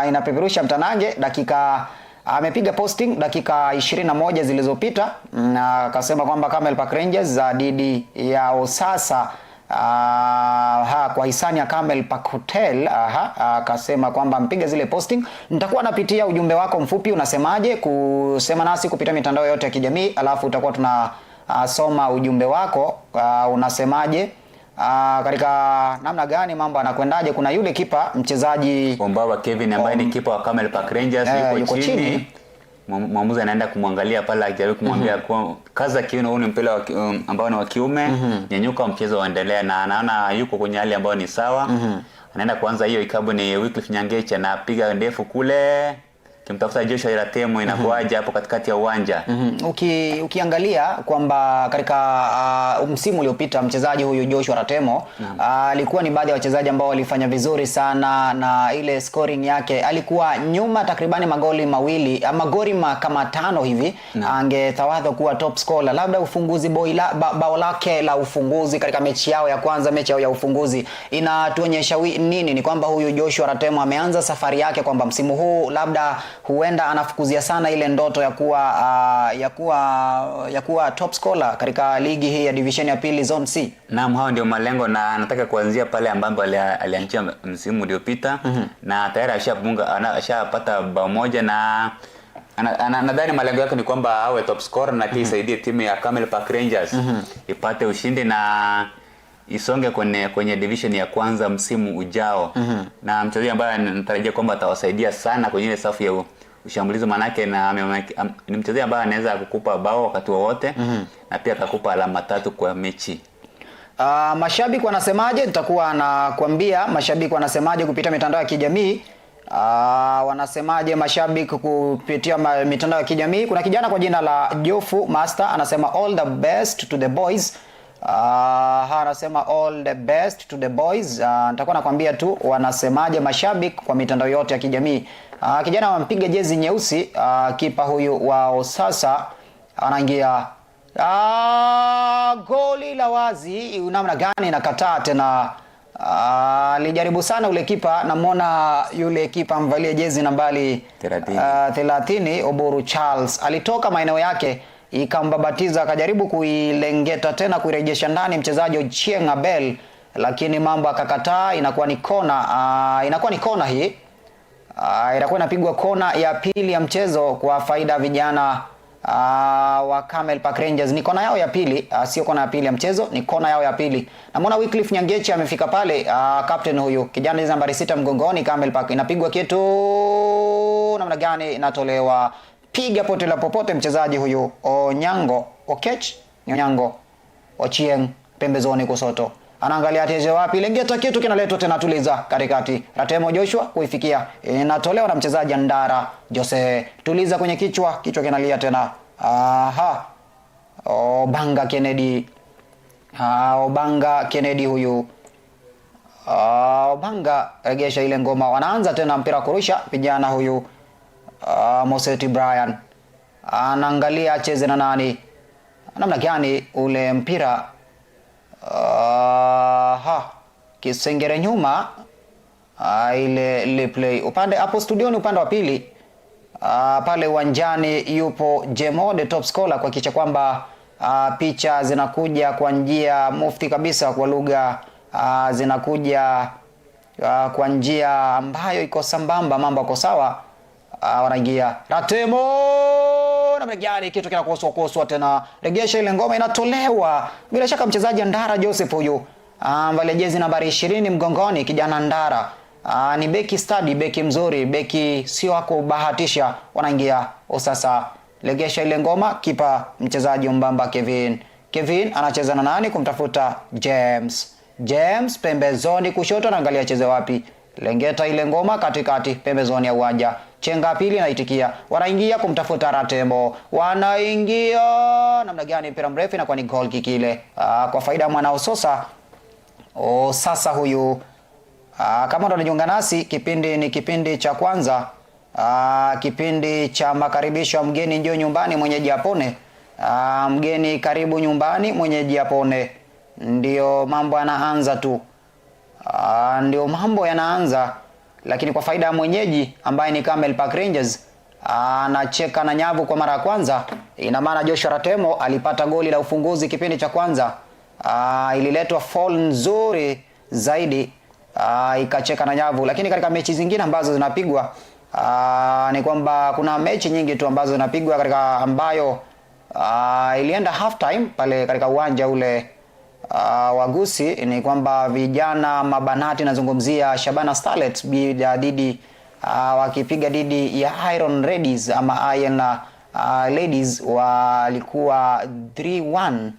inapeperusha mtanange dakika amepiga posting dakika 21 zilizopita, na akasema kwamba Camel Park Rangers dhidi ya Osasa kwa hisani ya Camel Park Hotel, akasema kwamba mpiga zile posting. Nitakuwa napitia ujumbe wako mfupi, unasemaje kusema nasi kupitia mitandao yote ya kijamii, alafu utakuwa tunasoma ujumbe wako, unasemaje katika namna gani mambo anakwendaje. Kuna yule kipa mchezaji Ombaba Kevin ambaye ni kipa wa Camel Park Rangers, yuko chini. Mwamuzi anaenda kumwangalia pale akijaribu kumwambia kwa kaza kiuno, huu ni mpira ambao ni wa kiume, nyanyuka mchezo uendelee, na anaona yuko kwenye hali ambayo ni sawa. Anaenda kuanza hiyo ikabu ni Wycliffe Nyangecha, na piga ndefu kule kimtafuta Joshua Iratemo, inakuaje hapo katikati ya uwanja. Ukiangalia kwamba katika msimu uliopita mchezaji huyu Joshua Iratemo alikuwa ni baadhi ya wachezaji ambao walifanya vizuri sana, na ile scoring yake alikuwa nyuma takribani magoli mawili, magoli kama 5 hivi, angetawadha kuwa top scorer. Labda ufunguzi bao lake la ufunguzi katika mechi yao ya kwanza, mechi yao ya ufunguzi, inatuonyesha nini? Ni kwamba huyu Joshua Iratemo ameanza safari yake kwamba msimu huu labda huenda anafukuzia sana ile ndoto ya kuwa top scorer katika ligi hii ya division ya pili Zone C. Naam, hao ndio malengo, na anataka kuanzia pale ambapo alianzia msimu uliopita, na tayari ashapata bao moja, na nadhani malengo yake ni kwamba awe top scorer na kisaidie timu ya Camel Park Rangers ipate ushindi na isonge kwenye division ya kwanza msimu ujao. Na mchezaji ambaye natarajia kwamba atawasaidia sana kwenye ile safu ya ushambulizi, manake ni mchezaji ambaye anaweza kukupa bao wakati wowote, na pia akakupa alama 3 kwa mechi. Mashabiki wanasemaje? Nitakuwa nakwambia mashabiki wanasemaje kupitia mitandao ya kijamii. Wanasemaje mashabiki kupitia mitandao ya kijamii? Kuna kijana kwa jina la Jofu Master anasema all the best to the boys. Anasema all the best to the boys. Nitakuwa nakwambia tu wanasemaje mashabiki kwa mitandao yote ya kijamii. Kijana wampiga jezi nyeusi, kipa huyu wa Osasa anaingia goli la wazi. Namna gani nakataa tena. Alijaribu sana ule kipa, namuona yule kipa mvalie jezi nambari 30 Oburu Charles alitoka maeneo yake, ikambabatiza, akajaribu kuilengeta tena kuirejesha ndani mchezaji Ochieng Abel, lakini mambo akakataa. Inakuwa ni kona hii. Itakuwa inapigwa kona ya pili ya mchezo kwa faida ya vijana wa Camel Park Rangers. Ni kona yao ya pili, sio kona ya pili ya mchezo, ni kona yao ya pili. Namuona Wycliffe Nyangecha amefika pale, captain huyu kijana nambari 6 mgongoni Camel Park. Inapigwa kitu, namna gani inatolewa, piga pote la popote mchezaji huyu Onyango Onyango Ochieng pembezoni kusoto, anaangalia ateze wapi, lengeta kitu kinaletwa tena, tuliza katikati, Iratemo Joshua kuifikia, inatolewa na mchezaji Ndara Jose, tuliza kwenye kichwa kinalia tena. Obanga Kennedy huyu Obanga regesha ile ngoma, wanaanza tena mpira kurusha vijana huyu Moseti Brian anaangalia acheze na nani, namna gani ule mpira. Kisengere nyuma, ile play upande hapo studioni, upande wa pili pale uwanjani yupo Jemo the top scorer, kwa kicha kwamba picha zinakuja kwa njia mufti kabisa, kwa lugha zinakuja kwa njia ambayo iko sambamba, mambo yako sawa. Wanaingia Iratemo, namna gani kitu kinakoswa tena, regesha ile ngoma, inatolewa bila shaka mchezaji Ndara Joseph huyu mvale jezi nambari 20 mgongoni, kijana Ndara ni beki study, beki mzuri, beki sio wako bahatisha. Wanaingia Osasa, regesha ile ngoma, kipa mchezaji Mbamba Kevin anacheza na nani kumtafuta James pembezoni kushoto, anaangalia acheze wapi, lengeta ile ngoma katikati pembezoni ya uwanja, chenga pili naitikia, wanaingia kumtafuta Iratemo, wanaingia namna gani, mpira mrefu, inakuwa ni goal kick ile kwa faida ya mwana Osasa huyu. Kama ndo unajiunga nasi, kipindi ni kipindi cha kwanza, kipindi cha makaribisho, mgeni njoo nyumbani mwenyeji apone. Mgeni karibu nyumbani mwenyeji apone, ndio mambo yanaanza tu. Ndio mambo yanaanza lakini kwa faida ya mwenyeji ambaye ni Camel Park Rangers anacheka na nyavu kwa mara ya kwanza. Ina maana Joshua Ratemo alipata goli la ufunguzi kipindi cha kwanza, ililetwa fall nzuri zaidi, ikacheka na nyavu. Lakini katika mechi zingine ambazo zinapigwa ni kwamba kuna mechi nyingi tu ambazo zinapigwa katika ambayo ilienda half time pale katika uwanja ule wa Gusii. Ni kwamba vijana mabanati, nazungumzia Shabana Starlets dhidi wakipiga dhidi ya Iron Ladies ama Iron Ladies, walikuwa 3-1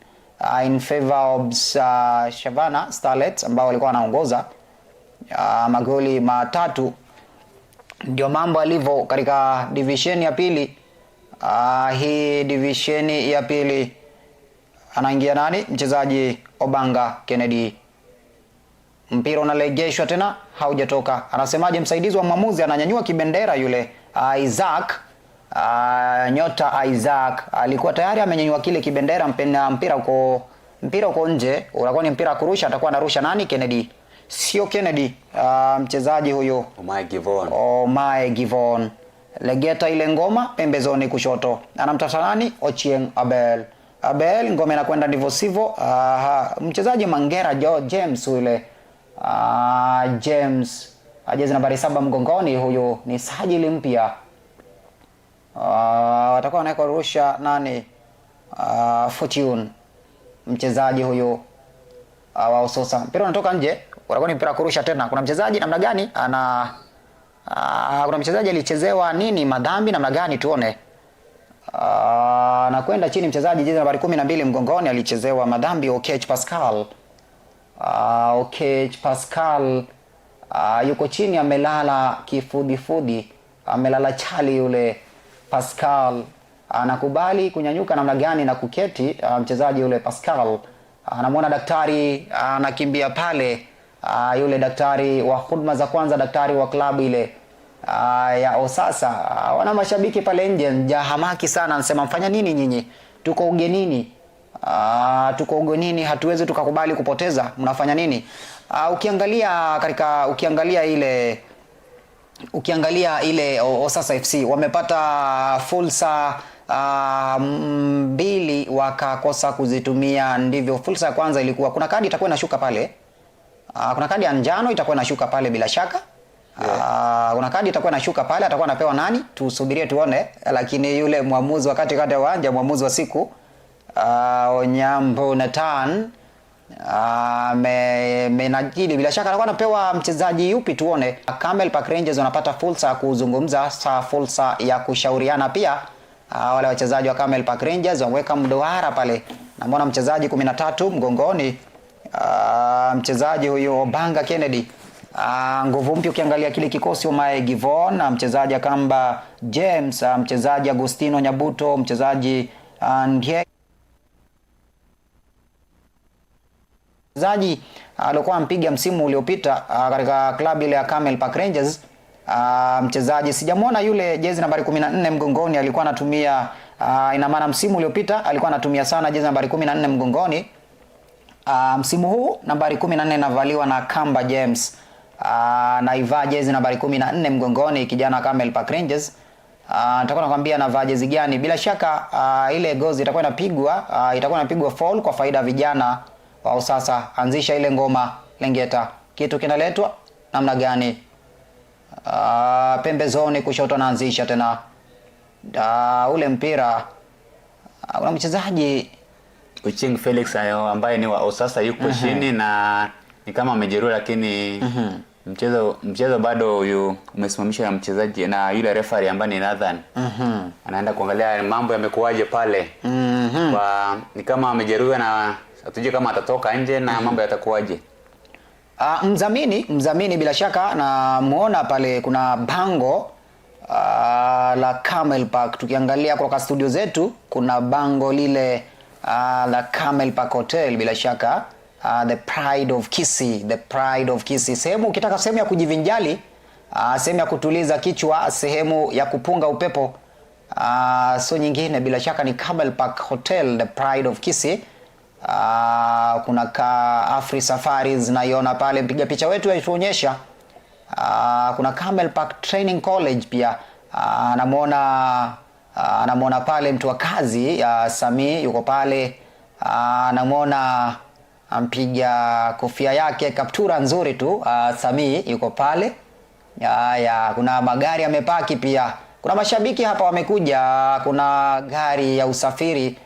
in favor of Shabana Starlets ambao walikuwa wanaongoza magoli 3. Ndio mambo alivyo katika division ya pili. Hii division ya pili anaingia nani? Mchezaji Obanga Kennedy. Mpira unalegeshwa tena, haujatoka. Anasemaje msaidizi wa mwamuzi? Ananyanyua kibendera yule Isaac. Nyota Isaac alikuwa tayari amenyanyua kile kibendera. Mpira uko nje, unakuwa ni mpira kurusha. Atakuwa anarusha nani? Kennedy. Sio Kennedy, mchezaji huyo Omae Givon. Legeta ile ngoma pembezoni kushoto. Anamtafuta nani? Ochieng Abel, ngoma inakwenda ndivyo sivyo. Mchezaji Mangera James yule. James jezi nambari 7 mgongoni, huyo ni sajili mpya. Watakuwa wanaweka rusha nani? Fortune, mchezaji huyo wa Usosa. Mpira unatoka nje, watakuwa ni mpira kurusha tena. Kuna mchezaji namna gani kuna mchezaji alichezewa nini, madhambi namna gani? Tuone. Anakwenda chini mchezaji jezi nambari 12 mgongoni, alichezewa madhambi. Okech Pascal yuko chini, amelala kifudifudi, amelala chali yule Pascal. Anakubali kunyanyuka namna gani na kuketi mchezaji yule Pascal. Anamwona daktari anakimbia pale, yule daktari wa huduma za kwanza, daktari wa klabu ile ya Osasa. Wana mashabiki pale nje hamaki sana, anasema mfanya nini nyinyi? Tuko ugenini. Hatuwezi tukakubali kupoteza. Mnafanya nini? Ukiangalia ile Osasa FC wamepata fursa 2 wakakosa kuzitumia. Ndivyo fursa ya kwanza ilikuwa, kuna kadi itakuwa inashuka pale. Kuna kadi ya njano itakuwa inashuka pale bila shaka. Kuna kadi itakuwa inashuka pale, atakuwa anapewa nani? Tusubirie tuone. Lakini yule mwamuzi wakati ya uwanja, mwamuzi wa siku Onyambo Nathan menajili bila shaka anakuwa anapewa mchezaji yupi? Tuone. Camel Park Rangers wanapata fursa ya kuzungumza, fursa ya kushauriana pia. Wale wachezaji wa Camel Park Rangers wameweka mduara pale. Namuona mchezaji 13 mgongoni, mchezaji huyo Obanga Kennedy. Nguvu mpya ukiangalia kile kikosi, Omae Givon, mchezaji Akamba James, mchezaji Agustino Nyabuto, mchezaji mchezaji alikuwa ampiga msimu uliopita katika klabu ile ya Camel Park Rangers. Mchezaji sijamwona yule jezi nambari 14 mgongoni, alikuwa anatumia ina maana msimu uliopita alikuwa anatumia sana jezi nambari 14 mgongoni. Msimu huu nambari 14 inavaliwa na Kamba James. Naivaa jezi nambari 14 mgongoni kijana Camel Park Rangers. Nitakuwa nakwambia anavaa jezi gani. Bila shaka ile gozi itakuwa inapigwa foul kwa faida vijana wao. Sasa anzisha ile ngoma Lengeta. Kitu kinaletwa namna gani? Pembezoni kushoto naanzisha tena ule mpira. Kuna mchezaji Uching Felix ambaye ni wa Osasa yuko chini na ni kama amejeruhiwa, lakini mchezo bado umesimamishwa na mchezaji na yule referee ambaye ni Nathan. Anaenda kuangalia mambo yamekuaje pale. Ni kama amejeruhiwa na hatujui kama atatoka nje na mambo yatakuaje. Mzamini bila shaka na muona pale kuna bango la Camel Park. Tukiangalia kutoka studio zetu kuna bango lile la Camel Park Hotel bila shaka, the Pride of Kisii. Sehemu ukitaka sehemu ya kujivinjali, sehemu ya kutuliza kichwa, sehemu ya kupunga upepo, so nyingine bila shaka ni Camel Park Hotel, the Pride of Kisii. Kuna Afri Safaris naiona pale, mpiga picha wetu atuonyesha Kuna Camel Park Training College pia. Anamuona pale mtu wa kazi Sami yuko pale. Anamuona ampiga kofia yake kaptura nzuri tu Sami yuko pale. Kuna magari yamepaki pia. Kuna mashabiki hapa wamekuja, kuna gari ya usafiri.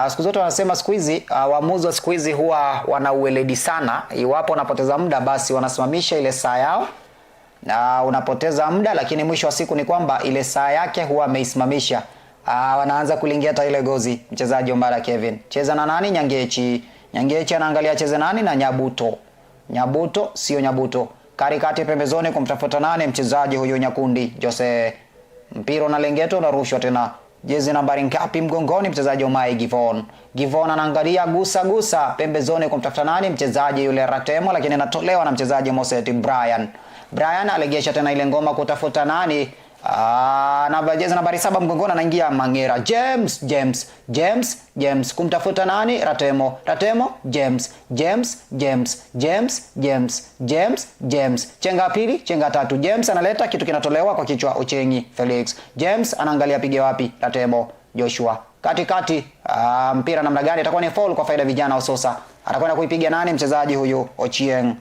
Siku zote wanasema siku hizi waamuzi wa siku hizi huwa wana uweledi sana. Iwapo unapoteza muda basi wanasimamisha ile saa yao. Na unapoteza muda lakini mwisho wa siku ni kwamba ile saa yake huwa ameisimamisha. Wanaanza kulingia hata ile gozi. Mchezaji Ombara Kevin. Cheza na nani? Nyangechi. Nyangechi anaangalia cheze nani na Nyabuto. Nyabuto sio Nyabuto. Karikati pembezoni kumtafuta nani? Mchezaji huyo Nyakundi. Jose. Mpira unalengetwa unarushwa tena. Jezi nambari ngapi mgongoni? Mchezaji Omai Givon. Givon anaangalia gusa pembezoni kumtafuta nani? Mchezaji yule Ratemo, lakini anatolewa na mchezaji Moseti Brian. Brian alegesha tena ile ngoma kutafuta nani? Na jezi nambari 7 mgongoni anaingia Mangera. James kumtafuta nani? Ratemo. James. Chenga pili, chenga tatu. James analeta kitu kinatolewa kwa kichwa Ochengi Felix. James anaangalia pige wapi? Ratemo. Joshua. Katikati mpira namna gani? Itakuwa ni foul kwa faida vijana Ososa. Atakwenda kuipiga nani? Mchezaji huyu Ochieng.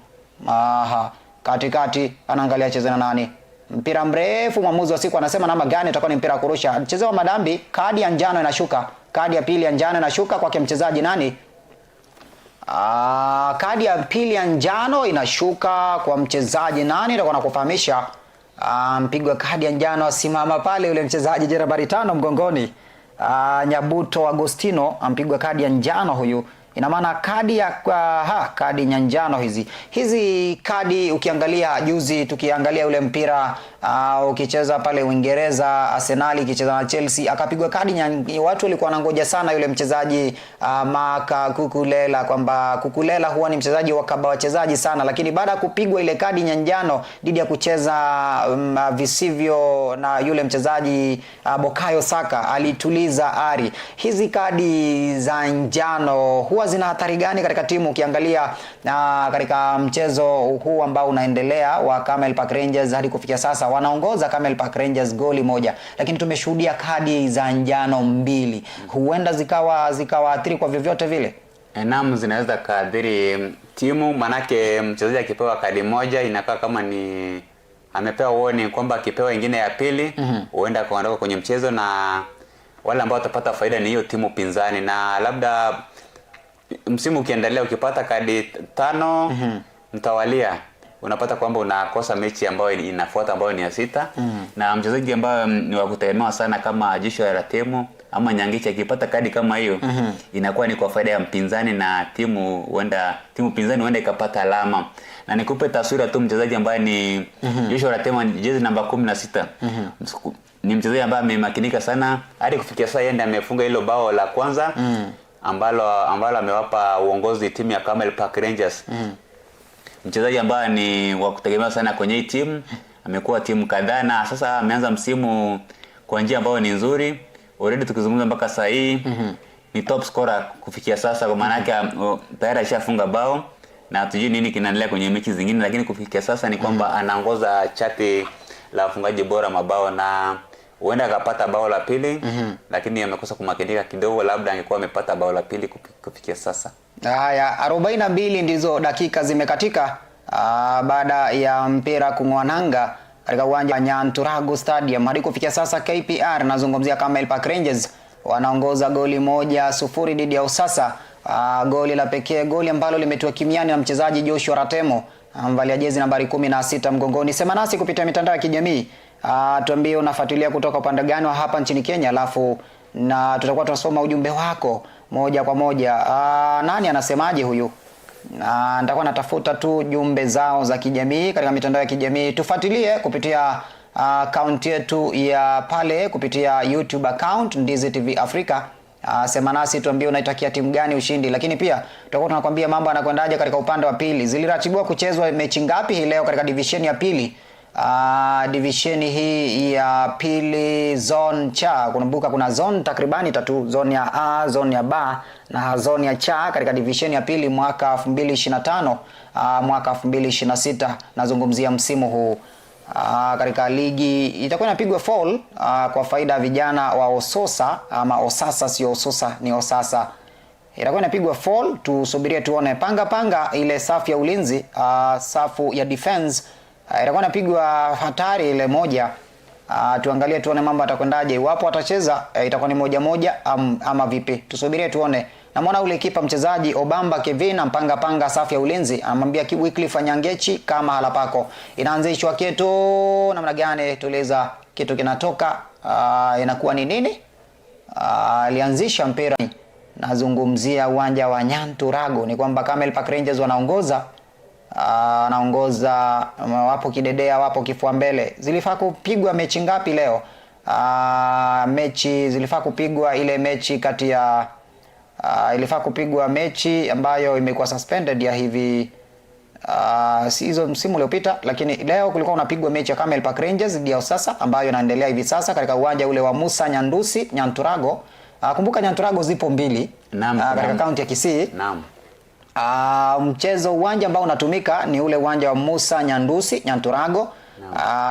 Katikati anaangalia cheze na nani? Mpira mrefu, mwamuzi wa siku anasema namba gani? Itakuwa ni mpira kurusha. Mchezo Madambi, kadi ya njano inashuka. Kadi ya pili ya njano inashuka kwa mchezaji nani? Kadi ya pili ya njano inashuka kwa mchezaji nani? Nitakuwa nakufahamisha. Mpigwa kadi ya njano asimama pale yule mchezaji jera nambari 5 mgongoni. Nyabuto Agostino ampigwa kadi ya njano huyu. Ina maana kadi ya kadi nyanjano hizi kadi ukiangalia juzi tukiangalia ule mpira ukicheza pale Uingereza Arsenal ikicheza na Chelsea akapigwa kadi watu walikuwa wanangoja sana yule mchezaji Maka Kukulela kwamba Kukulela huwa ni mchezaji wa kaba wachezaji sana, lakini baada ya kupigwa ile kadi nyanjano dhidi ya kucheza visivyo na yule mchezaji Bukayo Saka alituliza ari. Hizi kadi za njano huwa zina hatari gani katika timu ukiangalia katika mchezo huu ambao unaendelea wa Camel Park Rangers? Hadi kufikia sasa wanaongoza Camel Park Rangers goli 1, lakini tumeshuhudia kadi za njano 2. Huenda zikawaathiri kwa vyovyote vile. Naam, zinaweza kaadhiri timu, manake mchezaji akipewa kadi moja inakaa kama ni amepewa warning kwamba akipewa nyingine ya pili huenda kaondoka kwenye mchezo, na wale ambao watapata faida ni hiyo timu pinzani. Na labda msimu ukiendelea ukipata kadi 5 mtawalia, unapata kwamba unakosa mechi ambayo inafuata ambayo ni ya 6. Na mchezaji ambaye ni wa kutegemewa sana kama Joshua Ratemo ama Nyangicha akipata kadi kama hiyo inakuwa ni kwa faida ya mpinzani, na timu pinzani huenda ikapata alama. Na nikupe taswira tu mchezaji ambaye ni Joshua Ratemo, jezi namba 16. Ni mchezaji ambaye amemakinika sana hadi kufikia sasa yeye amefunga hilo bao la kwanza ambalo amewapa uongozi timu ya Camel Park Rangers. Mchezaji ambaye ni wa kutegemewa sana kwenye hii timu, amekuwa timu kadhaa na sasa ameanza msimu kwa njia ambayo ni nzuri. Already tukizungumza mpaka sasa hii ni top scorer kufikia sasa, kwa maana yake tayari ashafunga bao na hatujui nini kinaendelea kwenye mechi zingine, lakini kufikia sasa ni kwamba anaongoza chati la wafungaji bora mabao, na huenda akapata bao la pili lakini amekosa kumakinika kidogo, labda angekuwa amepata bao la pili kufikia sasa. Haya, 42 ndizo dakika zimekatika baada ya mpira kung'oa nanga katika uwanja wa Nyanturago Stadium. Hadi kufikia sasa KPR, nazungumzia Camel Park Rangers, wanaongoza goli 1-0 dhidi ya Usasa. Goli la pekee, goli ambalo limetiwa kimiani na mchezaji Joshua Ratemo, amvalia jezi nambari 16 mgongoni. Sema nasi kupitia mitandao ya kijamii. Tuambie unafuatilia kutoka upande gani wa hapa nchini Kenya, alafu na tutakuwa tunasoma ujumbe wako moja kwa moja. Nani anasemaje huyu? Nitakuwa natafuta tu jumbe zao za kijamii katika mitandao ya kijamii. Tufuatilie kupitia account yetu ya pale kupitia YouTube account Ndizi TV Africa. Sema nasi tuambie unaitakia timu gani ushindi, lakini pia tutakuwa tunakwambia mambo yanakwendaje katika upande wa pili. Ziliratibiwa kuchezwa mechi ngapi hii leo katika division ya pili? divisheni hii ya pili zone cha. Kumbuka kuna zone takribani 3, zone ya A, zone ya B na zone ya cha katika divisheni ya pili mwaka 2025 mwaka 2026. Nazungumzia msimu huu. Katika ligi itakuwa inapigwa fall kwa faida ya vijana wa Ososa, ama Osasa, sio Ososa, ni Osasa. Itakuwa inapigwa fall, tusubirie tuone. Panga ile safu ya ulinzi, safu ya defense itakuwa inapigwa hatari ile moja. Tuangalie tuone mambo atakwendaje. Iwapo atacheza itakuwa ni moja ama vipi? Tusubirie tuone. Namuona ule kipa mchezaji Obamba Kevin panga safu ya ulinzi, anamwambia Wycliffe Anyangechi kama hala pako. Inaanzishwa kitu namna gani? Tueleza kitu kinatoka, inakuwa ni nini? Alianzisha mpira. Nazungumzia uwanja wa Nyanturago. Ni kwamba Camel Park Rangers wanaongoza wapo kidedea, wapo kifua mbele. Zilifaa kupigwa mechi ngapi leo? Mechi zilifaa kupigwa ile mechi kati ya ilifaa kupigwa mechi ambayo imekuwa suspended ya hivi hizo msimu uliopita, lakini leo kulikuwa unapigwa mechi ya Camel Park Rangers dhidi ya Osasa ambayo inaendelea hivi sasa katika uwanja ule wa Musa Nyandusi Nyanturago. Kumbuka Nyanturago zipo mbili katika kaunti ya Kisii. Naam. Mchezo uwanja ambao unatumika ni ule uwanja wa Musa Nyandusi Nyanturago.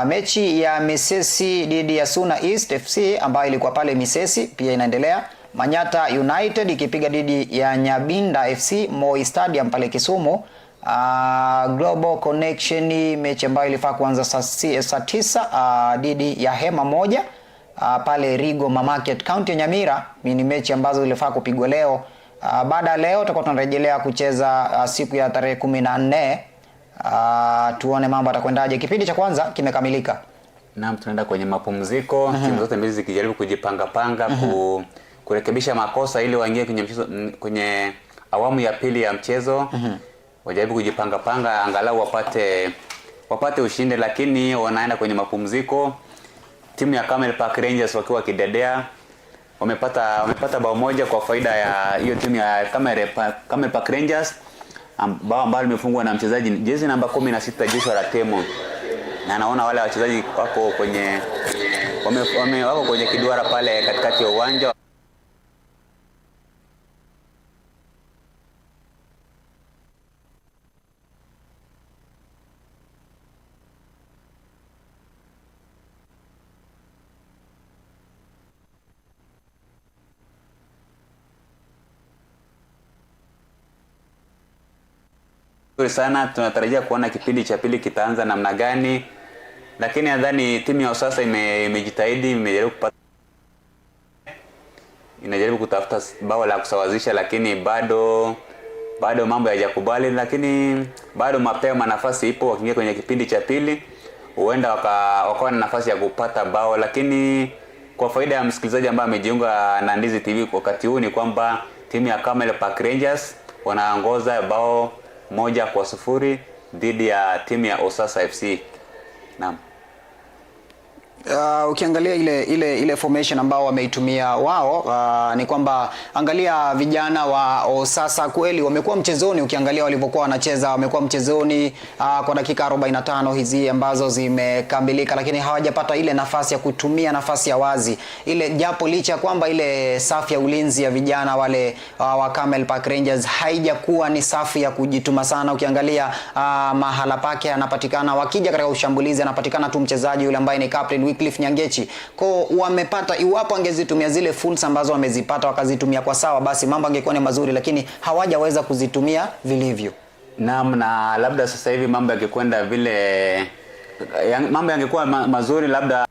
Mechi ya Misesi dhidi ya Suna East FC ambayo ilikuwa pale Misesi pia inaendelea. Manyata United ikipiga dhidi ya Nyabinda FC Moi Stadium pale Kisumu. Global Connection mechi ambayo ilifaa kuanza saa 9 dhidi ya Hema moja pale Rigo Market County ya Nyamira. Ni mechi ambazo ilifaa kupigwa leo. Baada leo tutakuwa tunarejelea kucheza siku ya tarehe 14. Tuone mambo atakwendaje. Kipindi cha kwanza kimekamilika. Naam, tunaenda kwenye mapumziko. Timu zote mbili zikijaribu kujipanga kurekebisha makosa ili waingie kwenye mchezo, kwenye awamu ya pili ya mchezo. Wajaribu kujipanga angalau wapate ushindi, lakini wanaenda kwenye mapumziko. Timu ya Camel Park Rangers wakiwa kidedea wamepata bao moja kwa faida ya hiyo timu ya Camel Park Rangers, bao ambalo limefungwa na mchezaji jezi namba 16 Joshua Ratemo. Na naona wale wachezaji wako kwenye kiduara pale katikati ya uwanja. Sana tunatarajia kuona kipindi cha pili kitaanza namna gani, lakini nadhani timu ya Osasa imejitahidi, inajaribu kutafuta bao la kusawazisha, lakini bado mambo hayajakubali, lakini bado mapema nafasi ipo. Wakiingia kwenye kipindi cha pili huenda wakawa na nafasi ya kupata bao, lakini kwa faida ya msikilizaji ambaye amejiunga na Ndizi TV wakati huu ni kwamba timu ya Camel Park Rangers wanaongoza bao 1-0 dhidi ya timu ya Osasa FC. Naam. Ukiangalia ile formation ambao wameitumia wao, ni kwamba angalia vijana wa Osasa kweli wamekuwa mchezoni. Ukiangalia walivyokuwa wanacheza, wamekuwa mchezoni kwa dakika 45 hizi ambazo zimekamilika, lakini hawajapata ile nafasi ya kutumia nafasi ya wazi ile, japo licha kwamba ile safu ya ulinzi ya vijana wale wa Camel Park Rangers haijakuwa ni safu ya kujituma sana. Ukiangalia mahala pake anapatikana, wakija katika ushambulizi anapatikana tu mchezaji yule ambaye ni captain Wycliffe Nyangechi. Kwa wamepata, iwapo angezitumia zile fursa ambazo wamezipata wakazitumia kwa sawa, basi mambo angekuwa ni mazuri, lakini hawajaweza kuzitumia vilivyo. Naam, na labda sasa hivi mambo yangekwenda vile mambo yangekuwa mazuri labda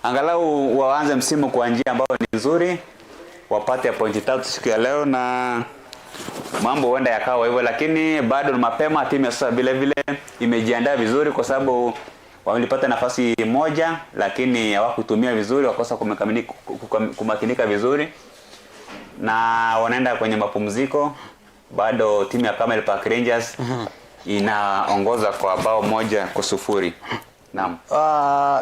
angalau waanze msimu kwa njia ambayo ni nzuri, wapate pointi 3 siku ya leo, na mambo huenda yakawa hivyo, lakini bado ni mapema. Timu ya sasa vile vile imejiandaa vizuri kwa sababu walipata nafasi moja lakini hawakutumia vizuri, wakosa kumakinika vizuri na wanaenda kwenye mapumziko. Bado timu ya Camel Park Rangers inaongoza kwa bao 1-0. Naam.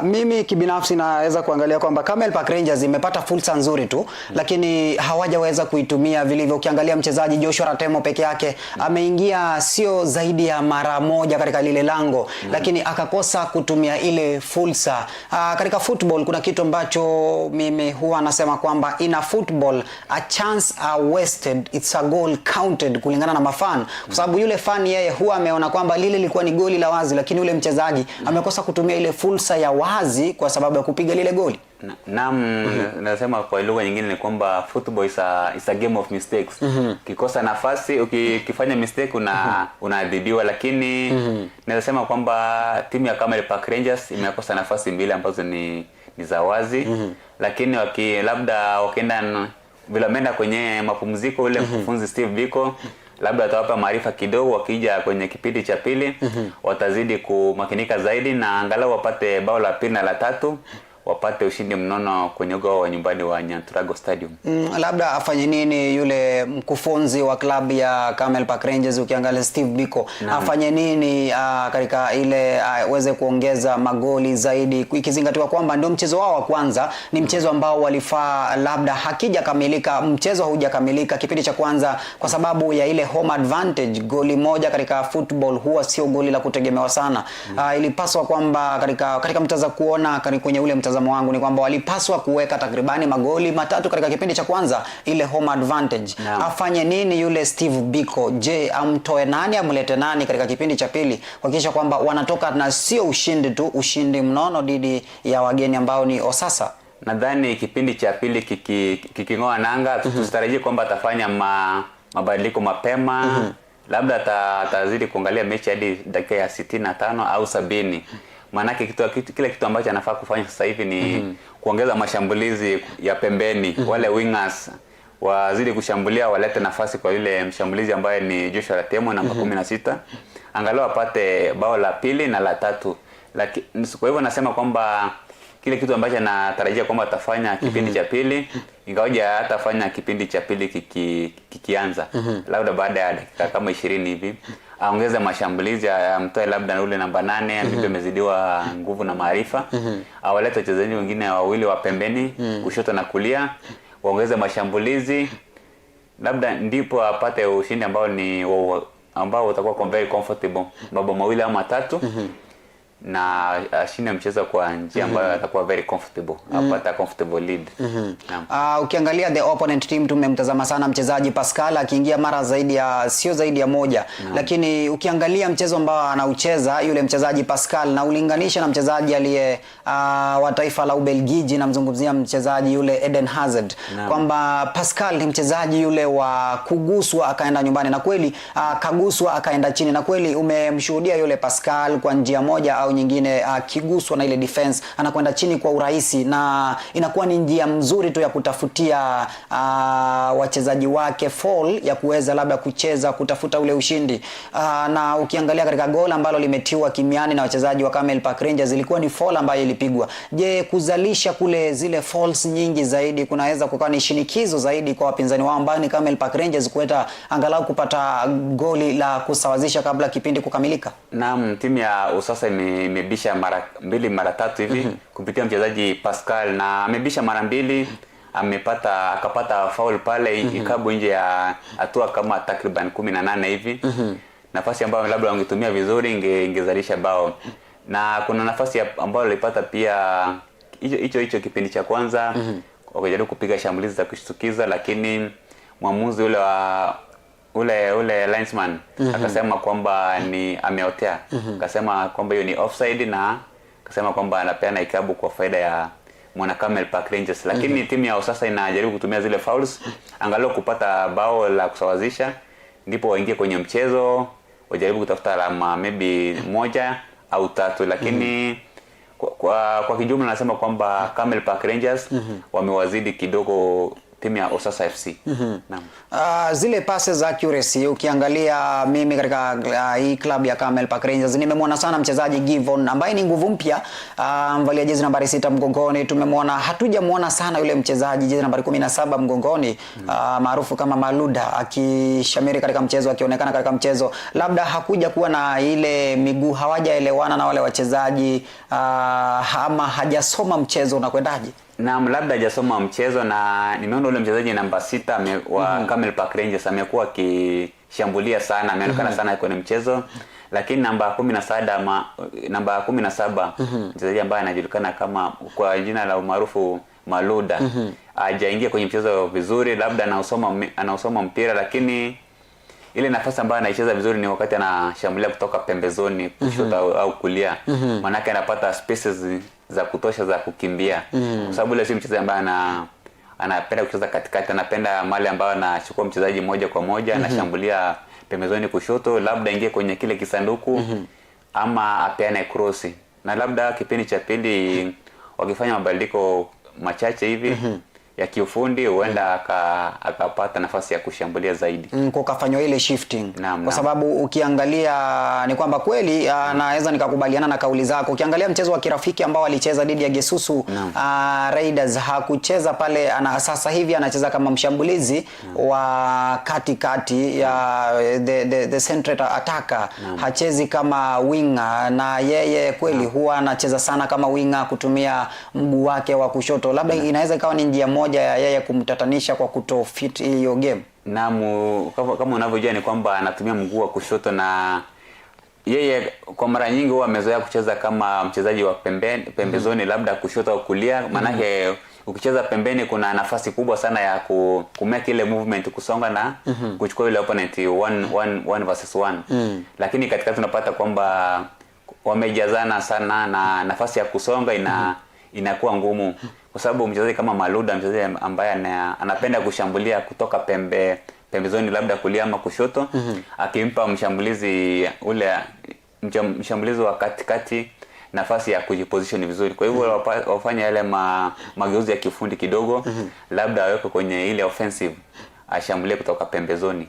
Mimi kibinafsi naweza kuangalia kwamba Camel Park Rangers imepata fursa nzuri tu, lakini hawajaweza kuitumia vilivyo. Ukiangalia mchezaji Joshua Ratemo peke yake ameingia sio zaidi ya mara moja katika lile lango, lakini akakosa kutumia ile fursa. Katika football kuna kitu ambacho mimi huwa nasema kwamba in a football a chance are wasted, it's a goal counted, kulingana na mafan, kwa sababu yule fan yeye huwa ameona kwamba lile lilikuwa ni goli la wazi, lakini yule mchezaji amekosa kutumia ile fursa ya wazi kwa sababu ya kupiga lile goli. Naam, nasema kwa lugha nyingine ni kwamba football is a game of mistakes. Kikosa nafasi, ukifanya mistake unaadhibiwa, lakini nasema kwamba timu ya Camel Park Rangers imekosa nafasi mbili ambazo ni za wazi, lakini labda wakienda vile wameenda kwenye mapumziko, ule mkufunzi Steve Biko labda atawapa maarifa kidogo, wakija kwenye kipindi cha pili watazidi kumakinika zaidi na angalau wapate bao la pili na la tatu, wapate ushindi mnono kwenye uga wa nyumbani wa Nyantrago Stadium. Labda afanye nini yule mkufunzi wa klabu ya Camel Park Rangers, ukiangalia Steve Biko, afanye nini katika ile aweze kuongeza magoli zaidi, ikizingatiwa kwamba ndio mchezo wao wa kwanza, ni mchezo ambao walifaa labda hakijakamilika, mchezo haujakamilika kipindi cha kwanza kwa sababu ya ile home advantage. Goli moja katika football huwa sio goli la kutegemewa sana. Ilipaswa kwamba katika mtaza kuona kwenye ule mtazamo wangu ni kwamba walipaswa kuweka takribani magoli 3 katika kipindi cha kwanza, ile home advantage. Afanye nini yule Steve Biko? Je, amtoe nani amlete nani katika kipindi cha pili kuhakikisha kwamba wanatoka na sio ushindi tu, ushindi mnono dhidi ya wageni ambao ni Osasa? Nadhani kipindi cha pili kikingoa nanga, tusitarajie kwamba atafanya mabadiliko mapema. Labda atazidi kuangalia mechi hadi dakika ya 65 au 70. Manake kile kitu ambacho anafaa kufanya sasa hivi ni kuongeza mashambulizi ya pembeni. Wale wingers wazidi kushambulia, walete nafasi kwa yule mshambulizi ambaye ni Joshua Ratemo namba 16. Angalau apate bao la pili na la tatu. Lakini kwa hivyo nasema kwamba kile kitu ambacho natarajia kwamba atafanya kipindi cha pili, ingawaje hatafanya kipindi cha pili kikianza, labda baada ya dakika kama 20 hivi aongeze mashambulizi, amtoe labda na ule namba 8 ambaye amezidiwa nguvu na maarifa, awalete wachezaji wengine wawili wa pembeni, kushoto na kulia, waongeze mashambulizi, labda ndipo apate ushindi ambao utakuwa very comfortable, mabao mawili ama 3, na ashinde mchezo kwa njia ambayo atakuwa very comfortable, apata comfortable lead. Ukiangalia the opponent team, tumemtazama sana mchezaji Pascal akiingia mara sio zaidi ya moja, lakini ukiangalia mchezo ambao anaucheza yule mchezaji Pascal na ulinganisha na mchezaji aliye wa taifa la Ubelgiji, na mzungumzia mchezaji yule Eden Hazard, kwamba Pascal ni mchezaji yule wa kuguswa akaenda nyumbani, na kweli kaguswa akaenda chini, na kweli umemshuhudia yule Pascal kwa njia moja au nyingine kiguswa na ile defense anakwenda chini kwa urahisi, na inakuwa ni njia mzuri tu ya kutafutia wachezaji wake fall ya kuweza labda kucheza kutafuta ule ushindi. Na ukiangalia katika goal ambalo limetiwa kimiani na wachezaji wa Camel Park Rangers, ilikuwa ni fall ambayo ilipigwa. Je, kuzalisha kule zile falls nyingi zaidi kunaweza kukawa ni shinikizo zaidi kwa wapinzani wao ambao ni Camel Park Rangers kuweza angalau kupata goli la kusawazisha kabla kipindi kukamilika? Naam, timu ya Usasa imebisha mara 2 mara 3 hivi kupitia mchezaji Pascal, na amebisha mara 2, akapata foul pale, ikabu nje ya hatua kama takriban 18 hivi. Nafasi ambayo labda wangetumia vizuri ingezalisha bao. Na kuna nafasi ambayo alipata pia hicho kipindi cha kwanza, wakajaribu kupiga shambulizi za kushtukiza, lakini mwamuzi ule linesman akasema kwamba ni ameotea, akasema kwamba hiyo ni offside, na akasema kwamba anapeana ikabu kwa faida ya mwana Camel Park Rangers. Lakini timu yao sasa inajaribu kutumia zile fouls angalau kupata bao la kusawazisha, ndipo waingie kwenye mchezo, wajaribu kutafuta alama maybe 1 au 3, lakini kwa kijumla nasema kwamba Camel Park Rangers wamewazidi kidogo timu ya Osasa FC. Naam. Zile passes accuracy ukiangalia, mimi katika hii club ya Camel Park Rangers nimemwona sana mchezaji Givon ambaye ni nguvu mpya, mvalia jezi nambari 6 mgongoni. Tumemwona, hatujamwona sana yule mchezaji jezi nambari 17 mgongoni maarufu kama Maluda akishamiri katika mchezo, akionekana katika mchezo. Labda hakuja kuwa na ile miguu, hawajaelewana na wale wachezaji, ama hajasoma mchezo unakwendaje? Naam, labda hajasoma mchezo, na nimeona ule mchezaji namba 6 wa Camel Park Rangers amekuwa akishambulia sana, ameonekana sana kwenye mchezo. Lakini namba 17 mchezaji ambaye anajulikana kama kwa jina la umaarufu Maluda hajaingia kwenye mchezo vizuri. Labda anausoma mpira, lakini ile nafasi ambayo anaicheza vizuri ni wakati anashambulia kutoka pembezoni kushoto au kulia. Maana yake anapata spaces za kutosha za kukimbia. Kwa sababu ile si mchezaji ambaye anapenda kucheza katikati, anapenda mahali ambayo anachukua mchezaji moja kwa moja, anashambulia pembezoni kushoto, labda ingie kwenye kile kisanduku ama apeane cross. Na labda kipindi cha pili wakifanya mabadiliko machache hivi ya kiufundi, huenda akapata nafasi ya kushambulia zaidi. Kukafanywa ile shifting. Kwa sababu ukiangalia ni kwamba kweli naweza nikakubaliana na kauli zako. Ukiangalia mchezo wa kirafiki ambao alicheza dhidi ya Gesusu Raiders, hakucheza pale, sasa hivi anacheza kama mshambulizi wa katikati ya the central attacker. Hachezi kama winger, na yeye kweli huwa anacheza sana kama winger kutumia mguu wake wa kushoto. Labda inaweza ikawa ni njia moja ya yeye kumtatanisha kwa kutofit hiyo game. Naam, kama unavyojua ni kwamba anatumia mguu wa kushoto, na yeye kwa mara nyingi huwa amezoea kucheza kama mchezaji wa pembezoni, labda kushoto au kulia. Manake ukicheza pembeni kuna nafasi kubwa sana ya kumake ile movement, kusonga na kuchukua ile opponent one versus one. Lakini katikati tunapata kwamba wamejazana sana na nafasi ya kusonga inakuwa ngumu, kwa sababu mchezaji kama Maluda, mchezaji ambaye anapenda kushambulia kutoka pembezoni, labda kulia ama kushoto, akimpa mshambulizi wa katikati nafasi ya kujiposition vizuri. Kwa hivyo wafanya yale mageuzi ya kifundi kidogo, labda aweke kwenye ile offensive, ashambulie kutoka pembezoni.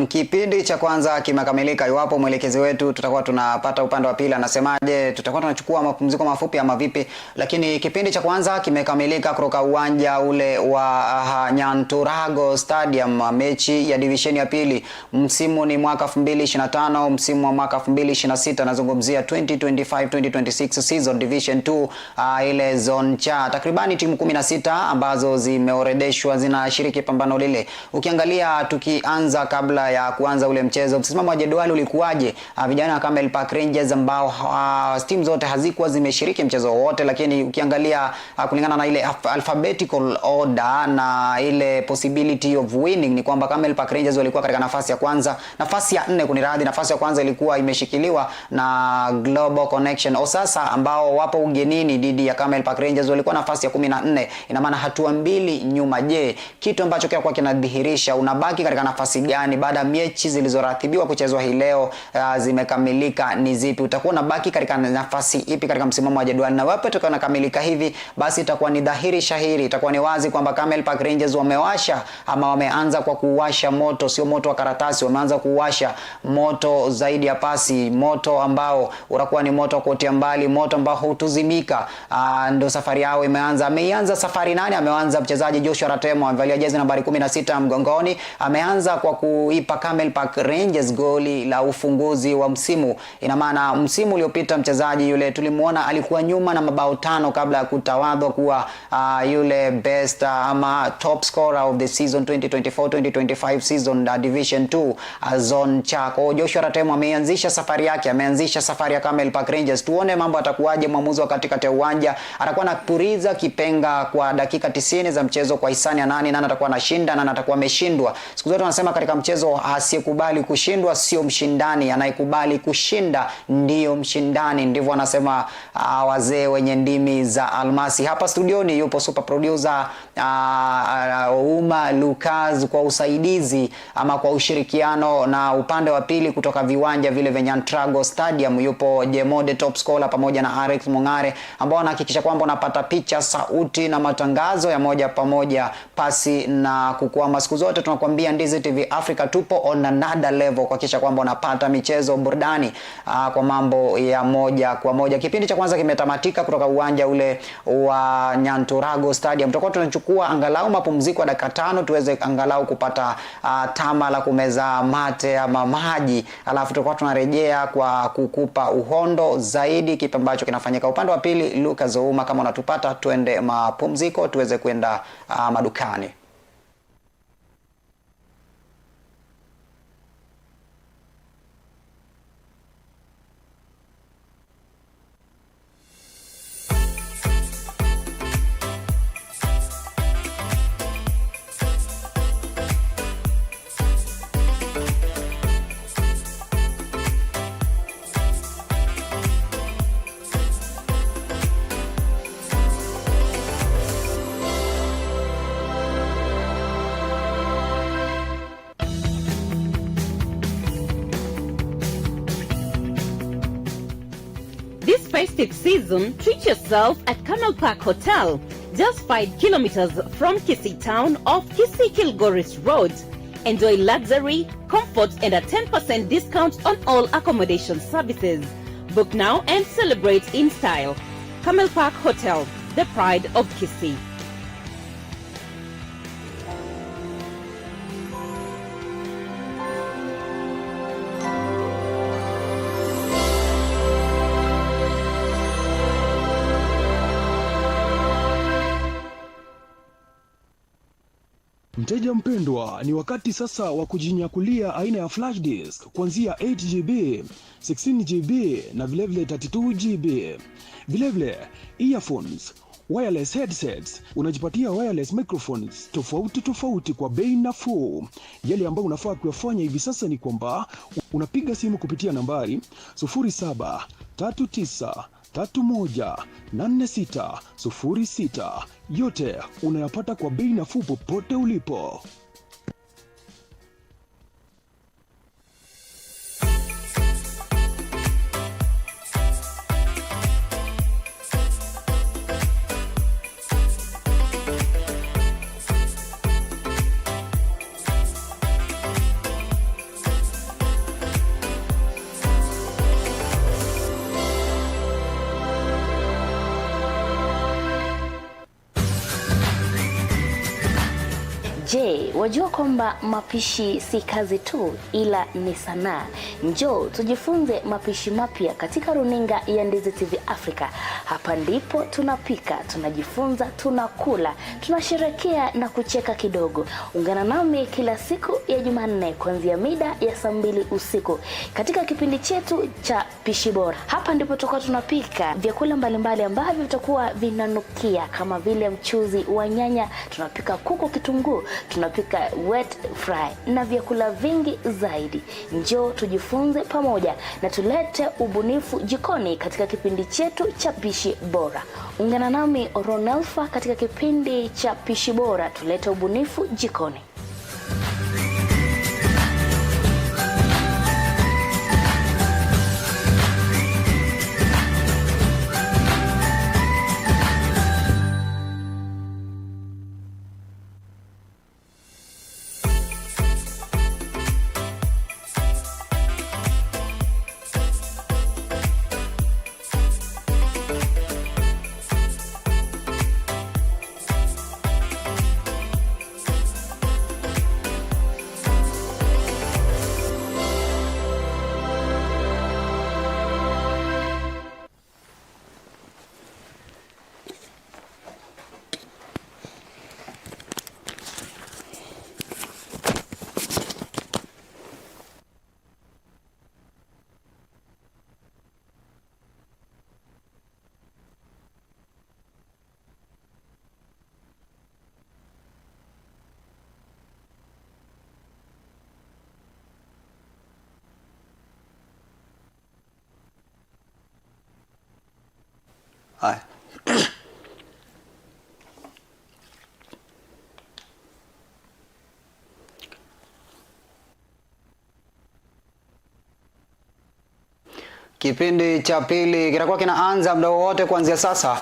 Kipindi cha kwanza kimekamilika. Iwapo mwelekezi wetu tutakuwa tunapata upande wa pili anasemaje, tutakuwa tunachukua mapumziko mafupi ama vipi? Lakini kipindi cha kwanza kimekamilika kutoka uwanja ule wa Nyanturago Stadium, mechi ya division ya pili. Msimu ni mwaka 2025, msimu wa mwaka 2026, nazungumzia 2025-2026 season division 2, ile zone cha takribani timu 16 ambazo zimeorodheshwa zinashiriki pambano lile. Ukiangalia tukianza kabla ya kuanza ule mchezo, msimamo wa jedwali ulikuwaje? Vijana wa Camel Park Rangers ambao timu zote hazikuwa zimeshiriki mchezo wote, lakini ukiangalia kulingana na ile alphabetical order na ile possibility of winning ni kwamba Camel Park Rangers walikuwa katika nafasi ya kwanza, nafasi ya 4 kuniradhi. Nafasi ya kwanza ilikuwa imeshikiliwa na Global Connection Osasa ambao wapo ugenini dhidi ya Camel Park Rangers, walikuwa nafasi ya 14. Ina maana hatua 2 nyuma. Je, kitu ambacho kwa kinadhihirisha unabaki katika nafasi gani baada ya mechi zilizoratibiwa kuchezwa hii leo zimekamilika ni zipi? Utakuwa unabaki katika nafasi ipi katika msimamo wa jedwali? Na wapi tutakuwa nakamilika hivi, basi itakuwa ni dhahiri shahiri, itakuwa ni wazi kwamba Camel Park Rangers wamewasha ama wameanza kwa kuwasha moto, sio moto wa karatasi, wameanza kuwasha moto zaidi ya pasi, moto ambao utakuwa ni moto wa kuotea mbali, moto ambao hutuzimika. Ndio safari yao imeanza. Ameanza safari nani? Ameanza mchezaji Joshua Ratemo, amevalia jezi nambari 16 mgongoni. Ameanza kwa kuipa Camel Park Rangers goli la ufunguzi wa msimu. Ina maana msimu uliopita mchezaji yule tulimuona alikuwa nyuma na mabao 5 kabla ya kutawadhwa kuwa yule best ama top scorer of the season 2024-2025 season division 2 zone chako. Joshua Ratemo ameanzisha safari yake, ameanzisha safari ya Camel Park Rangers. Tuone mambo atakuwaje. Mwamuzi wa katikati ya uwanja atakuwa anapuriza kipenga kwa dakika 90 za mchezo kwa hisani ya nani atakuwa anashinda na atakuwa ameshindwa. Siku zote wanasema katika mchezo, asiyekubali kushindwa sio mshindani, anayekubali kushinda ndiyo mshindani. Ndivyo wanasema wazee wenye ndimi za almasi. Hapa studioni yupo super producer Uma Lucas kwa usaidizi ama kwa ushirikiano, na upande wa pili kutoka viwanja vile vya Nyantrago Stadium yupo Jemo the Top Scholar pamoja na Alex Mongare, ambao wanahakikisha kwamba unapata picha, sauti na matangazo ya moja pamoja pasi na kukwama. Siku zote tunakuambia Ndizi TV Africa tupo on another level kuhakikisha kwamba unapata michezo, burudani kwa mambo ya moja kwa moja. Kipindi cha kwanza kimetamatika kutoka uwanja ule wa Nyantrago Stadium. Tutakuwa tunachukua angalau mapumziko ya dakika 5 tuweze angalau kupata tama la kumeza mate ama maji, alafu tutakuwa tunarejea kwa kukupa uhondo zaidi kipi ambacho kinafanyika upande wa pili. Lucas Ouma, kama unatupata, tuende mapumziko tuweze kwenda madukani. This festive season, treat yourself at Camel Park Hotel, just 5 kilometers from Kisii town off Kisii Kilgoris Road. Enjoy luxury, comfort and a 10% discount on all accommodation services. Book now and celebrate in style. Camel Park Hotel, the pride of Kisii. Mteja mpendwa, ni wakati sasa wa kujinyakulia aina ya flash disk kuanzia 8GB, 16GB na vilevile 32GB. Vilevile earphones, wireless headsets, unajipatia wireless microphones tofauti kwa bei nafuu. Yale ambayo unafaa kuyafanya hivi sasa ni kwamba unapiga simu kupitia nambari 0739318606. Yote unayapata kwa bei nafuu popote ulipo. Je, wajua kwamba mapishi si kazi tu ila ni sanaa? Njoo tujifunze mapishi mapya katika runinga ya Ndizi TV Africa. Hapa ndipo tunapika, tunajifunza, tunakula, tunasherehekea na kucheka kidogo. Ungana nami kila siku ya Jumanne kuanzia mida ya saa 2 usiku katika kipindi chetu cha Pishi Bora. Hapa ndipo tutakuwa tunapika vyakula mbalimbali ambavyo vitakuwa vinanukia kama vile mchuzi wa nyanya, tunapika kuku kitunguu, tunapika wet fry na vyakula vingi zaidi. Njoo tujifunze pamoja na tulete ubunifu jikoni katika kipindi chetu cha Pishi Bora. Ungana nami Ronelfa katika kipindi cha Pishi Bora, tulete ubunifu jikoni. Haya. Kipindi cha pili kitakuwa kinaanza muda wote kuanzia sasa.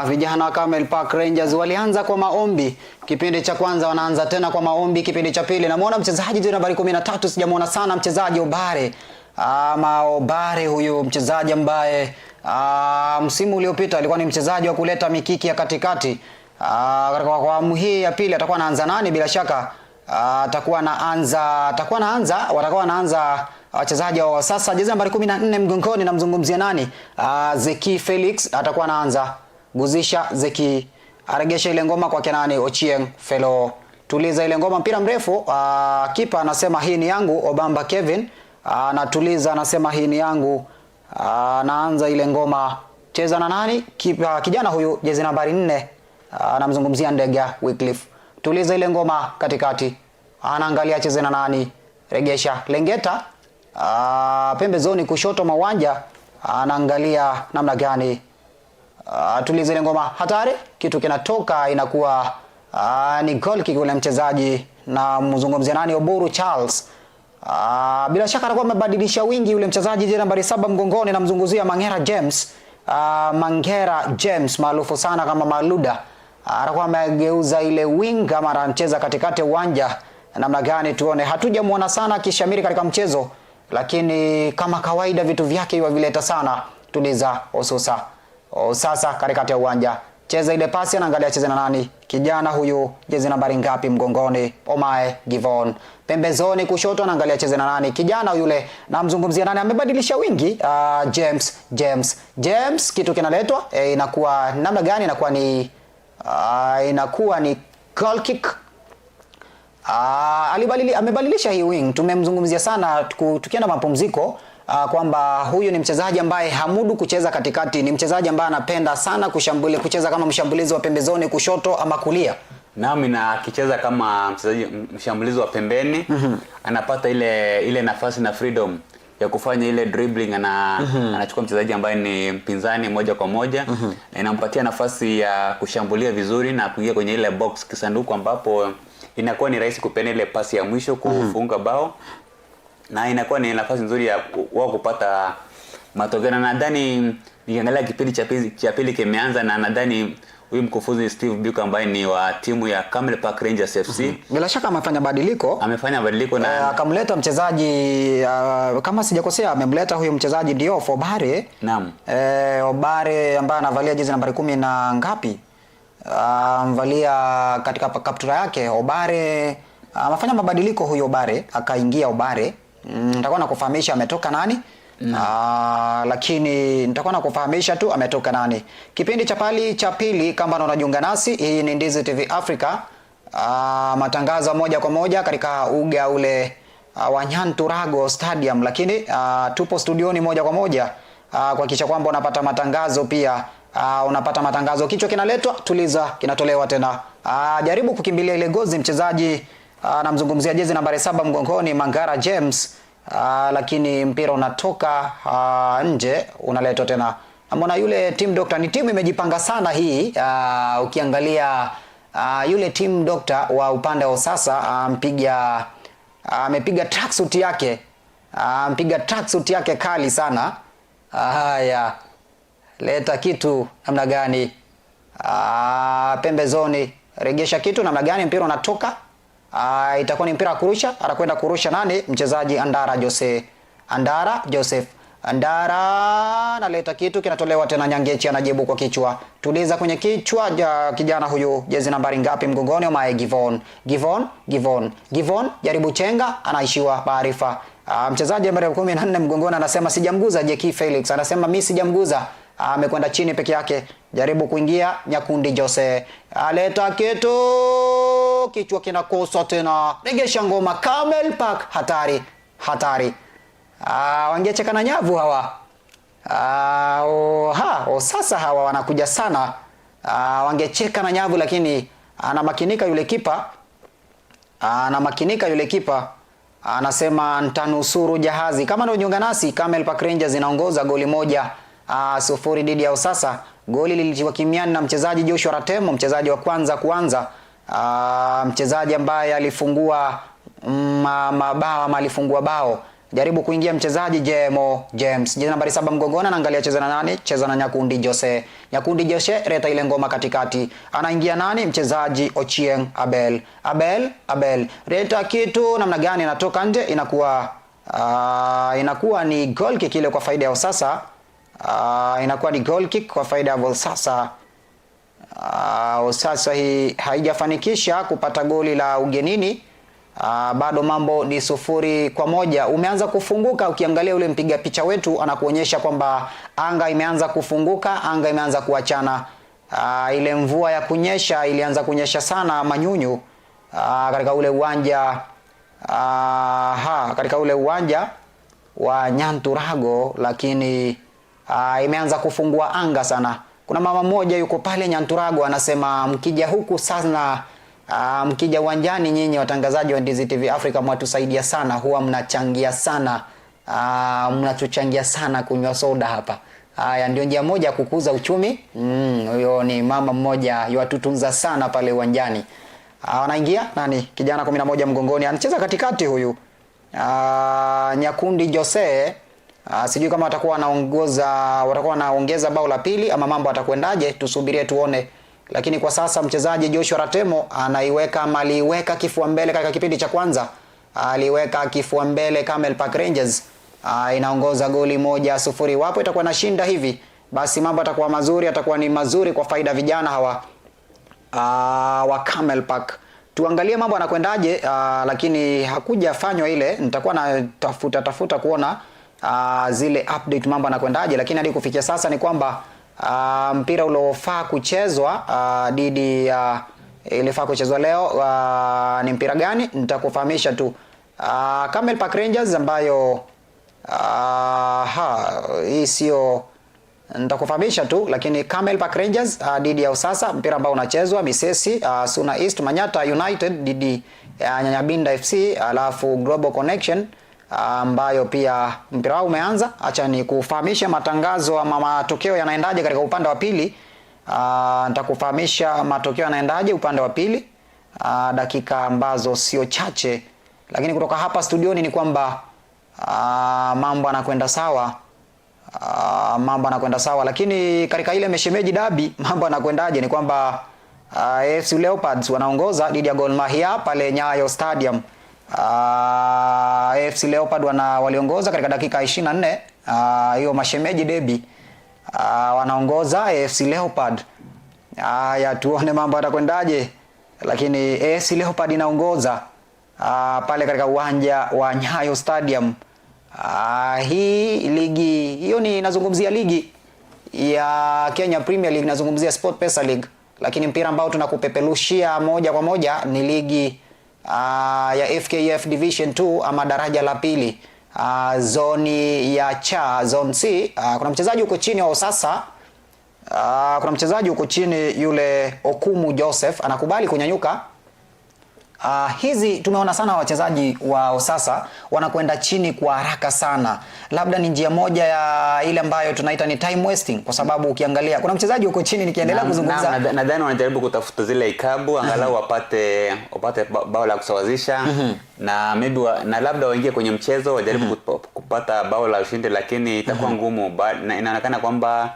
Vijana wa Camel Park Rangers walianza kwa maombi. Kipindi cha kwanza wanaanza tena kwa maombi. Kipindi cha pili namuona mchezaji jina nambari 13, sijamuona sana mchezaji Obare. Obare huyu mchezaji ambaye msimu uliopita alikuwa ni mchezaji wa kuleta mikiki ya katikati. Katika awamu hii ya pili atakuwa anaanza nani? Bila shaka watakuwa wanaanza wachezaji wa sasa. Jezi nambari 14 mgongoni, namzungumzia nani? Zeki Felix atakuwa anaanza. Guzisha Zeki, aregesha ile ngoma kwa Kenani Ochieng Felo, tuliza ile ngoma, mpira mrefu. Kipa anasema hii ni yangu. Obamba Kevin anatuliza, anasema hii ni yangu. Anaanza ile ngoma, cheza na nani? Kipa kijana huyu jezi nambari 4, anamzungumzia Ndega Wycliffe, tuliza ile ngoma katikati, anaangalia cheze na nani? Regesha Lengeta pembezoni kushoto mawanja, anaangalia namna gani tulize ile ngoma, hatari, kitu kinatoka, inakuwa ni goal kick ule mchezaji, na mzungumzia nani? Oburu Charles. Bila shaka atakuwa amebadilisha wingi ule mchezaji jina nambari 7 mgongoni, namzungumzia Mangera James. Mangera James maarufu sana kama Maluda, atakuwa amegeuza ile wing kama anacheza katikati ya uwanja. Namna gani tuone, hatujamuona sana kishamiri katika mchezo, lakini kama kawaida vitu vyake hivi vileta sana. Tuliza Osasa katikati ya uwanja, cheza ile pasi, anaangalia cheza na nani? Kijana huyu jezi nambari ngapi mgongoni? Omae Givon, pembezoni kushoto, anaangalia cheza na nani? Kijana yule, namzungumzia nani? Amebadilisha wingi. James, kitu kinaletwa, inakuwa namna gani? Inakuwa ni goal kick. Amebadilisha hii wing. Tumemzungumzia sana tukienda mapumziko kwamba huyu ni mchezaji ambaye hamudu kucheza katikati, ni mchezaji ambaye anapenda sana kucheza kama mshambulizi wa pembezoni kushoto ama kulia. Nami na akicheza kama mshambulizi wa pembeni, anapata ile nafasi na freedom ya kufanya ile dribbling, anachukua mchezaji ambaye ni mpinzani moja kwa moja, na inampatia nafasi ya kushambulia vizuri na kuingia kwenye ile box kisanduku, ambapo inakuwa ni rahisi kupeana ile pasi ya mwisho kufunga bao, na inakuwa ni nafasi nzuri ya wao kupata matokeo. Na nadhani nikiangalia kipindi cha pili kimeanza, na nadhani huyu mkufunzi Steve Buka ambaye ni wa timu ya Camel Park Rangers FC bila shaka amefanya badiliko na akamleta mchezaji kama sijakosea, amemleta huyu mchezaji Diouf Obare. Naam. Obare ambaye anavalia jezi nambari 10 na ngapi? Mvalia katika kaptura yake. Obare amefanya mabadiliko huyo Obare, akaingia Obare. Nitakuwa nakufahamisha ametoka nani? Lakini nitakuwa nakufahamisha tu ametoka nani. Kipindi cha pili kama unajiunga nasi, hii ni Ndizi TV Africa. Matangazo moja kwa moja katika uga ule wa Nyanturago Stadium, lakini tupo studioni moja kwa moja kuhakikisha kwamba unapata matangazo pia. Unapata matangazo, kichwa kinaletwa, tuliza, kinatolewa tena. Jaribu kukimbilia ile gozi mchezaji, namzungumzia jezi nambari 7 mgongoni Mangara James, lakini mpira unatoka nje, unaletwa tena. Mbona yule team doctor, ni timu imejipanga sana hii. Ukiangalia yule team doctor wa upande wa sasa amepiga tracksuit yake, kali sana. Haya, leta kitu namna gani? Pembezoni, regesha kitu namna gani? Mpira unatoka. Itakuwa ni mpira kurusha, anakwenda kurusha nani? Mchezaji Andara analeta kitu, kinatolewa tena. Nyangechi anajibu kwa kichwa, tuliza kwenye kichwa kijana huyu jezi nambari ngapi mgongoni? Omae Givon, jaribu chenga, anaishiwa maarifa. Mchezaji nambari 14 mgongoni anasema sijamguza. Zeki Felix anasema mimi sijamguza, amekwenda chini peke yake. Jaribu kuingia Nyakundi Jose, aleta kitu, kichwa kinakosa tena. Regesha ngoma. Camel Park, hatari. Wangecheka na nyavu hawa. Sasa hawa wanakuja sana. Wangecheka na nyavu, lakini anamakinika yule kipa. Anasema ntanusuru jahazi. Kama ndio jiunga nasi, Camel Park Rangers inaongoza goli 1-0 dhidi ya Osasa. Goli lilitiwa kimiani na mchezaji Joshua Ratemo, mchezaji wa kwanza kuanza, mchezaji ambaye alifungua mabao ama alifungua bao. Jaribu kuingia mchezaji Jemo James, jezi nambari 7 mgongoni, anaangalia cheza na nani? Cheza na Nyakundi Jose. Nyakundi Jose reta ile ngoma katikati. Anaingia nani? Mchezaji Ochieng Abel. Reta kitu namna gani, anatoka nje, inakuwa ni goal kick ile kwa faida ya Osasa. Inakuwa ni goal kick kwa faida ya Osasa. Osasa hii haijafanikisha kupata goli la ugenini. Bado mambo ni 0-1. Umeanza kufunguka, ukiangalia ule mpiga picha wetu anakuonyesha kwamba anga imeanza kufunguka, anga imeanza kuachana. Ile mvua ya kunyesha ilianza kunyesha sana manyunyu katika ule uwanja katika ule uwanja wa Nyanturago, lakini imeanza kufungua anga sana. Kuna mama mmoja yuko pale Nyanturago anasema, mkija huku sana, mkija uwanjani nyinyi watangazaji wa Ndizi TV Africa mwatusaidia sana, huwa mnachangia sana, mnatuchangia sana kunywa soda hapa. Haya ndio njia moja kukuza uchumi. Huyo ni mama mmoja yuatutunza sana pale uwanjani. Anaingia nani? Kijana 11 mgongoni, anacheza katikati huyu. Nyakundi Jose. Sijui kama watakuwa wanaongeza bao la pili ama mambo atakwendaje, tusubirie tuone. Lakini kwa sasa mchezaji Joshua Ratemo aliweka kifua mbele katika kipindi cha kwanza. Aliweka kifua mbele Camel Park Rangers. Inaongoza goli 1-0. Wapo itakuwa na shinda hivi, basi mambo atakuwa mazuri, atakuwa ni mazuri kwa faida vijana hawa wa Camel Park. Tuangalie mambo yanakwendaje, lakini hakujafanywa ile. Nitakuwa na tafuta kuona zile update mambo yanakwendaje, lakini hadi kufikia sasa ni kwamba mpira uliofaa kuchezwa dhidi ilifaa kuchezwa leo ni mpira gani nitakufahamisha tu. Camel Park Rangers ambayo hii sio, nitakufahamisha tu, lakini Camel Park Rangers dhidi ya Usasa, mpira ambao unachezwa Misesi, Suna East, Manyata United dhidi ya Nyanyabinda FC, alafu Global Connection ambayo pia mpira wao umeanza. Acha ni kufahamisha matangazo ama matokeo yanaendaje katika upande wa pili. Nitakufahamisha matokeo yanaendaje upande wa pili dakika ambazo sio chache, lakini kutoka hapa studioni ni kwamba mambo yanakwenda sawa. Lakini katika ile Meshemeji Derby mambo yanakwendaje ni kwamba AFC Leopards wanaongoza dhidi ya Gor Mahia pale Nyayo Stadium. AFC Leopard waliongoza katika dakika 24 hiyo Meshemeji Derby. Wanaongoza AFC Leopard. Haya tuone mambo yatakwenda,je, lakini AFC Leopard inaongoza pale katika uwanja wa Nyayo Stadium. Hii ligi hiyo ni nazungumzia ligi ya Kenya Premier League, nazungumzia Sport Pesa League, lakini mpira ambao tunakupepelushia moja kwa moja ni ligi ya FKF Division 2 ama daraja la pili, zoni ya cha zone C. Kuna mchezaji huko chini wa Usasa, kuna mchezaji huko chini yule Okumu Joseph anakubali kunyanyuka. Hizi tumeona sana wachezaji wa Usasa wanakwenda chini kwa haraka sana. Labda ni njia moja ya ile ambayo tunaita ni time wasting, kwa sababu ukiangalia kuna mchezaji huko chini, nikiendelea kuzungumza nadhani wanajaribu kutafuta zile ikabu angalau wapate bao la kusawazisha na maybe na labda waingie kwenye mchezo wajaribu kupata bao la ushindi, lakini itakuwa ngumu. Inaonekana kwamba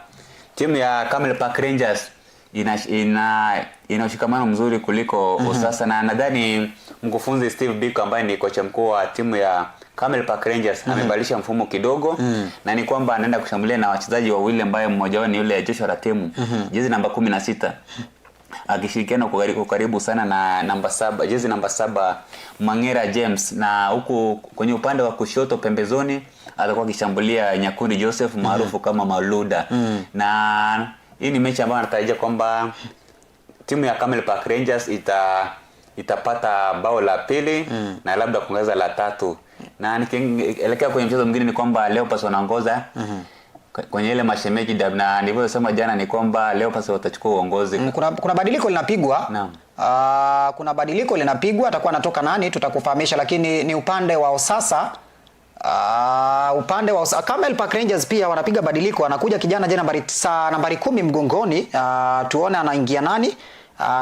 timu ya Camel Park Rangers ina ushikamano mzuri kuliko Usasa, na nadhani mkufunzi Steve Biko ambaye ni kocha mkuu wa timu ya Camel Park Rangers amebadilisha mfumo kidogo, na ni kwamba anaenda kushambulia na wachezaji wawili ambaye mmoja wao ni yule Joshua Ratemu, jezi namba 16, akishirikiana kwa karibu sana na namba 7, jezi namba 7 Mangera James, na huku kwenye upande wa kushoto pembezoni atakuwa akishambulia Nyakundi Joseph maarufu kama Maluda. Na hii ni mechi ambayo anatarajia kwamba timu ya Camel Park Rangers itapata bao la pili na labda kuongeza la tatu. Na nikielekea kwenye mchezo mwingine ni kwamba Leopards wanaongoza kwenye ile Meshemeji Derby, na nilivyosema jana ni kwamba Leopards watachukua uongozi. Kuna badiliko linapigwa. Naam. Kuna badiliko linapigwa, atakuwa anatoka nani tutakufahamisha, lakini ni upande wa Usasa. Upande wa Camel Park Rangers pia wanapiga badiliko, anakuja kijana nambari 10 mgongoni. Tuone anaingia nani.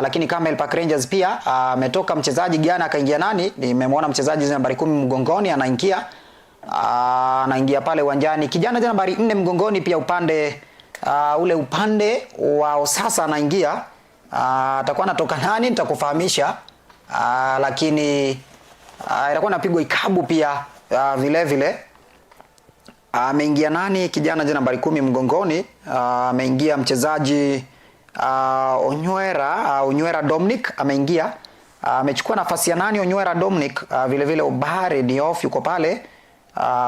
Lakini Camel Park Rangers pia ametoka mchezaji jana akaingia nani? Nimemwona mchezaji nambari 10 mgongoni anaingia pale uwanjani. Kijana nambari 4 mgongoni pia upande upande wa sasa anaingia. Atakuwa anatoka nani nitakufahamisha. Lakini itakuwa napigwa ikabu pia vile vile. Ameingia nani? Kijana nambari 10 mgongoni. Ameingia mchezaji Onywera Dominic ameingia. Amechukua nafasi ya nani? Onywera Dominic. Vile vile Obare Diouf yuko pale.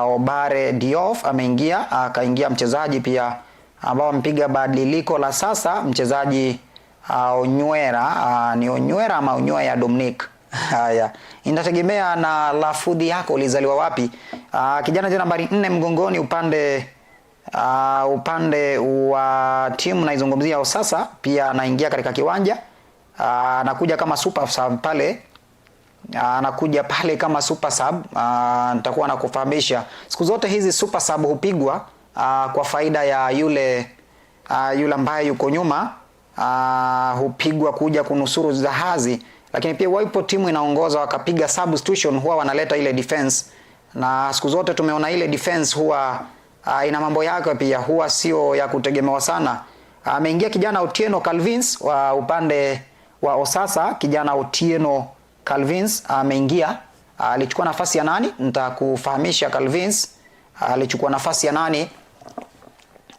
Obare Diouf ameingia, akaingia mchezaji pia ambao ampiga badiliko la sasa, mchezaji Onywera. Ni Onywera ama Onywera Dominic? Haya, inategemea na lafudhi yako, ulizaliwa wapi. Kijana nambari 4 mgongoni upande wa timu naizungumzia sasa, pia anaingia katika kiwanja. Anakuja kama super sub pale. Anakuja pale kama super sub. Nitakuwa nakufahamisha. Siku zote hizi super sub hupigwa kwa faida ya yule ambaye yuko nyuma. Hupigwa kuja kunusuru jahazi. Lakini pia wapo timu inaongoza wakapiga substitution, huwa wanaleta ile defense. Na siku zote tumeona ile defense huwa ina mambo yake pia, huwa sio ya kutegemewa sana. Ameingia kijana Otieno Calvins wa upande wa Osasa. Kijana Otieno Calvins ameingia. Alichukua nafasi ya nani? Nitakufahamisha. Calvins alichukua nafasi ya nani?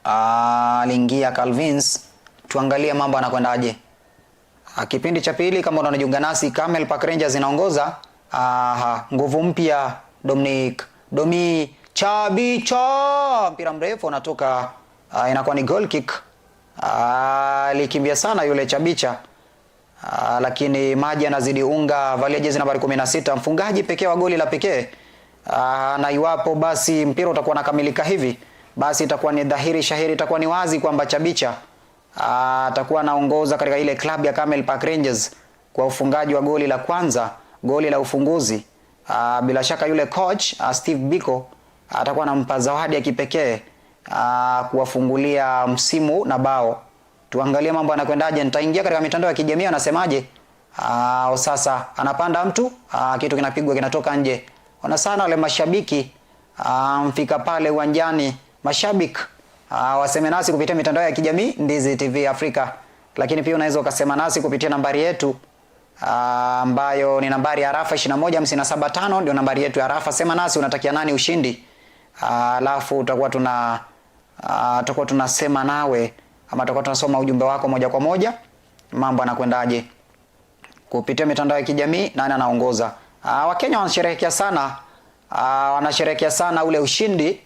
Aliingia Calvins. Tuangalie mambo yanakwendaje. Kipindi cha pili, kama unajiunga nasi, Camel Park Rangers inaongoza. Nguvu mpya Domi Chabicha, mpira mrefu unatoka, inakuwa ni goal kick. Alikimbia sana yule Chabicha. Lakini maji yanazidi unga. Valia jezi nambari 16, mfungaji pekee wa goli la pekee. Na iwapo basi mpira utakuwa nakamilika hivi, basi itakuwa ni dhahiri shahiri, itakuwa ni wazi kwamba Chabicha atakuwa anaongoza katika ile klabu ya Camel Park Rangers kwa ufungaji wa goli la kwanza, goli la ufunguzi. Bila shaka yule coach Steve Biko atakuwa anampa zawadi ya kipekee kuwafungulia msimu na bao. Tuangalie mambo yanakwendaje. Nitaingia katika mitandao ya kijamii anasemaje. Sasa anapanda mtu, kitu kinapigwa kinatoka nje. Ona sana wale mashabiki mfika pale uwanjani, mashabiki waseme nasi kupitia mitandao ya kijamii Ndizi TV Afrika. Lakini pia unaweza ukasema nasi kupitia nambari yetu ambayo ni nambari ya Rafa 21575, ndio nambari yetu ya Rafa. Sema nasi unatakia nani ushindi. Alafu tutakuwa tunasema nawe, ama tutakuwa tunasoma ujumbe wako moja kwa moja. Mambo yanakwendaje kupitia mitandao ya kijamii, nani anaongoza. Wakenya wanasherehekea sana ule ushindi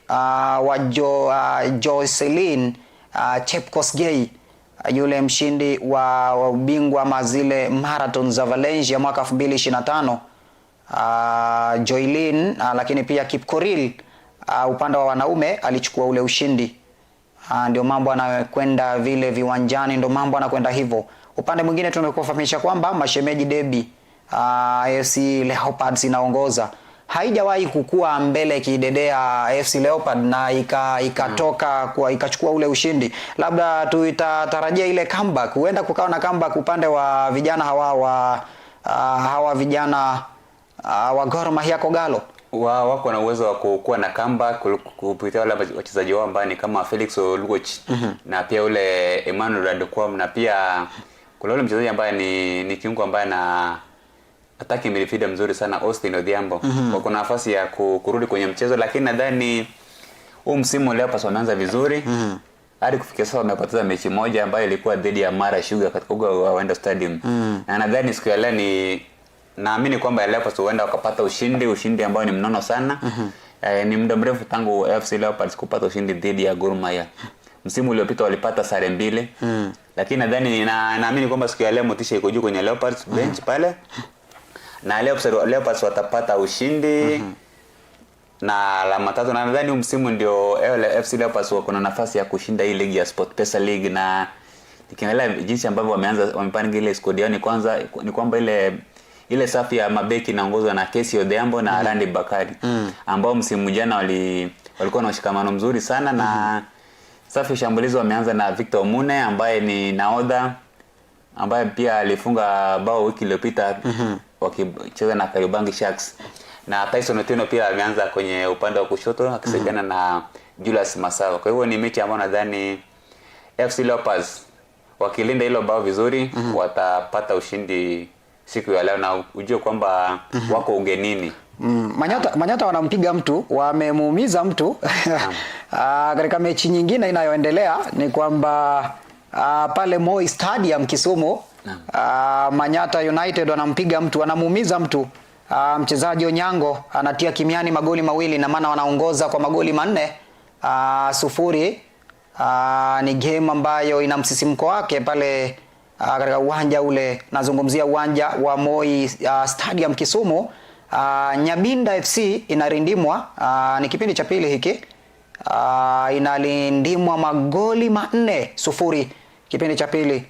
wa Jocelyn Chepkosgei, yule mshindi wa ubingwa mazile marathon za Valencia mwaka 2025. Joylin, lakini pia Kipkoril upande wa wanaume alichukua ule ushindi. Ndio mambo anakwenda vile viwanjani, ndio mambo anakwenda hivyo. Upande mwingine tumekufahamisha kwamba mashemeji derby AFC Leopards inaongoza. Haijawahi kukua mbele kidedea AFC Leopard na ikatoka kwa ikachukua ule ushindi. Labda tutatarajia ile comeback, huenda kukawa na comeback upande wa vijana hawa vijana wa Gor Mahia Kogalo. Wako na uwezo wa kuwa na comeback kupitia wale wachezaji wao ambao ni kama Felix Oluoch na pia ule Emmanuel Radekwam, na pia kuna ule mchezaji ambaye ni kiungo ambaye na ataki midfielder mzuri sana Austin Odhiambo. Wako na nafasi ya kurudi kwenye mchezo, lakini nadhani huu msimu leo pasi wameanza vizuri. Hadi kufikia sasa wamepoteza mechi moja ambayo ilikuwa dhidi ya Mara Sugar katika uga wa Wenda Stadium. Na nadhani siku ya leo naamini kwamba leo pasi huenda wakapata ushindi ambao ni mnono sana. Ni muda mrefu tangu AFC Leopards kupata ushindi dhidi ya Gor Mahia. Msimu uliopita walipata sare 2. Lakini nadhani naamini kwamba siku ya leo motisha iko juu kwenye Leopards bench pale. Na Leopards watapata ushindi na alama 3, na nadhani msimu ndio FC Leopards wako na nafasi ya kushinda hii ligi ya SportPesa League. Na nikiangalia jinsi ambavyo wamepanga ile squad yao, ni kwamba ile safu ya mabeki inaongozwa na Casey Odhiambo na Randy Bakari ambao msimu jana walikuwa na ushikamano mzuri sana na safu ya shambulizi wameanza na Victor Omune ambaye ni nahodha ambaye pia alifunga bao wiki iliyopita wakicheza na Kariobangi Sharks, na Tyson Otieno pia ameanza kwenye upande wa kushoto akisaidiana na Julius Masawa. Kwa hivyo ni mechi ambayo nadhani FC Leopards wakilinda hilo bao vizuri watapata ushindi siku ya leo, na ujue kwamba wako ugenini. Manyata wanampiga mtu, wamemuumiza mtu. Katika mechi nyingine inayoendelea ni kwamba pale Moi Stadium Kisumu, Manyata United wanampiga mtu, wanamuumiza mtu. Mchezaji Onyango anatia kimiani magoli mawili, na maana wanaongoza kwa magoli 4-0. Ni game ambayo ina msisimko wake pale katika uwanja ule, nazungumzia uwanja wa Moi Stadium Kisumu. Nyabinda FC inarindimwa, ni kipindi cha pili hiki, inalindimwa magoli 4-0 kipindi cha pili.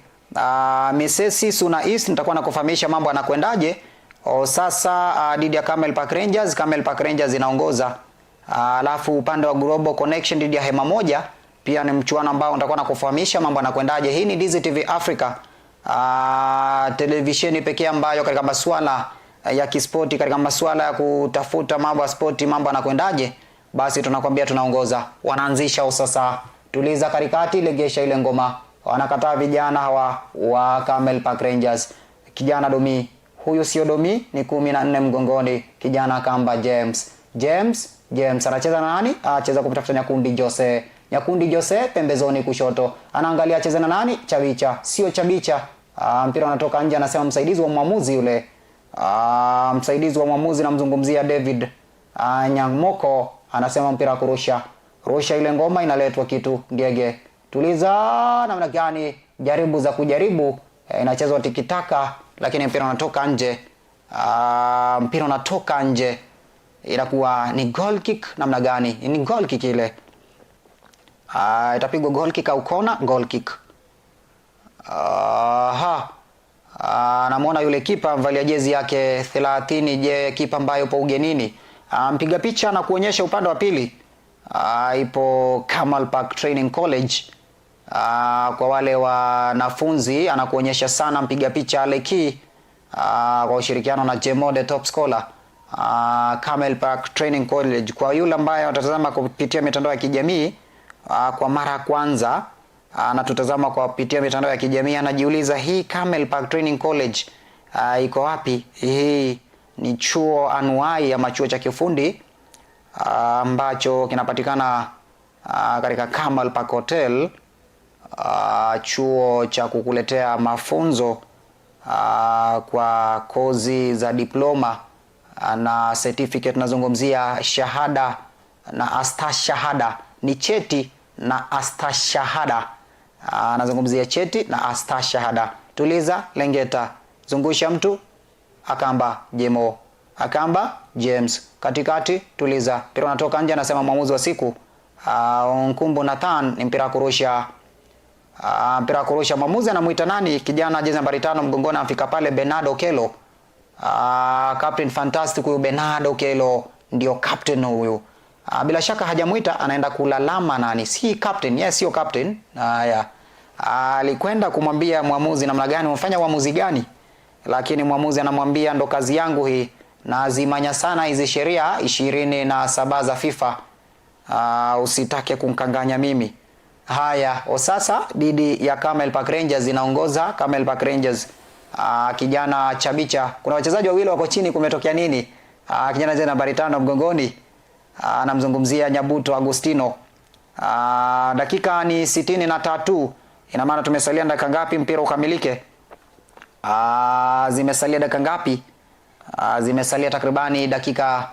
Misesi Suna East nitakuwa nakufahamisha mambo yanakwendaje. Sasa dhidi ya Camel Park Rangers, Camel Park Rangers inaongoza. Alafu upande wa Global Connection dhidi ya Hema Moja pia ni mchuano ambao nitakuwa nakufahamisha mambo yanakwendaje. Hii ni DZTV Africa, televisheni pekee ambayo katika masuala ya kispoti, katika masuala ya kutafuta mambo ya spoti, mambo yanakwendaje, basi tunakwambia tunaongoza. Wanaanzisha sasa, tuliza karikati, legesha ile ngoma. Wanakataa vijana hawa wa Camel Park Rangers. Kijana Domi, huyu sio Domi, ni 14 mgongoni, kijana Kamba James anacheza na nani? Anacheza kupitafuta Nyakundi Jose pembezoni kushoto. Anaangalia acheza na nani? Chabicha, sio Chabicha. Mpira unatoka nje, anasema msaidizi wa mwamuzi yule. Msaidizi wa mwamuzi namzungumzia David Nyangmoko, anasema mpira kurusha. Rusha ile ngoma, inaletwa kitu Ngege. Tuliza namna gani? Jaribu za kujaribu, inachezwa tikitaka lakini mpira unatoka nje. Mpira unatoka nje. Inakuwa ni goal kick namna gani? Ni goal kick ile. Itapigwa goal kick au kona, goal kick. Namuona yule kipa mvalia jezi yake 30, je kipa ambaye yupo ugenini. Mpiga picha na kuonyesha upande wa pili. Ipo Camel Park Training College. Kwa wale wanafunzi anakuonyesha sana mpiga picha Aleki, kwa ushirikiano na Jemo the Top Scholar. Camel Park Training College. Kwa yule ambaye watatazama kupitia mitandao ya kijamii kwa mara ya kwanza, na tutazama kwa kupitia mitandao ya kijamii, anajiuliza hii Camel Park Training College iko wapi? Hii ni chuo anuai ama chuo cha kiufundi ambacho kinapatikana katika Camel Park Hotel, chuo cha kukuletea mafunzo kwa kozi za diploma na certificate. Tunazungumzia shahada na astashahada, ni cheti na astashahada. Nazungumzia cheti na astashahada. Tuliza, lengeta, zungusha mtu, Akamba Jemo, Akamba James, katikati, tuliza. Mpira unatoka nje, anasema mwamuzi wa siku Nkumbu Nathan, ni mpira kurusha. Mpira kurusha, mwamuzi anamuita nani? Kijana jezi nambari 5 mgongoni, afika pale Bernardo Kelo. Captain Fantastic huyu Bernardo Kelo ndio captain huyu. Bila shaka hajamuita, anaenda kulalama nani? Si captain, yes sio captain. Haya. Alikwenda kumwambia mwamuzi namna gani, umefanya uamuzi gani? Lakini mwamuzi anamwambia ndo kazi yangu hii, na azimanya sana hizi sheria 27 za FIFA. Usitake kumkanganya mimi. Haya, sasa dhidi ya Camel Park Rangers inaongoza Camel Park Rangers. Kijana Chabicha, kuna wachezaji wawili wako chini, kumetokea nini? Kijana jezi nambari 5 mgongoni, anamzungumzia Nyabuto Agustino. Dakika ni 63. Ina maana tumesalia dakika ngapi mpira ukamilike? Zimesalia dakika ngapi? Zimesalia takribani dakika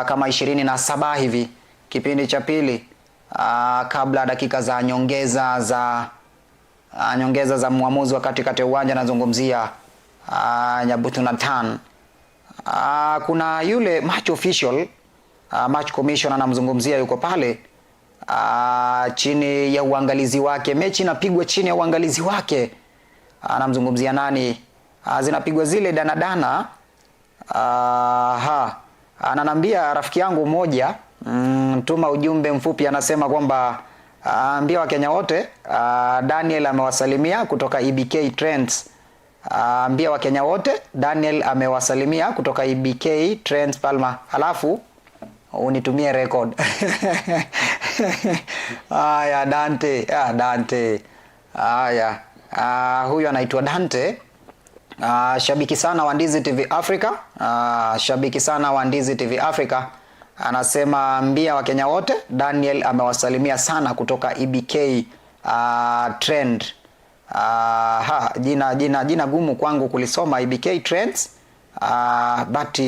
kama 27 hivi kipindi cha pili, kabla dakika za nyongeza za muamuzi wa katikati ya uwanja. Nazungumzia Nyabuto Nathan. Kuna yule match official, match commission anamzungumzia, yuko pale chini ya uangalizi wake. Mechi inapigwa chini ya uangalizi wake. Anamzungumzia nani? zinapigwa zile danadana. Ananambia rafiki yangu mmoja, tuma ujumbe mfupi, anasema kwamba ambia Wakenya wote Daniel amewasalimia kutoka EBK Trends. Ambia Wakenya wote Daniel amewasalimia kutoka EBK Trends Palma. Halafu unitumie record. Haya Dante, Dante. Haya. Huyu anaitwa Dante. Shabiki sana wa Ndizi TV Africa. Shabiki sana wa Ndizi TV Africa. Anasema ambia Wakenya wote Daniel amewasalimia sana kutoka EBK Trend. Jina gumu kwangu kulisoma, EBK Trends. But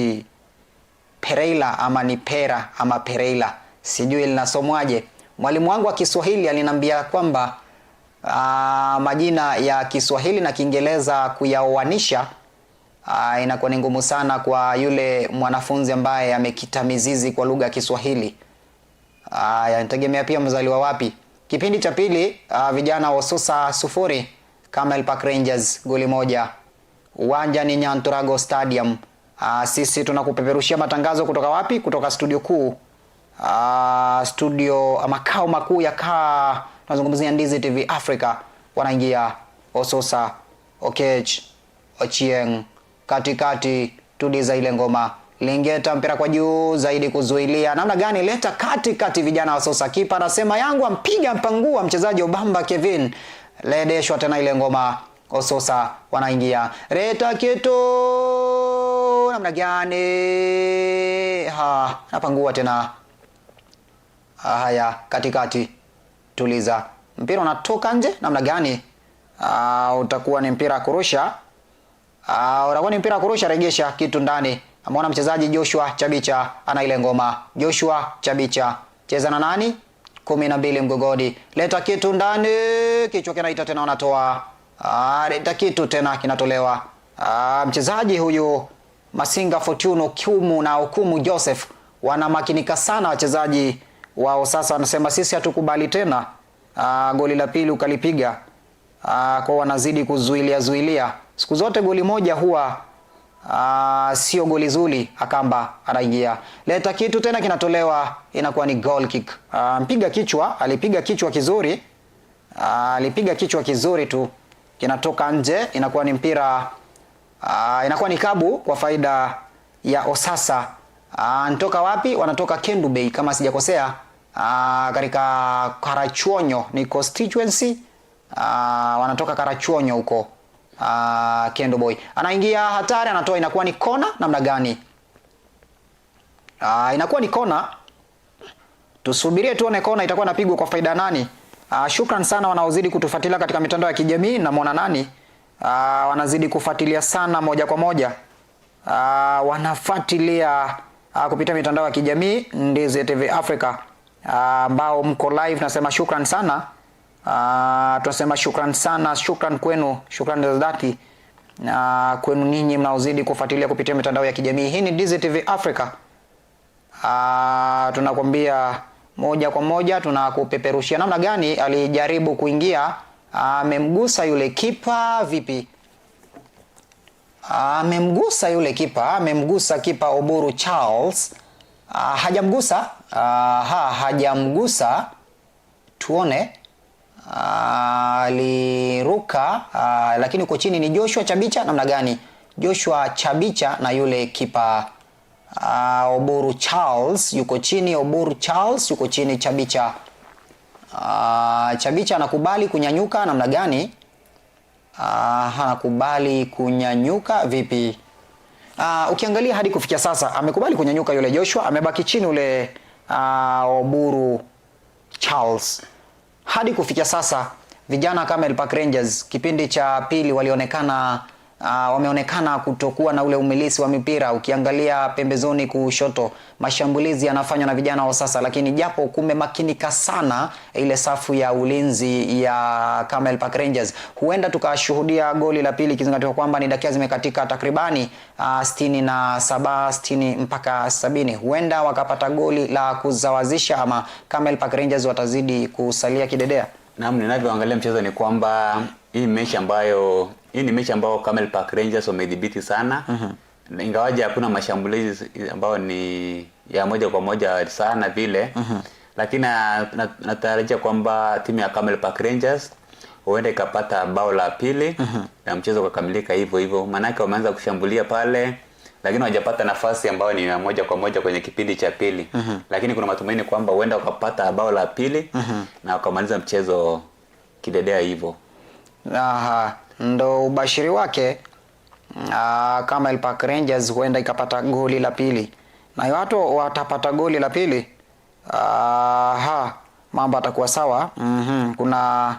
Pereira ama ni Pera ama Pereira, sijui linasomwaje. Mwalimu wangu wa Kiswahili alinambia kwamba majina ya Kiswahili na Kiingereza kuyaoanisha inakuwa ni ngumu sana kwa yule mwanafunzi ambaye amekita mizizi kwa lugha ya Kiswahili. Inategemea pia mzaliwa wapi. Kipindi cha pili, vijana wa Susa 0, Camel Park Rangers goli 1. Uwanja ni Nyanturago Stadium. Sisi tunakupeperushia matangazo kutoka wapi? Kutoka studio kuu. Studio makao makuu ya tunazungumzia Ndizi TV Africa. Wanaingia Ososa, Okech, Ochieng, katikati tudiza ile ngoma. Lingeta mpira kwa juu zaidi kuzuilia. Namna gani leta katikati vijana wa Sosa. Kipa anasema yangu ampiga mpangua mchezaji Obamba Kevin. Ledeshwa tena ile ngoma. Ososa wanaingia. Leta kitu. Namna gani? Napangua tena. Haya katikati. Tuliza. Mpira unatoka nje. Namna gani? Utakuwa ni mpira kurusha. Utakuwa ni mpira kurusha, regesha kitu ndani. Ameona mchezaji Joshua Chabicha ana ile ngoma. Joshua Chabicha cheza na nani? 12 mgogodi. Leta kitu ndani, kichwa kinaita tena, wanatoa. Leta kitu tena kinatolewa. Mchezaji huyu Masinga Fortuno Kumu na Okumu Joseph wanamakinika sana wachezaji wao. Sasa wanasema sisi hatukubali tena goli la pili ukalipiga. Kwa wanazidi kuzuilia. Siku zote goli moja huwa sio goli zuri. Akamba anaingia. Leta kitu tena kinatolewa, inakuwa ni goal kick. Mpiga kichwa, alipiga kichwa kizuri. Alipiga kichwa kizuri tu. Kinatoka nje, inakuwa ni mpira, inakuwa ni kabu kwa faida ya Osasa. Anatoka wapi? Wanatoka Kendu Bay kama sijakosea. Katika Karachuonyo ni constituency. Wanatoka Karachuonyo huko. Kendo Boy anaingia, hatari, anatoa, inakuwa ni kona. Namna gani? Inakuwa ni kona. Tusubirie tuone kona itakuwa napigwa kwa faida nani. Shukran sana wanaozidi kutufuatilia katika mitandao ya kijamii. Namuona nani wanazidi kufuatilia sana moja kwa moja. Wanafuatilia kupitia mitandao ya kijamii Ndizi TV Africa, ambao mko live. Nasema shukran sana. Tunasema shukran sana, shukran kwenu, shukran za dhati kwenu ninyi mnaozidi kufuatilia kupitia mitandao ya kijamii. Hii ni Ndizi TV Africa. Tunakwambia moja kwa moja, tunakupeperushia. Namna gani alijaribu kuingia, amemgusa yule kipa vipi? Amemgusa yule kipa, amemgusa kipa Oburu Charles. Hajamgusa, hajamgusa. Tuone. Aliruka, lakini uko chini ni Joshua Chabicha. Namna gani? Joshua Chabicha na yule kipa Oburu Charles yuko chini. Oburu Charles yuko chini. Chabicha Chabicha anakubali kunyanyuka. Namna gani? Anakubali kunyanyuka vipi? Ukiangalia hadi kufikia sasa amekubali kunyanyuka yule Joshua, amebaki chini ule Oburu Charles. Hadi kufikia sasa vijana Camel Park Rangers kipindi cha pili walionekana wameonekana kutokuwa na ule umilisi wa mipira. Ukiangalia pembezoni kushoto, mashambulizi yanafanywa na vijana wa sasa, lakini japo kumemakinika sana ile safu ya ulinzi ya Camel Park Rangers, huenda tukashuhudia goli la pili, kizingatiwa kwamba ni dakika zimekatika takribani 60 mpaka 70. Huenda wakapata goli la kuzawazisha, ama Camel Park Rangers watazidi kusalia kidedea. Naam, ninavyoangalia mchezo ni kwamba hii ni mechi ambayo Camel Park Rangers wamedhibiti sana. Ingawaje hakuna mashambulizi ambayo ni ya moja kwa moja sana vile. Lakini natarajia kwamba timu ya Camel Park Rangers huenda ikapata bao la pili na mchezo ukakamilika hivyo hivyo. Maana wameanza kushambulia pale, lakini hawajapata nafasi ambayo ni moja kwa moja kwenye kipindi cha pili. Lakini kuna matumaini kwamba huenda wakapata bao la pili na wakamaliza mchezo kidedea hivyo. Aha, ndo ubashiri wake. Camel Park Rangers huenda ikapata goli la pili. Na watu watapata goli la pili. Mambo atakuwa sawa. Kuna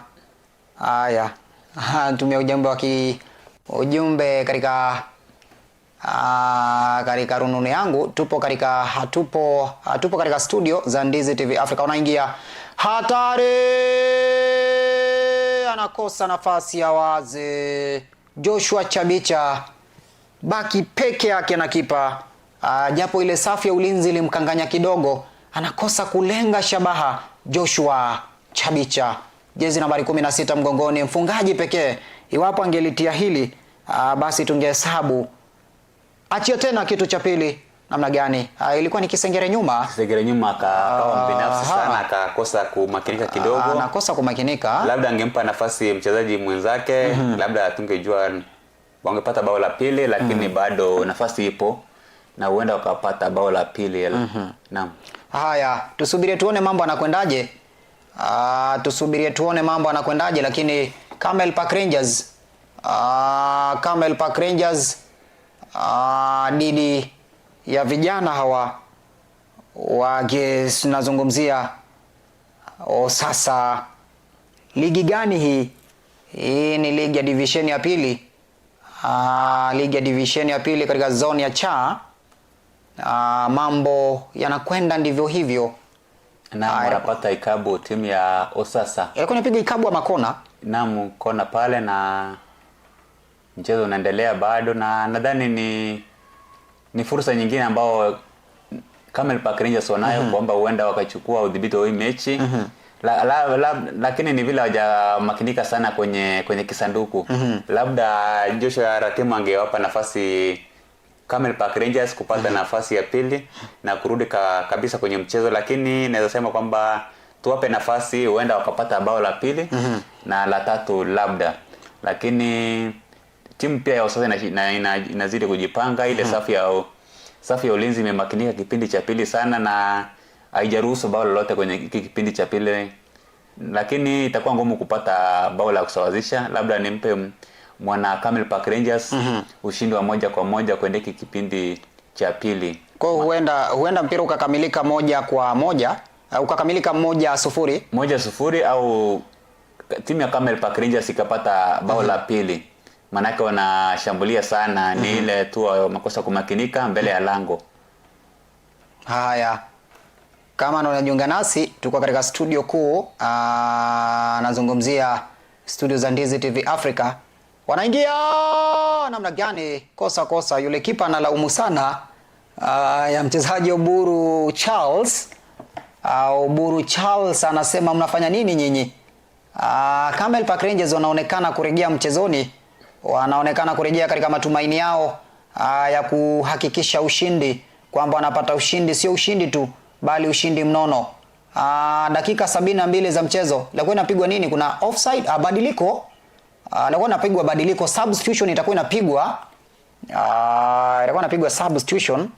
haya. Tumia ujumbe katika rununu yangu. Hatupo katika studio za Ndizi TV Africa. Unaingia hatari, anakosa nafasi ya wazi. Joshua Chabicha baki peke yake na kipa. Japo ile safu ya ulinzi ilimkanganya kidogo, anakosa kulenga shabaha. Joshua Chabicha, jezi nambari 16 mgongoni, mfungaji pekee. Iwapo angelitia hili, basi tungehesabu. Achia tena kitu cha pili. Namna gani? Ilikuwa ni Kisengere nyuma akawa binafsi sana, akakosa kumakinika kidogo. Anakosa kumakinika. Labda angempa nafasi mchezaji mwenzake, labda tungejua wangepata bao la pili, lakini bado nafasi ipo na huenda wakapata bao la pili. Naam. Haya, tusubirie tuone mambo anakwendaje. Lakini Camel Park Rangers dhidi ya vijana hawa tunazungumzia sasa ligi gani hii? Hii ni ligi ya division ya pili. Ligi ya division ya pili katika zone ya cha. Mambo yanakwenda ndivyo hivyo. Na wanapata ikabu timu ya Osasa. Yalikuwa inapiga ikabu ama kona? Naam, kona pale na mchezo unaendelea bado, na nadhani ni fursa nyingine ambao Camel Park Rangers wanayo kwamba huenda wakachukua udhibiti wa hii mechi. Lakini ni vile hawajamakinika sana kwenye kisanduku. Labda Joshua Ratemo angewapa nafasi Camel Park Rangers kupata nafasi ya pili na kurudi kabisa kwenye mchezo, lakini naweza sema kwamba tuwape nafasi, huenda wakapata bao la pili na la tatu labda. Lakini timu pia ya Osasa inazidi kujipanga. Ile safu ya ulinzi imemakinika kipindi cha pili sana na haijaruhusu bao lolote kwenye kipindi cha pili. Lakini itakuwa ngumu kupata bao la kusawazisha. Labda nimpe mwana Camel Park Rangers ushindi wa moja kwa moja kwenye kipindi cha pili. Kwa huenda mpira ukakamilika 1-1, ukakamilika 1-0. 1-0 au timu ya Camel Park Rangers ikapata bao la pili. Manake wanashambulia sana, ni ile tu makosa kumakinika mbele ya lango. Haya. Kama unajiunga nasi, tuko katika studio kuu. Nazungumzia studio za Ndizi TV Africa. Wanaingia namna gani? Kosa yule kipa analaumu sana ya mchezaji Oburu Charles. Oburu Charles anasema mnafanya nini nyinyi? Camel Park Rangers wanaonekana kurejea mchezoni. Wanaonekana kurejea katika matumaini yao ya kuhakikisha ushindi, kwamba wanapata ushindi, sio ushindi tu bali ushindi mnono. Dakika 72 za mchezo. Ilikuwa inapigwa nini? Kuna offside, badiliko. Ilikuwa inapigwa badiliko, substitution itakuwa inapigwa. Ilikuwa inapigwa substitution.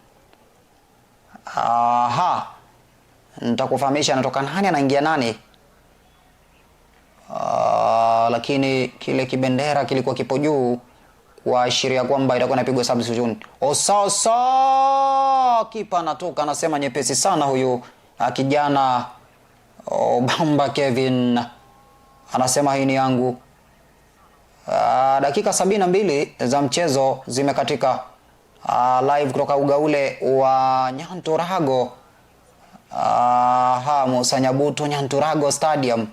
Nitakufahamisha anatoka nani anaingia nani. Lakini kile kibendera kilikuwa kipo juu kuashiria kwamba itakuwa inapigwa substitution. Sasa kipa anatoka, anasema nyepesi sana huyu kijana Bamba Kevin. Anasema hii ni yangu. Dakika 72 za mchezo zimekatika. Live kutoka uga ule wa Nyanturago. Musa Nyabuto Nyanturago Stadium,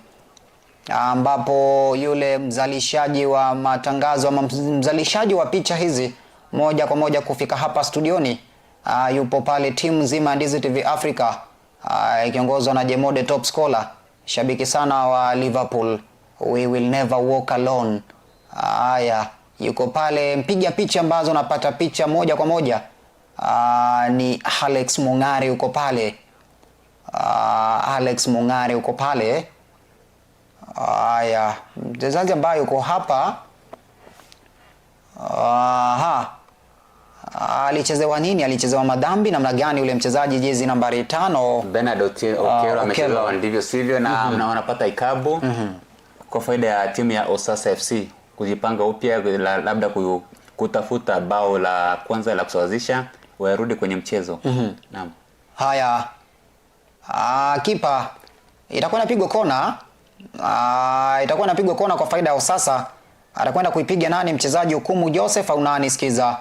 ambapo yule mzalishaji wa matangazo ama mzalishaji wa picha hizi moja kwa moja kufika hapa studioni yupo pale. Timu nzima Ndizi TV Africa ikiongozwa na Jemo the top scholar, shabiki sana wa Liverpool, We will never walk alone. Haya, yuko pale mpiga picha ambazo napata picha moja kwa moja. Ni Alex Mung'are yuko pale. Alex Mung'are yuko pale. Haya, mchezaji ambaye yuko hapa alichezewa nini? Alichezewa madhambi namna gani ule mchezaji jezi nambari 5? Bernard Okello amechezewa ndivyo sivyo na wanapata ikabu kwa faida ya timu ya Osasa FC kujipanga upya, labda kutafuta bao la kwanza la kusawazisha warudi kwenye mchezo. Naam. Haya. Kipa itakuwa inapigwa kona. Itakuwa inapigwa kona kwa faida ya Osasa. Atakwenda kuipiga nani? Mchezaji Hukumu Joseph au nani? Sikiza.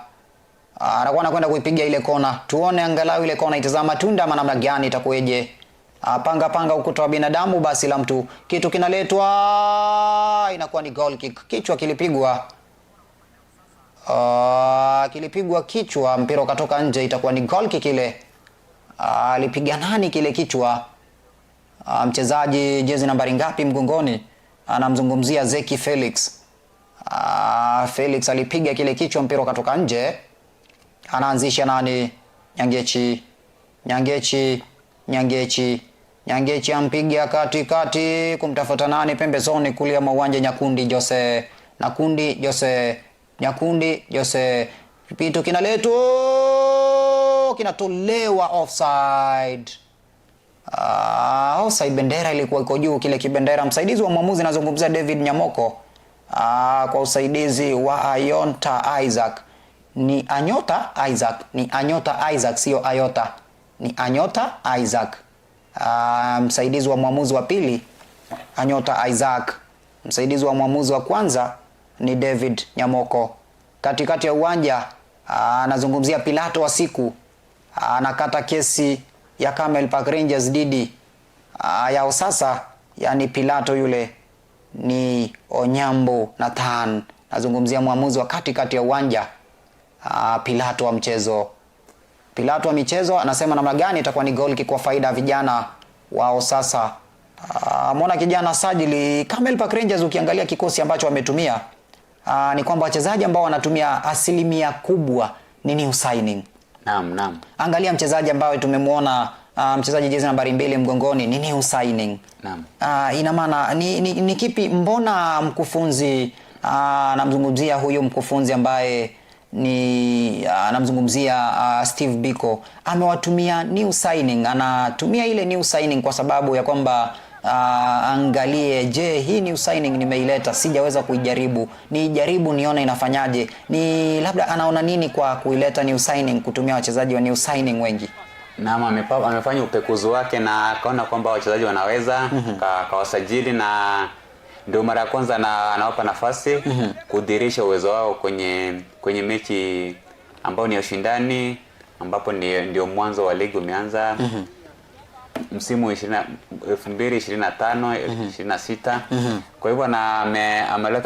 Atakuwa anakwenda kuipiga ile kona. Tuone angalau ile kona itazama matunda ama namna gani itakueje. Panga ukuta wa binadamu basi la mtu. Kitu kinaletwa, inakuwa ni goal kick. Kichwa kilipigwa. Kilipigwa kichwa, mpira ukatoka nje, itakuwa ni goal kick ile. Alipiga nani kile kichwa? Mchezaji jezi nambari ngapi mgongoni? Anamzungumzia Zeki Felix. Felix alipiga kile kichwa, mpira ukatoka nje. Anaanzisha nani? Nyangechi ampiga katikati kumtafuta nani? Pembezoni kulia mwa uwanja Nyakundi Jose. Kipitu kinatolewa offside. Offside, bendera ilikuwa iko juu, kile kibendera. Msaidizi wa mwamuzi nazungumzia David Nyamoko. Kwa usaidizi wa Ayonta Isaac. Ni Anyota Isaac sio Ayota. Ni Anyota Isaac. Msaidizi wa mwamuzi wa pili Anyota Isaac. Msaidizi wa mwamuzi wa kwanza ni David Nyamoko. Katikati ya uwanja anazungumzia Pilato wa siku. Anakata kesi ya Camel Park Rangers dhidi ya Osasa, yani Pilato yule ni Onyambo Nathan. Nazungumzia mwamuzi wa katikati ya uwanja, Pilato wa michezo anasema namna gani itakuwa ni goal kick kwa faida ya vijana wa Osasa. Muona kijana sajili Camel Park Rangers, ukiangalia kikosi ambacho wametumia ni kwamba wachezaji ambao wanatumia asilimia kubwa ni new signing. Naam. Angalia mchezaji ambaye tumemuona, mchezaji jezi nambari 2 mgongoni ni new signing. Naam. Ina maana ni kipi? Mbona mkufunzi namzungumzia huyu mkufunzi ambaye ni namzungumzia Steve Biko amewatumia new signing? Anatumia ile new signing kwa sababu ya kwamba angalie, je, hii new signing nimeileta, sijaweza kuijaribu, nijaribu nione inafanyaje. Ni labda anaona nini kwa kuileta new signing, kutumia wachezaji wa new signing wengi? Naam, amefanya upekuzi wake na akaona kwamba wachezaji wanaweza kawasajili, na ndio mara ya kwanza anawapa nafasi kudhihirisha uwezo wao kwenye mechi ambao ni ushindani, ambapo ndio mwanzo wa ligi umeanza. Msimu 2025 26. Kwa hivyo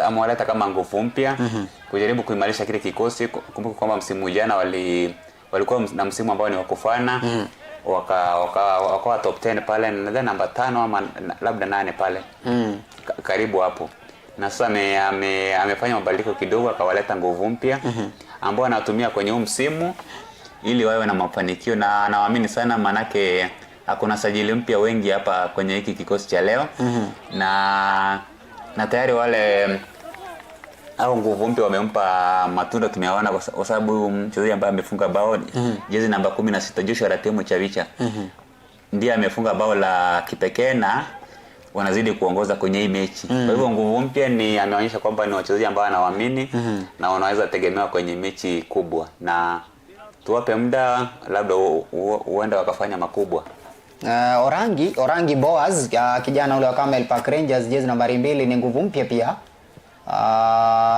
ameleta kama nguvu mpya kujaribu kuimarisha kile kikosi. Kumbuka kwamba msimu jana walikuwa na msimu ambao ni wakufana, wakawa top 10 pale, nadhani namba 5 ama labda 8 pale karibu hapo. Na sasa amefanya mabadiliko kidogo, akawaleta nguvu mpya ambao anatumia kwenye huu msimu ili wawe na mafanikio, na naamini sana manake hakuna sajili mpya wengi hapa kwenye hiki kikosi cha leo. Na tayari wale au nguvu mpya wamempa matunda, tumeona kwa sababu mchezaji ambaye amefunga bao jezi namba 16 Joshua Ratemo Chavicha ndiye amefunga bao la kipekee na wanazidi kuongoza kwenye hii mechi. Kwa hivyo nguvu mpya ni ameonyesha kwamba ni wachezaji ambao anawaamini na wanaweza tegemewa kwenye mechi kubwa, na tuwape muda, labda huenda wakafanya makubwa. Orangi Boaz, kijana ule wa Camel Park Rangers jezi nambari 2 ni nguvu mpya pia.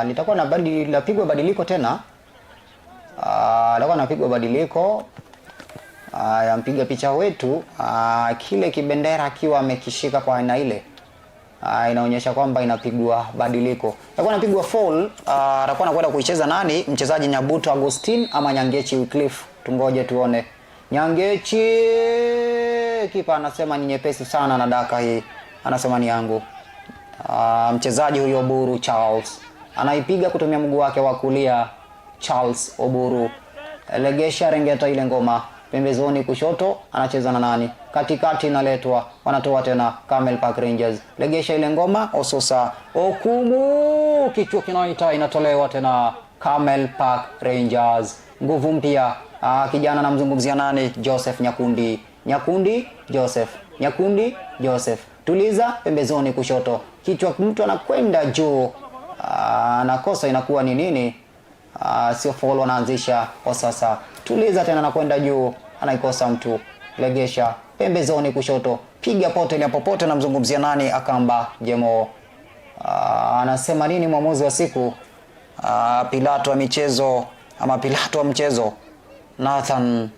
Litakuwa napigwa badiliko tena. Litakuwa napigwa badiliko. Mpiga picha wetu kile kibendera akiwa amekishika kwa aina ile, inaonyesha kwamba inapigwa badiliko. Litakuwa napigwa foul. Atakuwa anakwenda kuicheza nani? Mchezaji Nyabuto Agustin ama Nyangechi Wycliffe? Tungoje tuone. Nyangechi, kipa anasema ni nyepesi sana na daka hii. Anasema ni yangu. Mchezaji huyo Oburu Charles anaipiga kutumia mguu wake wa kulia. Charles Oburu legesha rengeta ile ngoma pembezoni kushoto, anacheza na nani? Katikati inaletwa, wanatoa tena Camel Park Rangers. Legesha ile ngoma, Ososa Okumu, kichwa kinaita, inatolewa tena Camel Park Rangers. Nguvu mpya. Kijana namzungumzia nani? Joseph Nyakundi. Nyakundi Joseph. Nyakundi Joseph. Tuliza pembezoni kushoto. Kichwa mtu anakwenda juu. Anakosa, inakuwa ni nini? Sio foul, anaanzisha Osasa. Tuliza tena anakwenda juu, anaikosa mtu. Legesha pembezoni kushoto. Piga pote ile popote, namzungumzia nani? Akamba Jemo. Anasema nini mwamuzi wa siku? Pilato wa michezo ama Pilato wa mchezo Nathan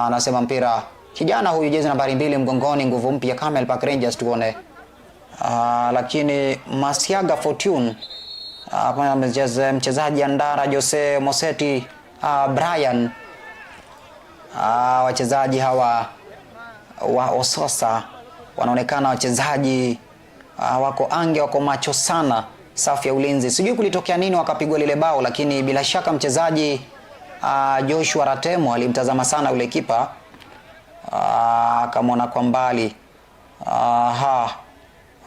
anasema mpira. Kijana huyu jezi nambari 2 mgongoni, nguvu mpya Camel Park Rangers tuone. Lakini Masiaga Fortune mchezaji Andara Jose Moseti Brian wachezaji hawa wa Ososa wanaonekana wachezaji wako ange, wako macho sana safu ya ulinzi. Sijui kulitokea nini wakapigwa lile bao, lakini bila shaka mchezaji Joshua Ratemo alimtazama sana ule kipa akamwona kwa mbali.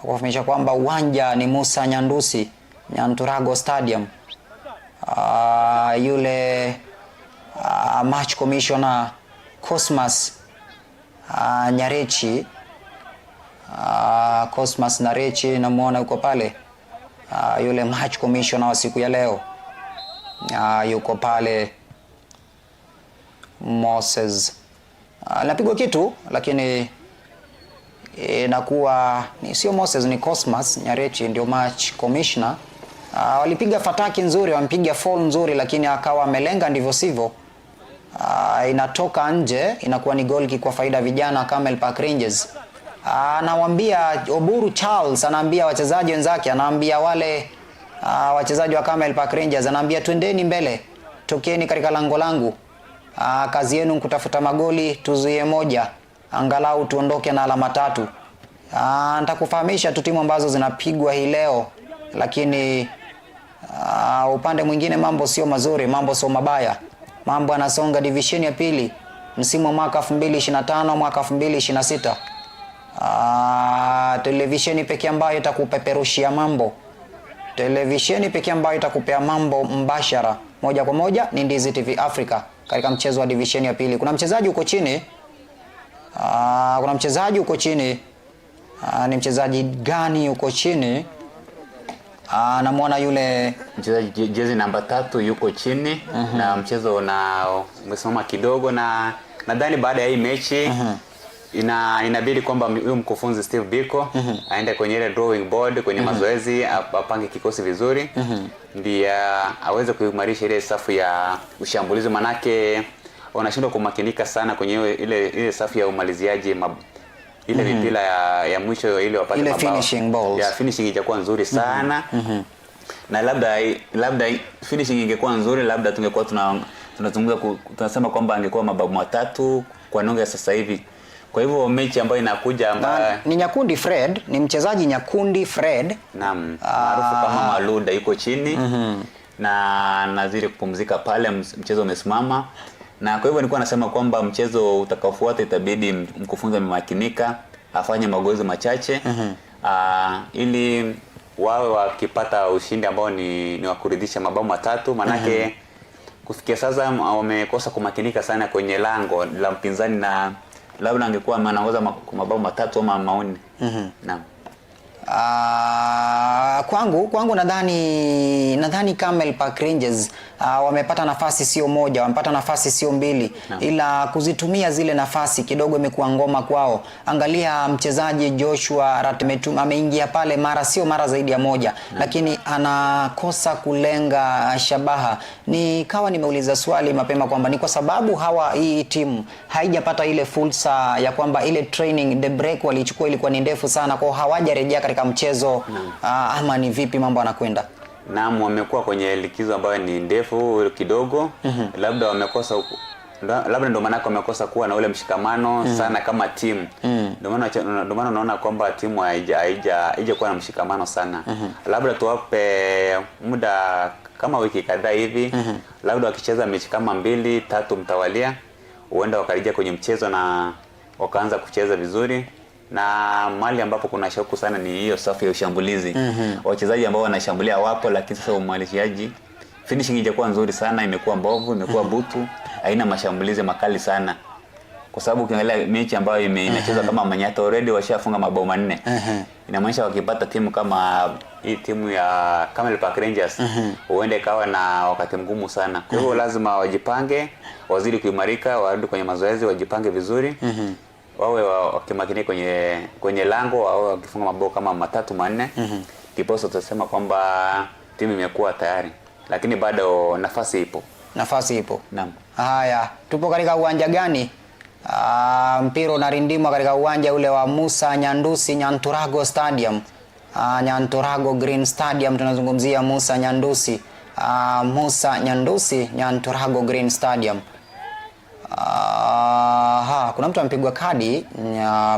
Kufahamishwa kwamba uwanja ni Musa Nyandusi Nyanturago Stadium. Yule match commissioner Cosmas Nyarechi, Cosmas Nyarechi namuona yuko pale. Yule match commissioner wa siku ya leo yuko pale. Moses anapigwa kitu, lakini inakuwa sio Moses, ni Cosmas Nyarechi ndio match commissioner. Walipiga fataki nzuri, wampiga foul nzuri, lakini akawa amelenga ndivyo sivyo. Inatoka nje, inakuwa ni goal kick kwa faida vijana Camel Park Rangers. Anawaambia Oburu Charles, anaambia wachezaji wenzake, anaambia wale wachezaji wa Camel Park Rangers, anaambia twendeni mbele, tokeni katika lango langu. Kazi yenu kutafuta magoli, tuzuie moja, angalau tuondoke na alama 3. Nitakufahamisha tu timu ambazo zinapigwa hii leo, lakini upande mwingine mambo sio mazuri, mambo sio mabaya. Mambo yanasonga division ya pili msimu wa mwaka 2025 mwaka 2026. Televisheni pekee ambayo itakupeperushia mambo, televisheni pekee ambayo itakupea mambo mbashara moja kwa moja ni Ndizi TV Africa katika mchezo wa division ya pili. Kuna mchezaji uko chini, ni mchezaji gani uko chini? Namuona yule mchezaji jezi namba 3 yuko chini. Na mchezo na umesimama kidogo, na nadhani baada ya hii mechi inabidi kwamba huyo mkufunzi Steve Biko aende kwenye ile drawing board kwenye mazoezi, apange kikosi vizuri ndiye aweze kuimarisha ile safu ya ushambulizi, manake wanashindwa kumakinika sana kwenye ile safu ya umaliziaji ile mipira ya mwisho ile wapate ile mabao. Finishing balls. Ya finishing itakuwa nzuri sana. Na labda finishing ingekuwa nzuri, labda tungekuwa tunazungumza tunasema kwamba angekuwa mabao 3 kwa nonge sasa hivi. Kwa hivyo mechi ambayo inakuja ambayo ni Nyakundi Fred, ni mchezaji Nyakundi Fred. Naam, maarufu kama Maluda yuko chini. Na nazidi kupumzika pale, mchezo umesimama. Na kwa hivyo nilikuwa nasema kwamba mchezo utakaofuata itabidi mkufunzi amemakinika, afanye magozi machache ili wawe wakipata ushindi ambao ni wa kuridhisha mabao 3, manake kufikia sasa wamekosa kumakinika sana kwenye lango la mpinzani, na labda angekuwa anaongoza mabao 3 ama maoni. Naam. Kwangu nadhani Camel Park Rangers wamepata nafasi sio moja, wamepata nafasi sio mbili, ila kuzitumia zile nafasi kidogo imekuwa ngoma kwao. Angalia mchezaji Joshua Ratmetum ameingia pale mara zaidi ya moja, lakini anakosa kulenga shabaha. Nikawa nimeuliza swali mapema kwamba ni kwa sababu hii timu haijapata ile fursa ya kwamba ile training, the break walichukua ilikuwa ni ndefu sana, kwa hawajarejea katika mchezo ama ni vipi mambo yanakwenda? Naam, wamekuwa kwenye likizo ambayo ni ndefu kidogo. Labda wamekosa labda ndio maana wamekosa kuwa na ule mshikamano sana kama timu. Ndio maana unaona kwamba timu haija kuwa na mshikamano sana. Labda tuwape muda kama wiki kadhaa hivi, labda wakicheza mechi kama 2-3 mtawalia, huenda wakarejea kwenye mchezo na wakaanza kucheza vizuri. Na mali ambapo kuna shauku sana ni hiyo safu ya ushambulizi. Wachezaji ambao wanashambulia wapo, lakini sasa umalishaji, finishing haijakuwa nzuri sana, imekuwa mbovu, imekuwa butu, haina mashambulizi makali sana. Kwa sababu ukiangalia mechi ambayo inachezwa kama Manyata already washafunga mabao 4. Inamaanisha wakipata timu kama hii timu ya Camel Park Rangers huenda ikawa na wakati mgumu sana. Kwa hivyo lazima wajipange, wazidi kuimarika, warudi kwenye mazoezi, wajipange vizuri. Wawe wakimakini kwenye lango, wawe wakifunga mabao kama 3-4. Kiposo tutasema kwamba timu imekuwa tayari. Lakini bado nafasi ipo. Nafasi ipo. Naam. Haya, tupo katika uwanja gani? Mpira unarindimwa katika uwanja ule wa Musa Nyandusi Nyanturago Stadium. Nyanturago Green Stadium, tunazungumzia Musa Nyandusi. Musa Nyandusi Nyanturago Green Stadium. Kuna mtu ampigwa kadi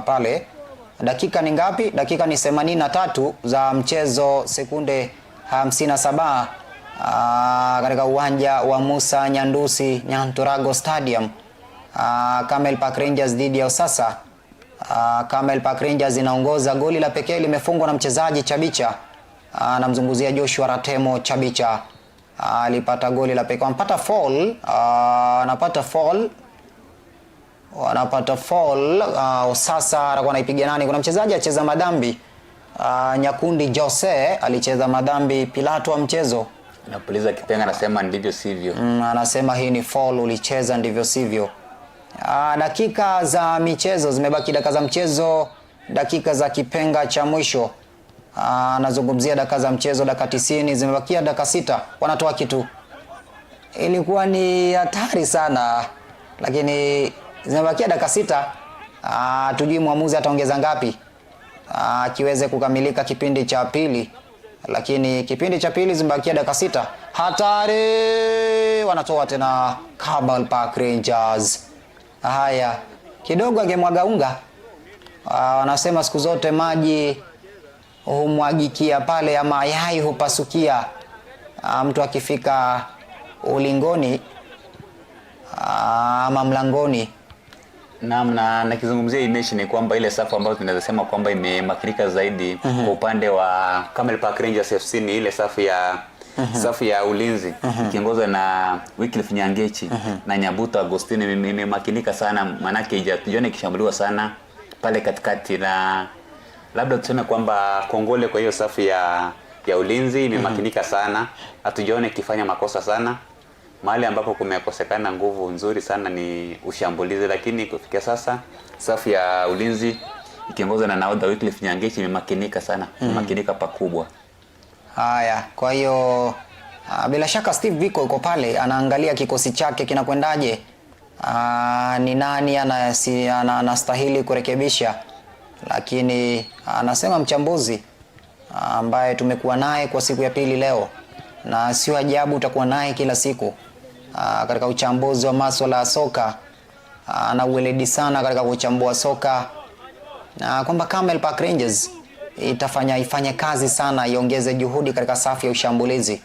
pale. Dakika ni ngapi? Dakika ni 83 za mchezo, sekunde 57 katika uwanja wa Musa Nyandusi Nyanturago Stadium. Camel Park Rangers dhidi ya Osasa. Camel Park Rangers inaongoza, goli la pekee limefungwa na mchezaji Chabicha. Namzunguzia Joshua Ratemo Chabicha. Alipata goli la pekee. Wanapata fall. Osasa atakuwa anaipiga nani? Kuna mchezaji acheza madhambi. Nyakundi Jose alicheza madhambi, Pilato wa mchezo Napuliza kipenga, anasema ndivyo sivyo. Anasema hii ni fall, ulicheza ndivyo sivyo. Dakika za michezo zimebaki, dakika za mchezo, dakika za kipenga cha mwisho. Nazungumzia dakika za mchezo, dakika 90 zimebakia, dakika 6. Wanatoa kitu. Ilikuwa ni hatari sana, lakini zimebakia dakika 6. Tujui muamuzi ataongeza ngapi kiweze kukamilika kipindi cha pili. Lakini kipindi cha pili zimebakia dakika 6. Hatari, wanatoa tena Camel Park Rangers. Haya, kidogo angemwaga unga. Wanasema siku zote maji humwagikia pale, ama yai hupasukia mtu akifika ulingoni ama mlangoni. Na nikizungumzia hii mechi ni kwamba ile safu ambayo tunaweza sema kwamba imemakirika zaidi kwa upande wa Camel Park Rangers FC ni ile safu ya ulinzi ikiongozwa na Wycliffe Nyangechi na Nyabuto Agostino. Imemakinika sana, manake haijajiona ikishambuliwa sana pale katikati, na labda tuseme kwamba kongole kwa hiyo safu ya ulinzi imemakinika sana, hatujaona ikifanya makosa sana. Mahali ambapo kumekosekana nguvu nzuri sana ni ushambulizi, lakini kufikia sasa safu ya ulinzi ikiongozwa na nahodha Wycliffe Nyangechi imemakinika sana, imemakinika pakubwa. Haya, kwa hiyo bila shaka Steve Biko yuko pale anaangalia kikosi chake kinakwendaje. Ni nani anastahili kurekebisha, lakini anasema mchambuzi ambaye tumekuwa naye kwa siku ya pili leo, na sio ajabu utakuwa naye kila siku katika uchambuzi wa masuala ya soka. Na uweledi sana katika kuchambua soka, na kwamba Camel Park Rangers ifanye kazi sana, iongeze juhudi katika safu ya ushambulizi.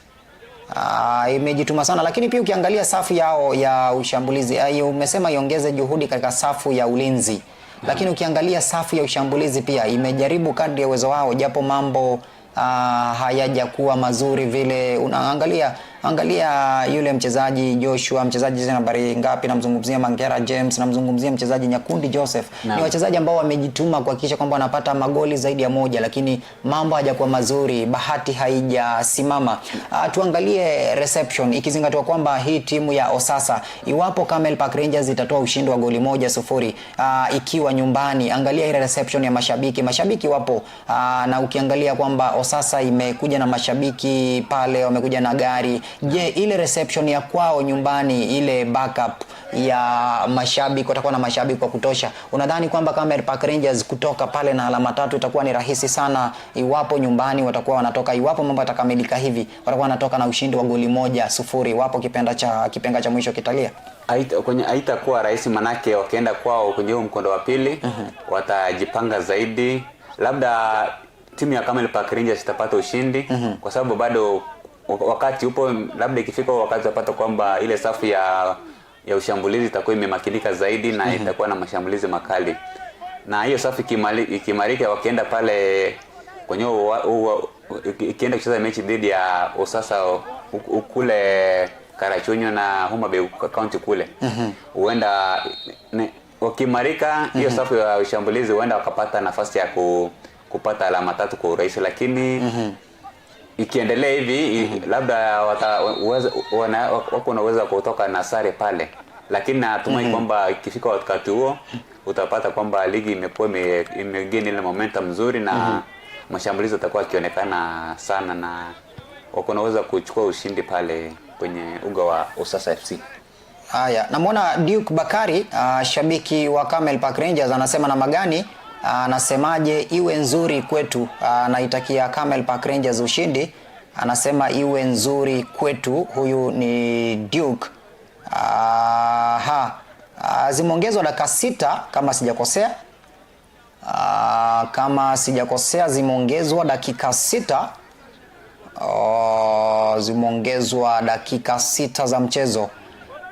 Imejituma sana, lakini pia ukiangalia safu yao ya ushambulizi, umesema iongeze juhudi katika safu ya ulinzi, lakini ukiangalia safu ya ushambulizi pia imejaribu kadri ya uwezo wao, japo mambo hayajakuwa mazuri vile. Angalia yule mchezaji Joshua, mchezaji nambari ngapi, namzungumzia Mangera James, namzungumzia mchezaji Nyakundi Joseph. Ni wachezaji ambao wamejituma kuhakikisha kwamba wanapata magoli zaidi ya moja, lakini mambo hayajakuwa mazuri, bahati haijasimama. Tuangalie reception, ikizingatiwa kwamba hii timu ya Osasa, iwapo Camel Park Rangers itatoa ushindi wa goli 1-0 ikiwa nyumbani, angalia ile reception ya mashabiki wapo. Na ukiangalia kwamba Osasa imekuja na mashabiki pale, wamekuja na gari, Je, ile reception ya kwao nyumbani, ile backup ya mashabiki, watakuwa na mashabiki wa kutosha? Unadhani kwamba Camel Park Rangers kutoka pale na alama 3 itakuwa ni rahisi sana iwapo nyumbani watakuwa wanatoka, iwapo mambo yatakamilika hivi, watakuwa wanatoka na ushindi wa goli 1-0 iwapo kipenga cha mwisho kitalia? Haitakuwa rahisi, manake wakienda kwao kwenye mkondo wa pili watajipanga zaidi. Labda timu ya Camel Park Rangers itapata ushindi kwa sababu bado wakati upo, labda ikifika wakati utapata kwamba ile safu ya ushambulizi itakuwa imemakinika zaidi na itakuwa na mashambulizi makali. Na hiyo safu ikimarika, wakienda pale kwenye ikienda kucheza mechi dhidi ya Osasa kule Karachuonyo na Homa Bay County kule, huenda wakimarika hiyo safu ya ushambulizi, huenda wakapata nafasi ya kupata alama 3 kwa urahisi. Lakini ikiendelea hivi labda wako na uwezo kutoka na sare pale, lakini natumai kwamba ikifika wakati huo utapata kwamba ligi imegeni ile momentum nzuri na mashambulizi yatakuwa yakionekana sana na wako na uwezo kuchukua ushindi pale kwenye uga wa Osasa FC. Haya, namuona Duke Bakari, shabiki wa Camel Park Rangers, anasema namna gani, anasemaje iwe nzuri kwetu, anaitakia Camel Park Rangers ushindi, anasema iwe nzuri kwetu. Huyu ni Duke. Zimeongezwa dakika 6 kama sijakosea. Kama sijakosea zimeongezwa dakika 6. Zimeongezwa dakika 6 za mchezo.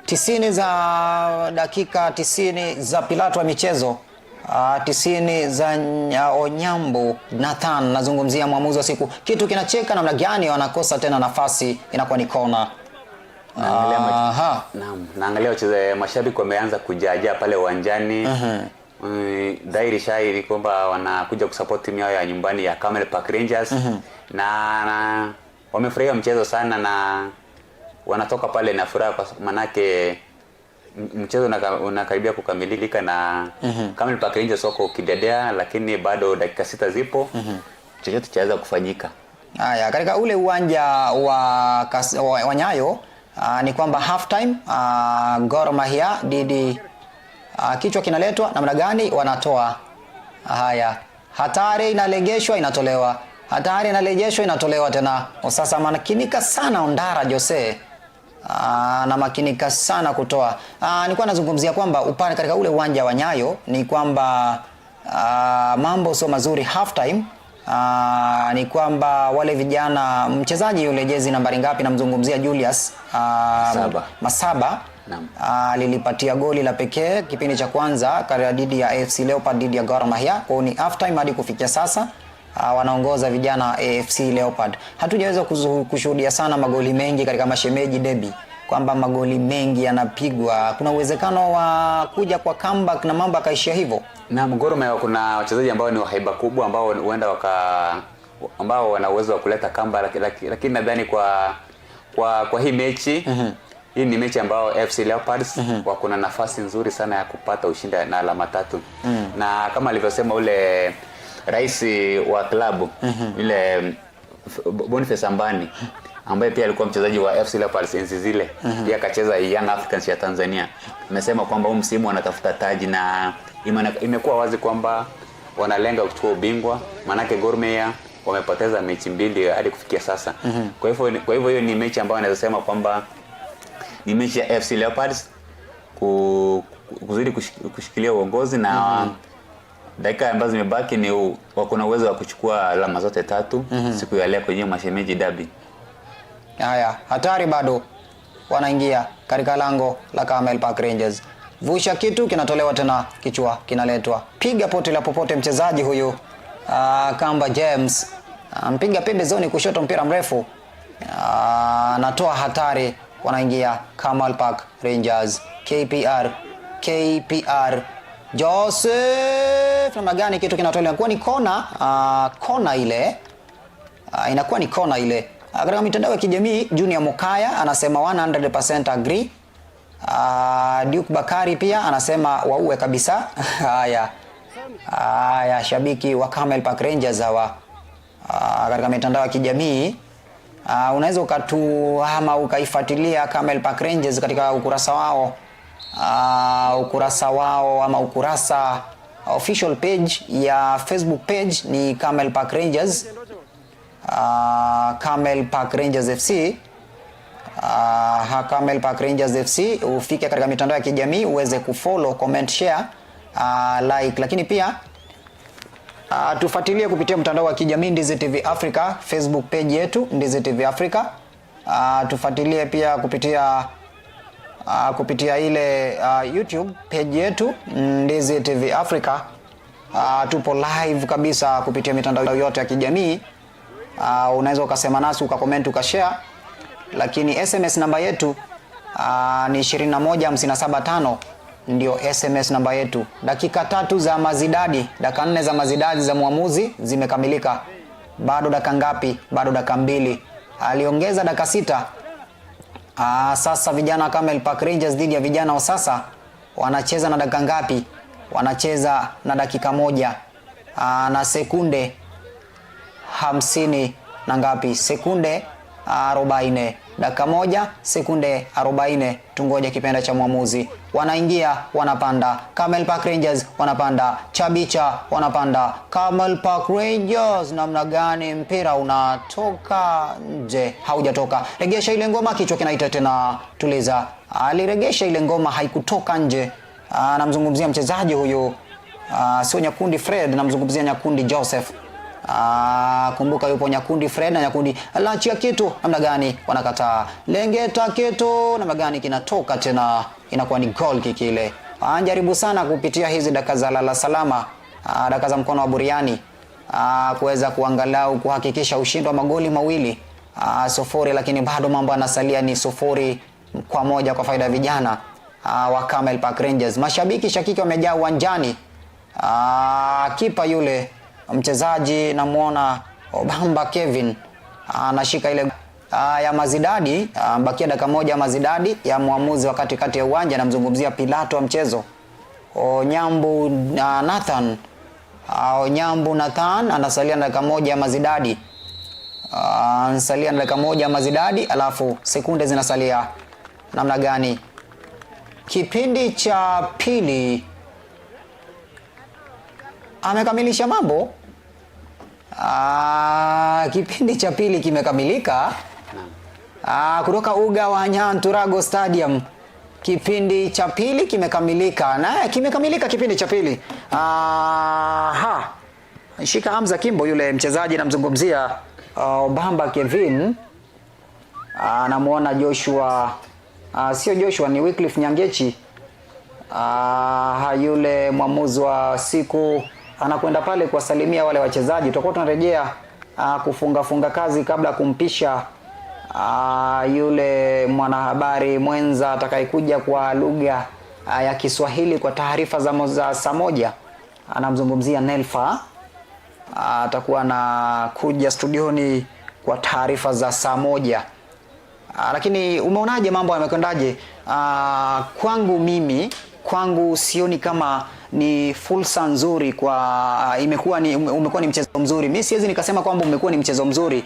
90 za dakika 90 za Pilato wa michezo. 90 za Onyambo Nathan, nazungumzia mwamuzi wa siku. Kitu kinacheka namna gani wanakosa tena nafasi, inakuwa ni kona. Naangalia wachezaji, mashabiki wameanza kujaja pale uwanjani. Dhairi shairi kwamba wanakuja kusupport timu yao ya nyumbani ya Camel Park Rangers. Na wamefurahia mchezo sana na wanatoka pale na furaha kwa manake mchezo unakaribia kukamilika na Camel Park Rangers wako kidedea, lakini bado dakika 6 zipo. Chochote chaweza kufanyika. Haya, katika ule uwanja wa Nyayo ni kwamba half time Gor Mahia Didi kichwa kinaletwa namna gani, wanatoa. Haya, hatari inalegeshwa inatolewa, hatari inalejeshwa inatolewa tena. Sasa makinika sana Ondara Jose, na makinika sana kutoa. Nilikuwa nazungumzia kwamba upande katika ule uwanja wa Nyayo ni kwamba mambo sio mazuri half time. Ni kwamba wale vijana, mchezaji yule jezi nambari ngapi, namzungumzia Julius Masaba, lilipatia goli la pekee kipindi cha kwanza dhidi ya AFC Leopard dhidi ya Gor Mahia. Kwa ni half time hadi kufikia sasa wanaongoza vijana AFC Leopard. Hatujaweza kushuhudia sana magoli mengi katika mashemeji derby, kwamba magoli mengi yanapigwa. Kuna uwezekano wa kuja kwa comeback na mambo akaishia hivyo. Na Gor Mahia kuna wachezaji ambao ni haiba kubwa ambao huenda ambao wana uwezo wa kuleta comeback, lakini nadhani kwa hii mechi hii ni mechi ambao FC Leopards wako na nafasi nzuri sana ya kupata ushindi na alama 3. Na kama alivyosema ule rais wa klabu ile Boniface Ambani, ambaye pia alikuwa mchezaji wa FC Leopards enzi zile, pia akacheza Young Africans ya Tanzania, amesema kwamba huu msimu wanatafuta taji na imekuwa wazi kwamba wanalenga kuchukua ubingwa, manake Gor Mahia wamepoteza mechi 2 hadi kufikia sasa. Kwa hivyo hiyo ni mechi ambayo anaweza sema kwamba ni mechi ya FC Leopards kuzidi kushikilia uongozi, na dakika ambazo zimebaki ni wako na uwezo wa kuchukua alama zote 3 siku ya leo kwenye mashemeji derby. Haya, hatari bado wanaingia katika lango la Camel Park Rangers. Vusha kitu kinatolewa tena, kichwa kinaletwa. Piga pote la popote mchezaji huyu Kamba James. Mpiga pembezoni kushoto, mpira mrefu. Anatoa hatari, wanaingia Camel Park Rangers. KPR Joseph, namna gani kitu kinatolewa, kwa ni kona ile. Inakuwa ni kona ile. Katika mitandao ya kijamii Junior Mokaya anasema 100% agree. Duke Bakari pia anasema wauwe kabisa. Haya, shabiki wa Camel Park Rangers hawa katika mitandao ya kijamii unaweza ukatuhama ukaifuatilia Camel Park Rangers katika ukurasa wao ama ukurasa official page ya Facebook page ni Camel Park Rangers, Camel Park Rangers FC, Camel Park Rangers FC. Ufike katika mitandao ya kijamii uweze kufollow, comment, share, like, lakini pia tufuatilie kupitia mtandao wa kijamii Ndizi TV Africa, Facebook page yetu Ndizi TV Africa. Tufuatilie pia kupitia ile YouTube page yetu Ndizi TV Africa. Tupo live kabisa kupitia mitandao yote ya kijamii. Unaweza ukasema nasi, ukacomment, ukashare. Lakini SMS namba yetu ni 21575 ndio SMS namba yetu. Dakika 3 za mazidadi, dakika 4 za mazidadi za muamuzi zimekamilika. Bado dakika ngapi? Bado dakika 2. Aliongeza dakika 6. Sasa vijana Camel Park Rangers dhidi ya vijana wa sasa wanacheza na dakika ngapi? Wanacheza na dakika 1 na sekunde 50 na ngapi? Sekunde 40. Dakika 1 sekunde 40. Tungoje kipenda cha muamuzi. Wanaingia, wanapanda. Camel Park Rangers wanapanda. Chabicha wanapanda. Camel Park Rangers, namna gani? Mpira unatoka nje. Haujatoka. Regesha ile ngoma, kichwa kinaita tena. Tuliza. Aliregesha ile ngoma, haikutoka nje. Namzungumzia mchezaji huyu, sio Nyakundi Fred, namzungumzia Nyakundi Joseph. Kumbuka yupo Nyakundi Fred na Nyakundi. Laachia kitu, namna gani? Wanakataa. Lengeta kitu, namna gani? Kinatoka tena, inakuwa ni goal kick ile. Anajaribu sana kupitia hizi dakika za lala salama, dakika za mkono wa buriani, kuweza kuangalau kuhakikisha ushindi wa magoli mawili 0, lakini bado mambo yanasalia ni 0-1 kwa faida ya vijana wa Camel Park Rangers. Mashabiki shakiki wamejaa uwanjani. Kipa yule mchezaji namuona Obamba Kevin anashika ile ya mazidadi. Bakia dakika 1 ya mazidadi ya muamuzi wakati kati ya uwanja. Namzungumzia Pilato wa mchezo Onyambu Nathan anasalia na dakika 1 ya mazidadi. Anasalia na dakika 1 ya mazidadi, alafu sekunde zinasalia. Namna gani? Kipindi cha pili amekamilisha mambo. Kipindi cha pili kimekamilika. Kutoka uga wa Nyanturago Stadium. Kipindi cha pili kimekamilika. Na kimekamilika kipindi cha pili. Shika Hamza Kimbo yule mchezaji, namzungumzia Obamba Kevin. Namuona Joshua, sio Joshua, ni Wycliffe Nyangechi. Yule mwamuzi wa siku anakwenda pale kuwasalimia wale wachezaji. Tutakuwa tunarejea kufunga kazi kabla kumpisha yule mwanahabari mwenza atakayekuja kwa lugha ya Kiswahili kwa taarifa za saa 1. Anamzungumzia Nelfa. Atakuwa na kuja studioni kwa taarifa za saa 1. Lakini umeonaje, mambo yamekwendaje? Kwangu sioni kama ni fursa nzuri umekuwa ni mchezo mzuri. Mimi siwezi nikasema kwamba umekuwa ni mchezo mzuri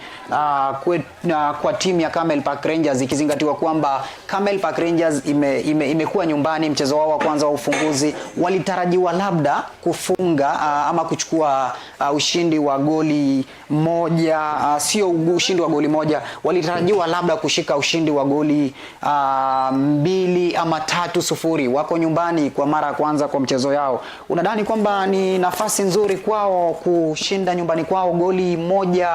kwa timu ya Camel Park Rangers, ikizingatiwa kwamba Camel Park Rangers imekuwa nyumbani. Mchezo wao wa kwanza wa ufunguzi walitarajiwa labda kufunga ama kuchukua ushindi wa goli moja, sio ushindi wa goli moja, walitarajiwa labda kushika ushindi wa goli 2 ama 3-0. Wako nyumbani kwa mara ya kwanza kwa mchezo yao. Unadhani kwamba ni nafasi nzuri kwao kushinda nyumbani kwao goli moja?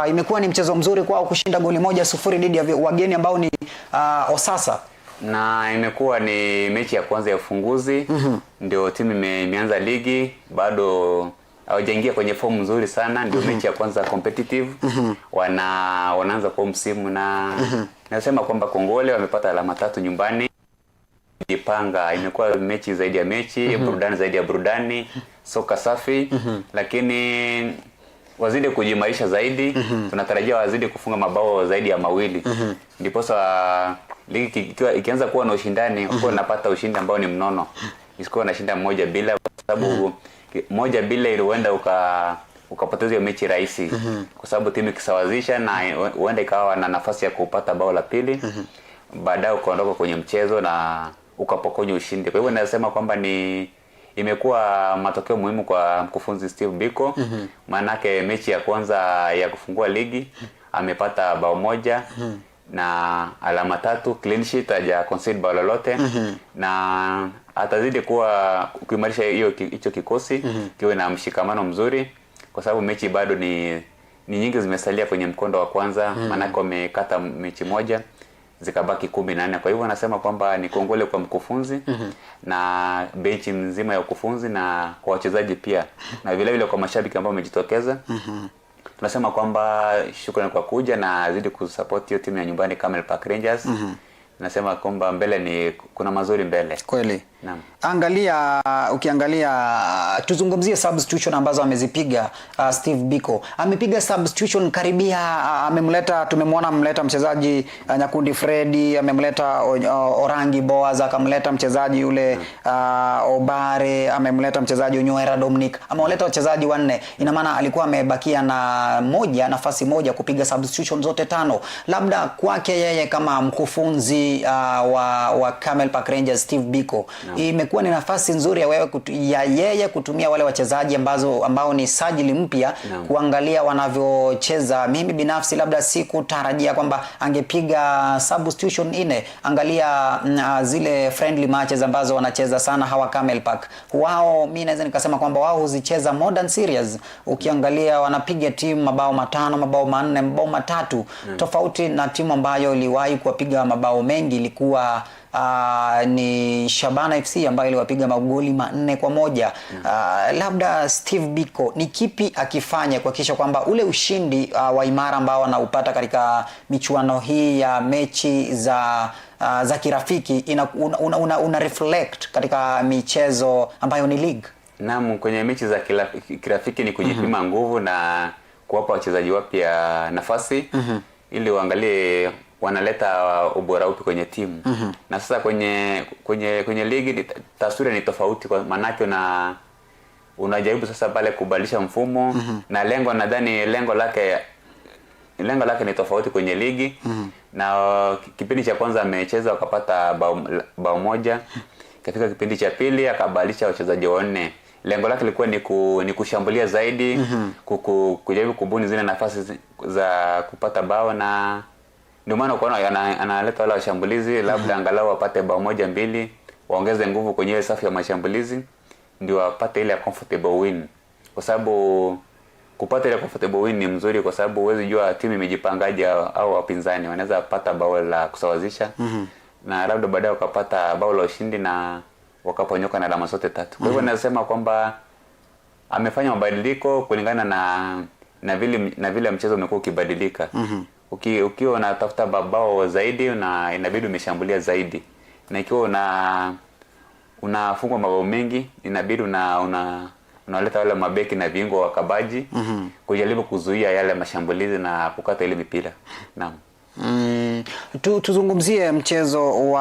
Imekuwa ni mchezo mzuri kwao kushinda goli 1-0 dhidi ya wageni ambao ni Osasa. Na imekuwa ni mechi ya kwanza ya ufunguzi. Ndio timu imeanza ligi, bado hawajaingia kwenye fomu nzuri sana. Ndio mechi ya kwanza competitive. Wanaanza kwa msimu na nasema kwamba Kongole wamepata alama 3 nyumbani. Jipanga, imekuwa mechi zaidi ya mechi, burudani zaidi ya burudani, soka safi, lakini wazidi kujimaisha zaidi. Tunatarajia wazidi kufunga mabao zaidi ya 2. Ndipo ligi ikianza kuwa na ushindani, kwa napata ushindi ambao ni mnono. Isikuwa na shinda 1-0 kwa sababu 1-0 ilienda ukapoteza hiyo mechi rahisi. Kwa sababu timu ikisawazisha na huenda ikawa na nafasi ya kupata bao la pili, baadaye ukaondoka kwenye mchezo na ukapokonywa ushindi. Kwa hivyo nasema kwamba imekuwa matokeo muhimu kwa mkufunzi Steve Biko. Maanake mechi ya kwanza ya kufungua ligi amepata bao moja na alama 3, clean sheet, haja concede bao lolote, na atazidi kuimarisha hicho kikosi kiwe na mshikamano mzuri, kwa sababu mechi bado ni nyingi zimesalia kwenye mkondo wa kwanza. Maanake wamekata mechi moja zikabaki 14. Kwa hivyo anasema kwamba ni kongole kwa mkufunzi na benchi nzima ya ukufunzi na kwa wachezaji pia, na vile vile kwa mashabiki ambao wamejitokeza. Tunasema kwamba shukrani kwa kuja na zidi kusupport hiyo timu ya nyumbani Camel Park Rangers. Nasema kwamba mbele kuna mazuri mbele. Kweli. Naam. Ukiangalia tuzungumzie substitution ambazo amezipiga Steve Biko. Amepiga substitution karibia, tumemwona amemleta mchezaji Nyakundi Freddy, amemleta Orangi Boaz, akamleta mchezaji yule Obare, amemleta mchezaji Onywera Dominic. Amewaleta wachezaji 4. Ina maana alikuwa amebakia na nafasi moja kupiga substitution zote 5. Labda kwake yeye kama mkufunzi wa Camel Park Rangers Steve Biko, imekuwa ni nafasi nzuri ya yeye kutumia wale wachezaji ambao ni sajili mpya, kuangalia wanavyocheza. Mimi binafsi labda sikutarajia kwamba angepiga substitution 4. Angalia zile friendly matches ambazo wanacheza sana hawa Camel Park. Wao mimi naweza nikasema kwamba wao huzicheza modern series. Ukiangalia wanapiga timu mabao 5, mabao 4, mabao 3, tofauti na timu ambayo iliwahi kuwapiga mabao mengi ilikuwa ni Shabana FC ambayo iliwapiga magoli 4-1. Labda Steve Biko ni kipi akifanya kuhakikisha kwamba ule ushindi wa imara ambao anaupata katika michuano hii ya mechi za kirafiki una reflect katika michezo ambayo ni league? Naam, kwenye mechi za kirafiki ni kujipima nguvu na kuwapa wachezaji wapya nafasi ili waangalie wanaleta ubora upi kwenye timu. Na sasa kwenye ligi taswira ni tofauti, kwa maana unajaribu sasa pale kubadilisha mfumo na nadhani lengo lake ni tofauti kwenye ligi. Na kipindi cha kwanza amecheza akapata bao moja. Katika kipindi cha pili akabadilisha wachezaji 4. Lengo lake lilikuwa ni kushambulia zaidi, kujaribu kubuni zile nafasi za kupata bao, na ndio maana unaona analeta wale washambulizi labda angalau wapate bao 1-2, waongeze nguvu kwenye ile safu ya mashambulizi ndio wapate ile comfortable win. Kwa sababu kupata ile comfortable win ni mzuri, kwa sababu huwezi jua timu imejipangaje au wapinzani wanaweza pata bao la kusawazisha na labda baadaye wakapata bao la ushindi na wakaponyoka na alama zote 3. Kwa hivyo nasema kwamba amefanya mabadiliko kulingana na vile mchezo umekuwa ukibadilika. Ukiwa unatafuta bao zaidi na inabidi umeshambulia zaidi, na ikiwa unafungwa mabao mengi inabidi unaleta wale mabeki na viungo wa kabaji kujaribu kuzuia yale mashambulizi na kukata ile mipira. Naam. Tuzungumzie mchezo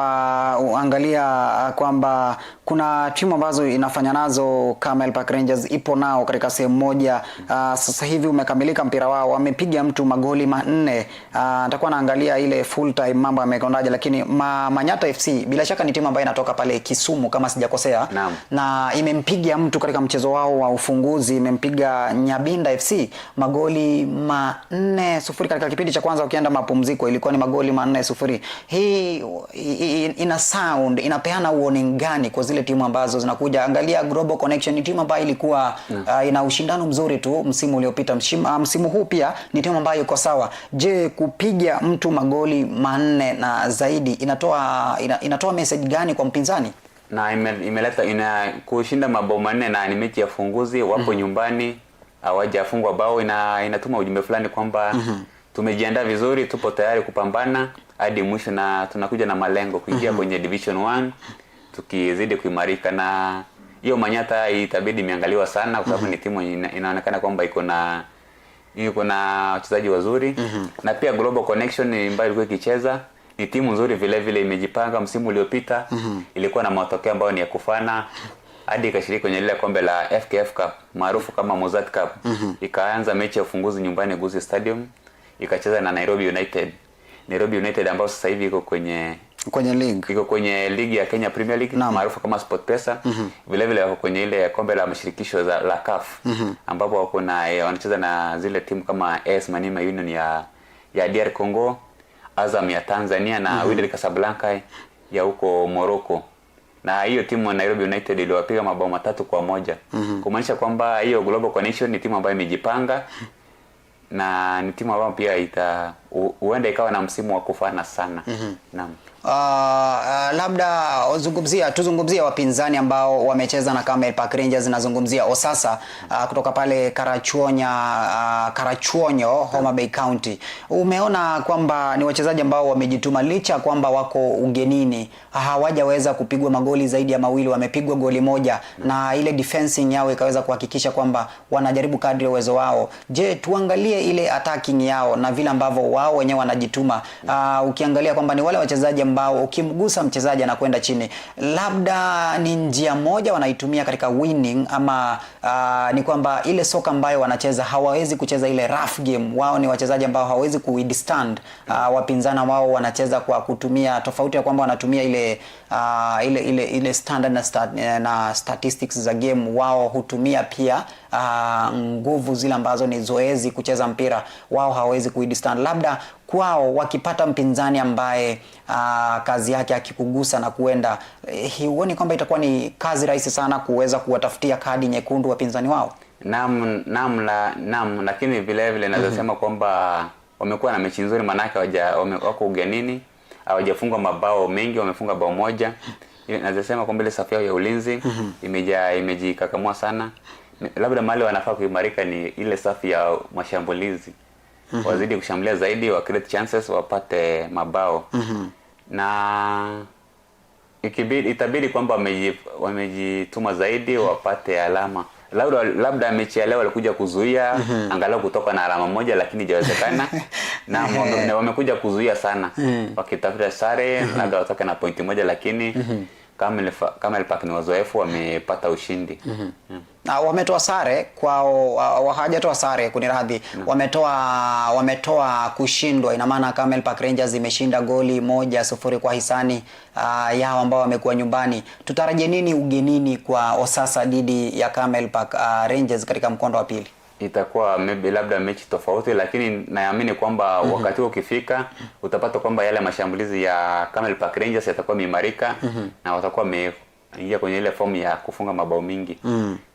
angalia kwamba kuna timu ambazo inafanya nazo Camel Park Rangers ipo nao katika sehemu moja. Sasa hivi umekamilika mpira wao, wamepiga mtu magoli 4. Nitakuwa naangalia ile full time mambo yamekondaje, lakini Manyata FC bila shaka ni timu ambayo inatoka pale Kisumu kama sijakosea. Na imempiga mtu katika mchezo wao wa ufunguzi, imempiga Nyabinda FC magoli 4-0 katika kipindi cha kwanza. Ukienda mapumziko ilikuwa ni magoli 4-0. Hii inapeana warning gani kwa zile timu ambazo zinakuja? Angalia Global Connection ni timu ambayo ilikuwa ina ushindano mzuri tu msimu uliopita. Msimu huu pia ni timu ambayo iko sawa. Je, kupiga mtu magoli 4 na zaidi inatoa message gani kwa mpinzani? Na imeleta kushinda mabao 4 na ni mechi ya funguzi, wapo nyumbani hawajafungwa bao, inatuma ujumbe fulani kwamba tumejiandaa vizuri, tupo tayari kupambana hadi mwisho na tunakuja na malengo kuingia kwenye Division 1 tukizidi kuimarika. Na hiyo Manyata itabidi miangaliwa sana kwa sababu ni timu inaonekana kwamba iko na wachezaji wazuri. Na pia Global Connection ambayo ilikuwa ikicheza ni timu nzuri vile vile, imejipanga. Msimu uliopita ilikuwa na matokeo ambayo ni ya kufana, hadi ikashiriki kwenye ile kombe la FKF Cup maarufu kama Mozart Cup. Ikaanza mechi ya ufunguzi nyumbani Gusii Stadium, ikacheza na Nairobi United. Nairobi United ambao sasa hivi iko kwenye league. Iko kwenye ligi ya Kenya Premier League maarufu kama SportPesa. Vile vile wako kwenye ile kombe la mashirikisho la CAF. Ambapo wako na wanacheza na zile timu kama AS Maniema Union ya DR Congo, Azam ya Tanzania na Wydad Casablanca ya huko Morocco. Na hiyo timu ya Nairobi United iliwapiga mabao 3-1. Kumaanisha kwamba hiyo Global Connection ni timu ambayo imejipanga na ni timu ambayo pia huenda ikawa na msimu wa kufana sana. Naam. Labda tuzungumzia wapinzani ambao wamecheza na Camel Park Rangers. Nazungumzia Osasa kutoka pale Karachuonyo, Homa Bay County. Umeona kwamba ni wachezaji ambao wamejituma licha kwamba wako ugenini, hawajaweza kupigwa magoli zaidi ya mawili, wamepigwa goli moja na ile defensing yao ikaweza kuhakikisha kwamba wanajaribu kadri ya uwezo wao. Je, tuangalie ile attacking yao na vile ambavyo wao wenyewe wanajituma. Ukiangalia kwamba ni wale wachezaji ambao ukimgusa mchezaji anakwenda chini, labda ni njia moja wanaitumia katika winning, ama ni kwamba ile soka ambayo wanacheza hawawezi kucheza ile rough game. Wao ni wachezaji ambao hawawezi kuwithstand wapinzana wao, wanacheza kwa kutumia tofauti ya kwamba wanatumia ile standard na statistics za game. Wao hutumia pia nguvu zile ambazo ni zoezi kucheza mpira. Wao hawawezi kuwithstand. Labda kwao wakipata mpinzani ambaye kazi yake akikugusa na kuenda, huoni kwamba itakuwa ni kazi rahisi sana kuweza kuwatafutia kadi nyekundu wapinzani wao? Naam, lakini vile vile naweza sema kwamba wamekuwa na mechi nzuri, manake wako ugenini, hawajafungwa mabao mengi, wamefunga bao moja. Naweza sema kwamba ile safu yao ya ulinzi imejikakamua sana. Labda mahali wanafaa kuimarika ni ile safu ya mashambulizi. Wazidi kushambulia zaidi, wa create chances, wapate mabao. Na itabidi kwamba wamejituma zaidi wapate alama. Labda mechi ya leo walikuja kuzuia angalau kutoka na alama moja, lakini hajawezekana. Na wamekuja kuzuia sana. Wakitafuta sare labda watoke na pointi moja, lakini Camel Park ni wazoefu, wamepata ushindi. Wametoa sare kwao, hawajatoa sare kuniradhi. Wametoa kushindwa. Ina maana Camel Park Rangers imeshinda goli 1-0 kwa hisani yao ambao wamekuwa nyumbani. Tutarajie nini ugenini kwa Osasa dhidi ya Camel Park Rangers katika mkondo wa pili? Itakuwa labda mechi tofauti, lakini naamini kwamba wakati ukifika utapata kwamba yale mashambulizi ya Camel Park Rangers yatakuwa mimarika na watakuwa ingia kwenye ile fomu ya kufunga mabao mingi.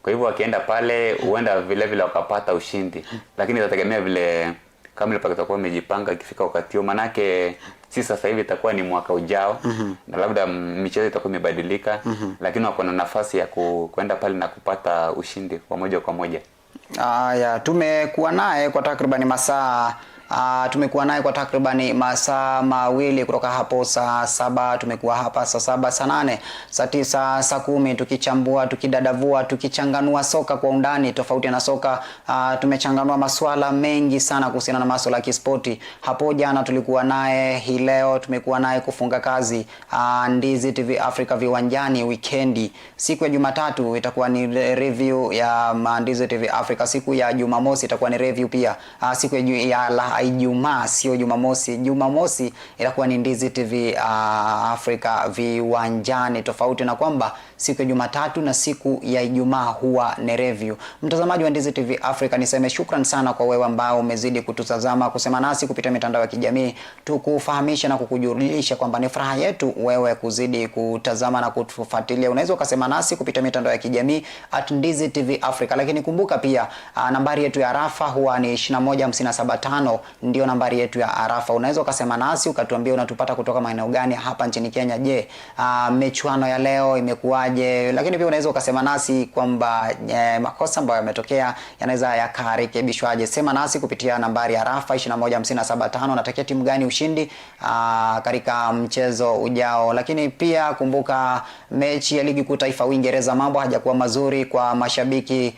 Kwa hivyo wakienda pale huenda vile vile wakapata ushindi. Lakini itategemea vile Camel Park itakuwa imejipanga ikifika wakati huo, manake si sasa hivi itakuwa ni mwaka ujao. Na labda michezo itakuwa imebadilika, lakini wako na nafasi ya kwenda pale na kupata ushindi kwa moja kwa moja. Tumekuwa naye kwa takribani masaa mawili kutoka hapo saa 7. Tumekuwa hapa saa 7, saa 8, saa 9, saa 10 tukichambua, tukidadavua, tukichanganua soka kwa undani. Tofauti na soka, tumechanganua masuala mengi sana kuhusiana na masuala ya kispoti. Hapo jana tulikuwa naye, hii leo tumekuwa naye kufunga kazi Ndizi TV Africa viwanjani weekendi. Siku ya Jumatatu itakuwa ni review ya Ndizi TV Africa. Siku ya Jumamosi itakuwa ni review pia. Siku ya Ijumaa, sio Jumamosi. Jumamosi itakuwa ni Ndizi TV Africa viwanjani. Tofauti na kwamba siku ya Jumatatu na siku ya Ijumaa huwa ni review. Mtazamaji wa Ndizi TV Africa, niseme shukran sana kwa wewe ambao umezidi kututazama, kusema nasi kupitia mitandao ya kijamii, tukufahamisha na kukujulisha kwamba ni furaha yetu wewe kuzidi kutazama na kutufuatilia. Unaweza ukasema nasi kupitia mitandao ya kijamii @Ndizi TV Africa, lakini kumbuka pia nambari yetu ya arafa huwa ni 21575, ndio nambari yetu ya arafa. Unaweza ukasema nasi ukatuambia unatupata kutoka maeneo gani hapa nchini Kenya. Je, mechuano ya leo imekuwaje? Lakini pia unaweza ukasema nasi kwamba makosa ambayo yametokea yanaweza yakarekebishwaje. Sema nasi kupitia nambari ya arafa 21575. Natakia timu gani ushindi katika mchezo ujao. Lakini pia kumbuka mechi ya ligi kuu taifa Uingereza, mambo hajakuwa mazuri kwa mashabiki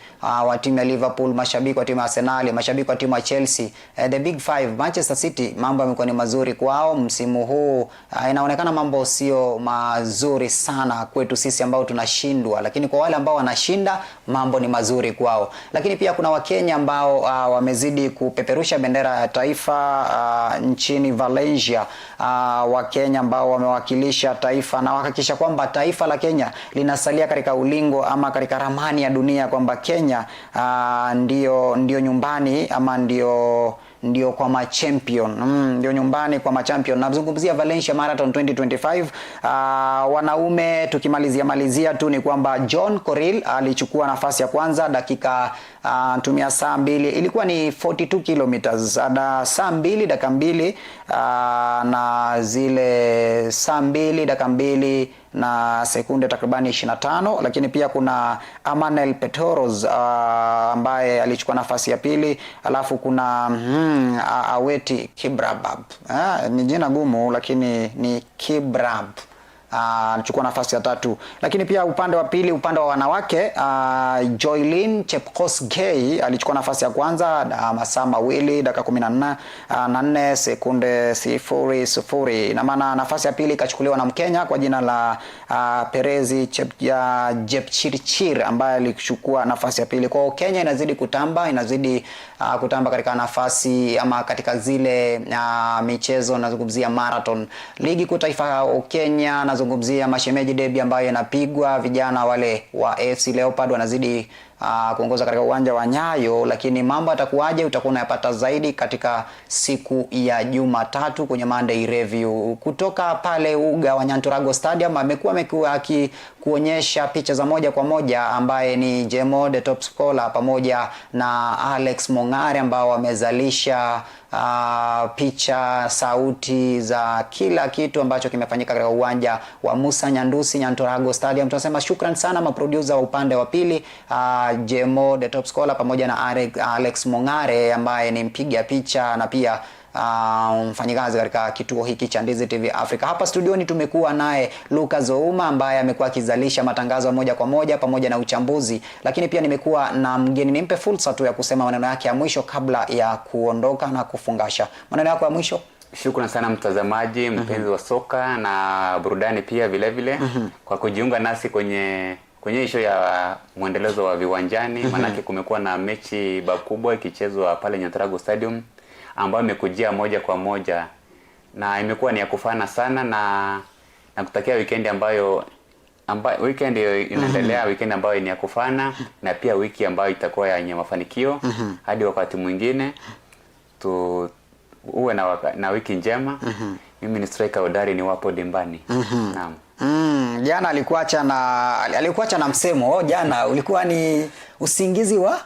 wa timu ya Liverpool, mashabiki wa timu ya Arsenal, mashabiki wa timu ya Chelsea. The big Big Five, Manchester City, mambo yamekuwa ni mazuri kwao msimu huu. Inaonekana mambo sio mazuri sana kwetu sisi ambao tunashindwa, lakini kwa wale ambao wanashinda mambo ni mazuri kwao. Lakini pia kuna Wakenya ambao wamezidi kupeperusha bendera ya taifa nchini Valencia. Wakenya ambao wamewakilisha taifa na wakahakikisha kwamba taifa la Kenya linasalia katika ulingo ama katika ramani ya dunia, kwamba Kenya ndio nyumbani ama ndio kwa machampion, ndio nyumbani kwa machampion. Nazungumzia Valencia Marathon 2025. Wanaume tukimalizia tu ni kwamba John Korir alichukua nafasi ya kwanza, dakika tumia saa 2, ilikuwa ni 42 kilometers, saa 2 dakika 2 na zile saa 2 dakika 2 na sekunde takribani 25. Lakini pia kuna Amanel Petros ambaye alichukua nafasi ya pili. Alafu kuna Aweti Kibrabab, ni jina gumu lakini ni Kibrab, alichukua nafasi ya 3. Lakini pia upande wa pili, upande wa wanawake, Joylin Chepkosgei alichukua nafasi ya kwanza, masaa 2 dakika 14 na 4 sekunde 00. Na maana nafasi ya pili ikachukuliwa na Mkenya kwa jina la Perezi Jepchirchir ambaye alichukua nafasi ya pili. Kwa Kenya inazidi kutamba katika nafasi ama katika zile michezo. Nazungumzia marathon, ligi kuu taifa Kenya, nazungumzia mashemeji derby ambayo inapigwa. Vijana wale wa AFC Leopard wanazidi kuongoza katika uwanja wa Nyayo, lakini mambo atakuwaje utakuwa unayapata zaidi katika siku ya Jumatatu kwenye Monday Review kutoka pale uga wa Nyantorago Stadium. Amekuwa akikuonyesha picha za moja kwa moja, ambaye ni Jemo the top scholar pamoja na Alex Mongare ambao wamezalisha picha, sauti za kila kitu ambacho kimefanyika katika uwanja wa Musa Nyandusi Nyantorago Stadium. Tunasema shukran sana maproducer wa upande wa pili, Jemo the top scholar pamoja na Alex Mongare ambaye ni mpiga picha na pia mfanyikazi katika kituo hiki cha Ndizi TV Africa. Hapa studioni tumekuwa naye Lucas Ouma ambaye amekuwa akizalisha matangazo moja kwa moja pamoja na uchambuzi, lakini pia nimekuwa na mgeni. Nimpe fursa tu ya kusema maneno yake ya mwisho kabla ya kuondoka na kufungasha. Maneno yako ya mwisho. Shukrani sana mtazamaji mpenzi wa soka na burudani pia vile kwa kujiunga nasi kwenye isho ya mwendelezo wa viwanjani. Manake kumekuwa na mechi kubwa ikichezwa pale Nyantorago Stadium ambayo imekujia moja kwa moja na imekuwa ni ya kufana sana, na kutakia weekend ambayo weekend inaendelea, weekend ambayo ni ya kufana na pia wiki ambayo itakuwa yenye mafanikio. Hadi wakati mwingine uwe na wiki njema. Mimi ni striker hodari ni wapo dimbani. Naam. Jana alikuacha na msemo. Jana ulikuwa ni usingizi wa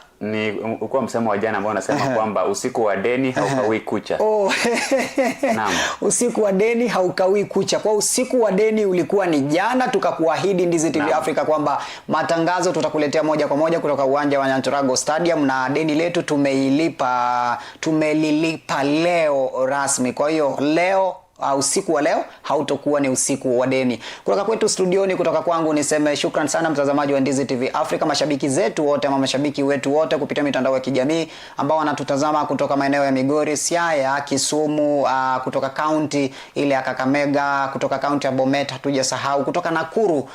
ulikuwa msemo wa jana ambao unasema kwamba usiku wa deni haukawi kucha. Naam. Usiku wa deni haukawi kucha. Kwa usiku wa deni ulikuwa ni jana, tukakuahidi Ndizi TV Africa kwamba matangazo tutakuletea moja kwa moja kutoka uwanja wa Nyantorago Stadium, na deni letu tumelilipa leo rasmi. Kwa hiyo leo usiku wa leo hautokuwa ni usiku wa deni. Kutoka kwetu studioni, kutoka kwangu niseme shukran sana mtazamaji wa Ndizi TV Africa, mashabiki zetu wote ama mashabiki wetu wote kupitia mitandao ya kijamii ambao wanatutazama kutoka maeneo ya Migori, Siaya, Kisumu, kutoka county ile ya Kakamega, kutoka county ya Bomet, hatujasahau kutoka Nakuru,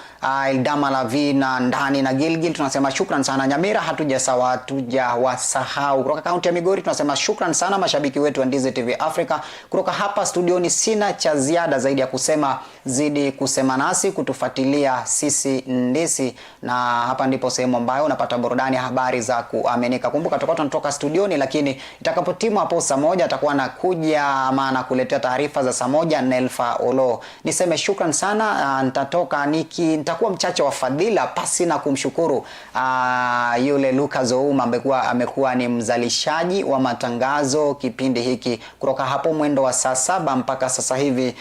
Eldama Lavi na Ndani na Gilgil, tunasema shukran sana. Nyamira hatujawasahau. Kutoka county ya Migori tunasema shukran sana mashabiki wetu wa Ndizi TV Africa. Kutoka hapa studioni sina cha ziada zaidi ya kusema zidi kusema nasi, kutufuatilia sisi Ndisi, na hapa ndipo sehemu ambayo unapata burudani, habari za kuaminika. Kumbuka tutakuwa tunatoka studioni, lakini itakapotimu hapo saa 1 atakuwa anakuja ama anakuletea taarifa za saa 1 Nelfa Olo. Niseme shukran sana. Nitakuwa mchache wa fadhila pasi na kumshukuru yule Lucas Ouma amekuwa ni mzalishaji wa matangazo kipindi hiki kutoka hapo mwendo wa saa 7 mpaka sasa hivi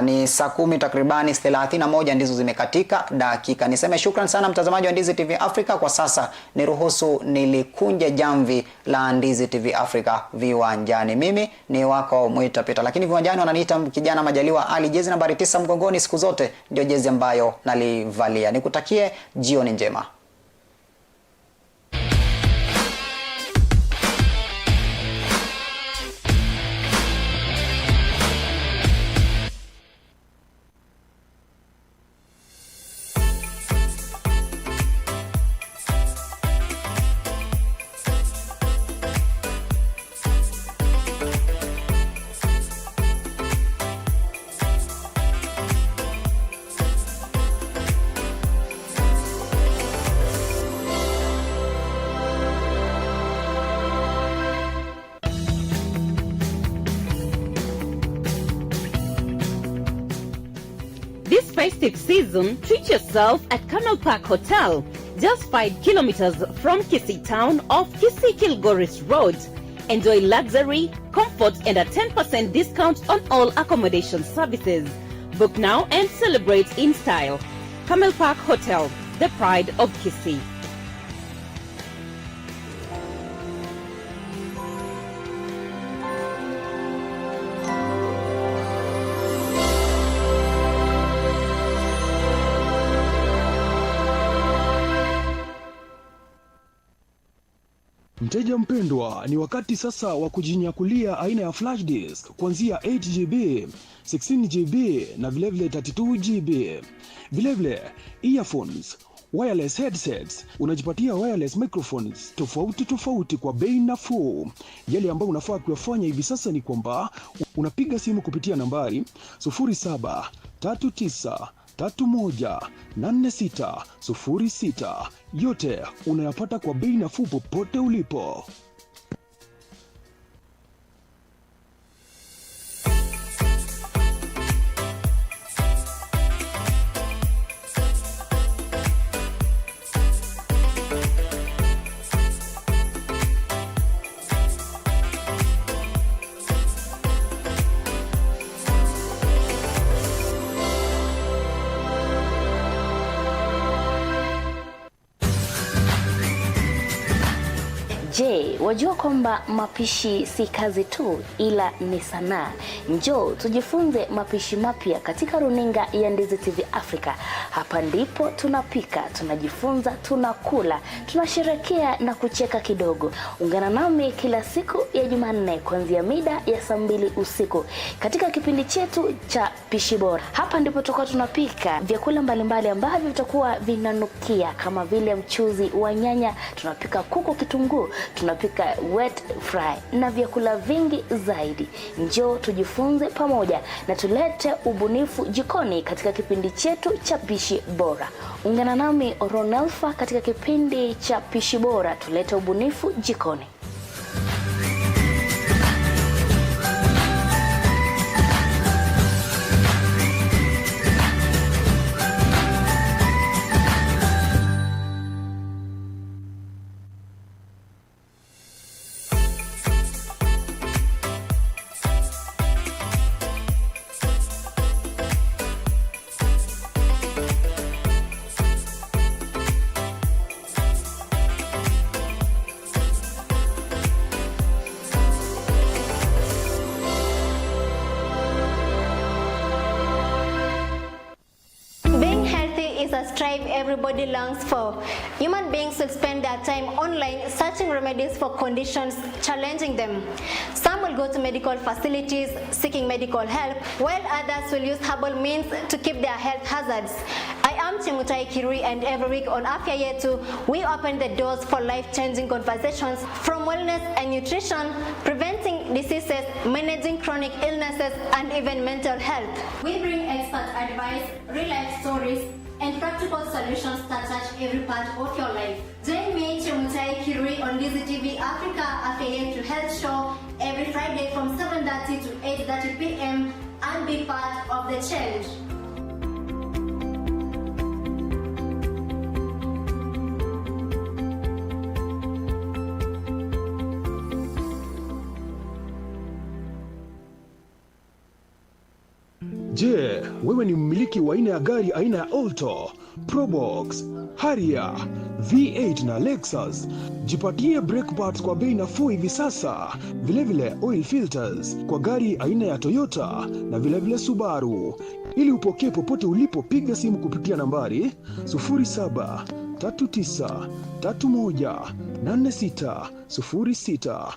ni saa 10 takribani 31 ndizo zimekatika dakika. Niseme shukran sana mtazamaji wa Ndizi TV Africa. Kwa sasa niruhusu nilikunje jamvi la Ndizi TV Africa viwanjani. Mimi ni wako Mwita Peter, lakini viwanjani wananiita kijana Majaliwa Ali. Jezi nambari 9 mgongoni siku zote ndio jezi ambayo nalivalia. Nikutakie jioni njema. This festive season, treat yourself at Camel Park Hotel, just 5 kilometers from Kisii town off Kisii Kilgoris Road. Enjoy luxury, comfort, and a 10% discount on all accommodation services. Book now and celebrate in style. Camel Park Hotel, the pride of Kisii. Mteja mpendwa, ni wakati sasa wa kujinyakulia aina ya flash disk kuanzia 8GB, 16GB na vilevile 32GB. Vilevile earphones, wireless headsets, unajipatia wireless microphones tofauti kwa bei nafuu. Yale ambayo unafaa kuyafanya hivi sasa ni kwamba unapiga simu kupitia nambari 0739318606. Yote unayapata kwa bei nafuu popote ulipo. Je, wajua kwamba mapishi si kazi tu ila ni sanaa? Njoo tujifunze mapishi mapya katika runinga ya Ndizi TV Africa. Hapa ndipo tunapika, tunajifunza, tunakula, tunasherehekea na kucheka kidogo. Ungana nami kila siku ya Jumanne kuanzia mida ya saa 2 usiku katika kipindi chetu cha Pishi Bora. Hapa ndipo tutakuwa tunapika vyakula mbalimbali ambavyo vitakuwa vinanukia kama vile mchuzi wa nyanya, tunapika kuku kitunguu, tunapika wet fry na vyakula vingi zaidi. Njoo tujifunze pamoja na tulete ubunifu jikoni katika kipindi chetu cha Pishi Bora. Ungana nami Ronelfa katika kipindi cha Pishi Bora, tulete ubunifu jikoni. Strive everybody longs for. Human beings will spend their time online searching remedies for conditions challenging them. Some will go to medical facilities seeking medical help, while others will use herbal means to keep their health hazards. I am Chemutai Kirui, and every week on Afya Yetu, we open the doors for life-changing conversations from wellness and nutrition, preventing diseases, managing chronic illnesses, and even mental health. We bring expert advice, real-life stories, and practical solutions that touch every part of your life. Join me, Chemutai Kirui, on Ndizi TV Africa Afya Yetu Health Show every Friday from 7:30 to 8:30 p.m. and be part of the change. Je, wewe ni mmiliki wa aina ya gari aina ya Alto, Probox, Harrier, V8 na Lexus? Jipatie brake parts kwa bei nafuu hivi sasa. Vilevile oil filters kwa gari aina ya Toyota na vilevile Subaru. Ili upokee popote ulipo, piga simu kupitia nambari 0739318606.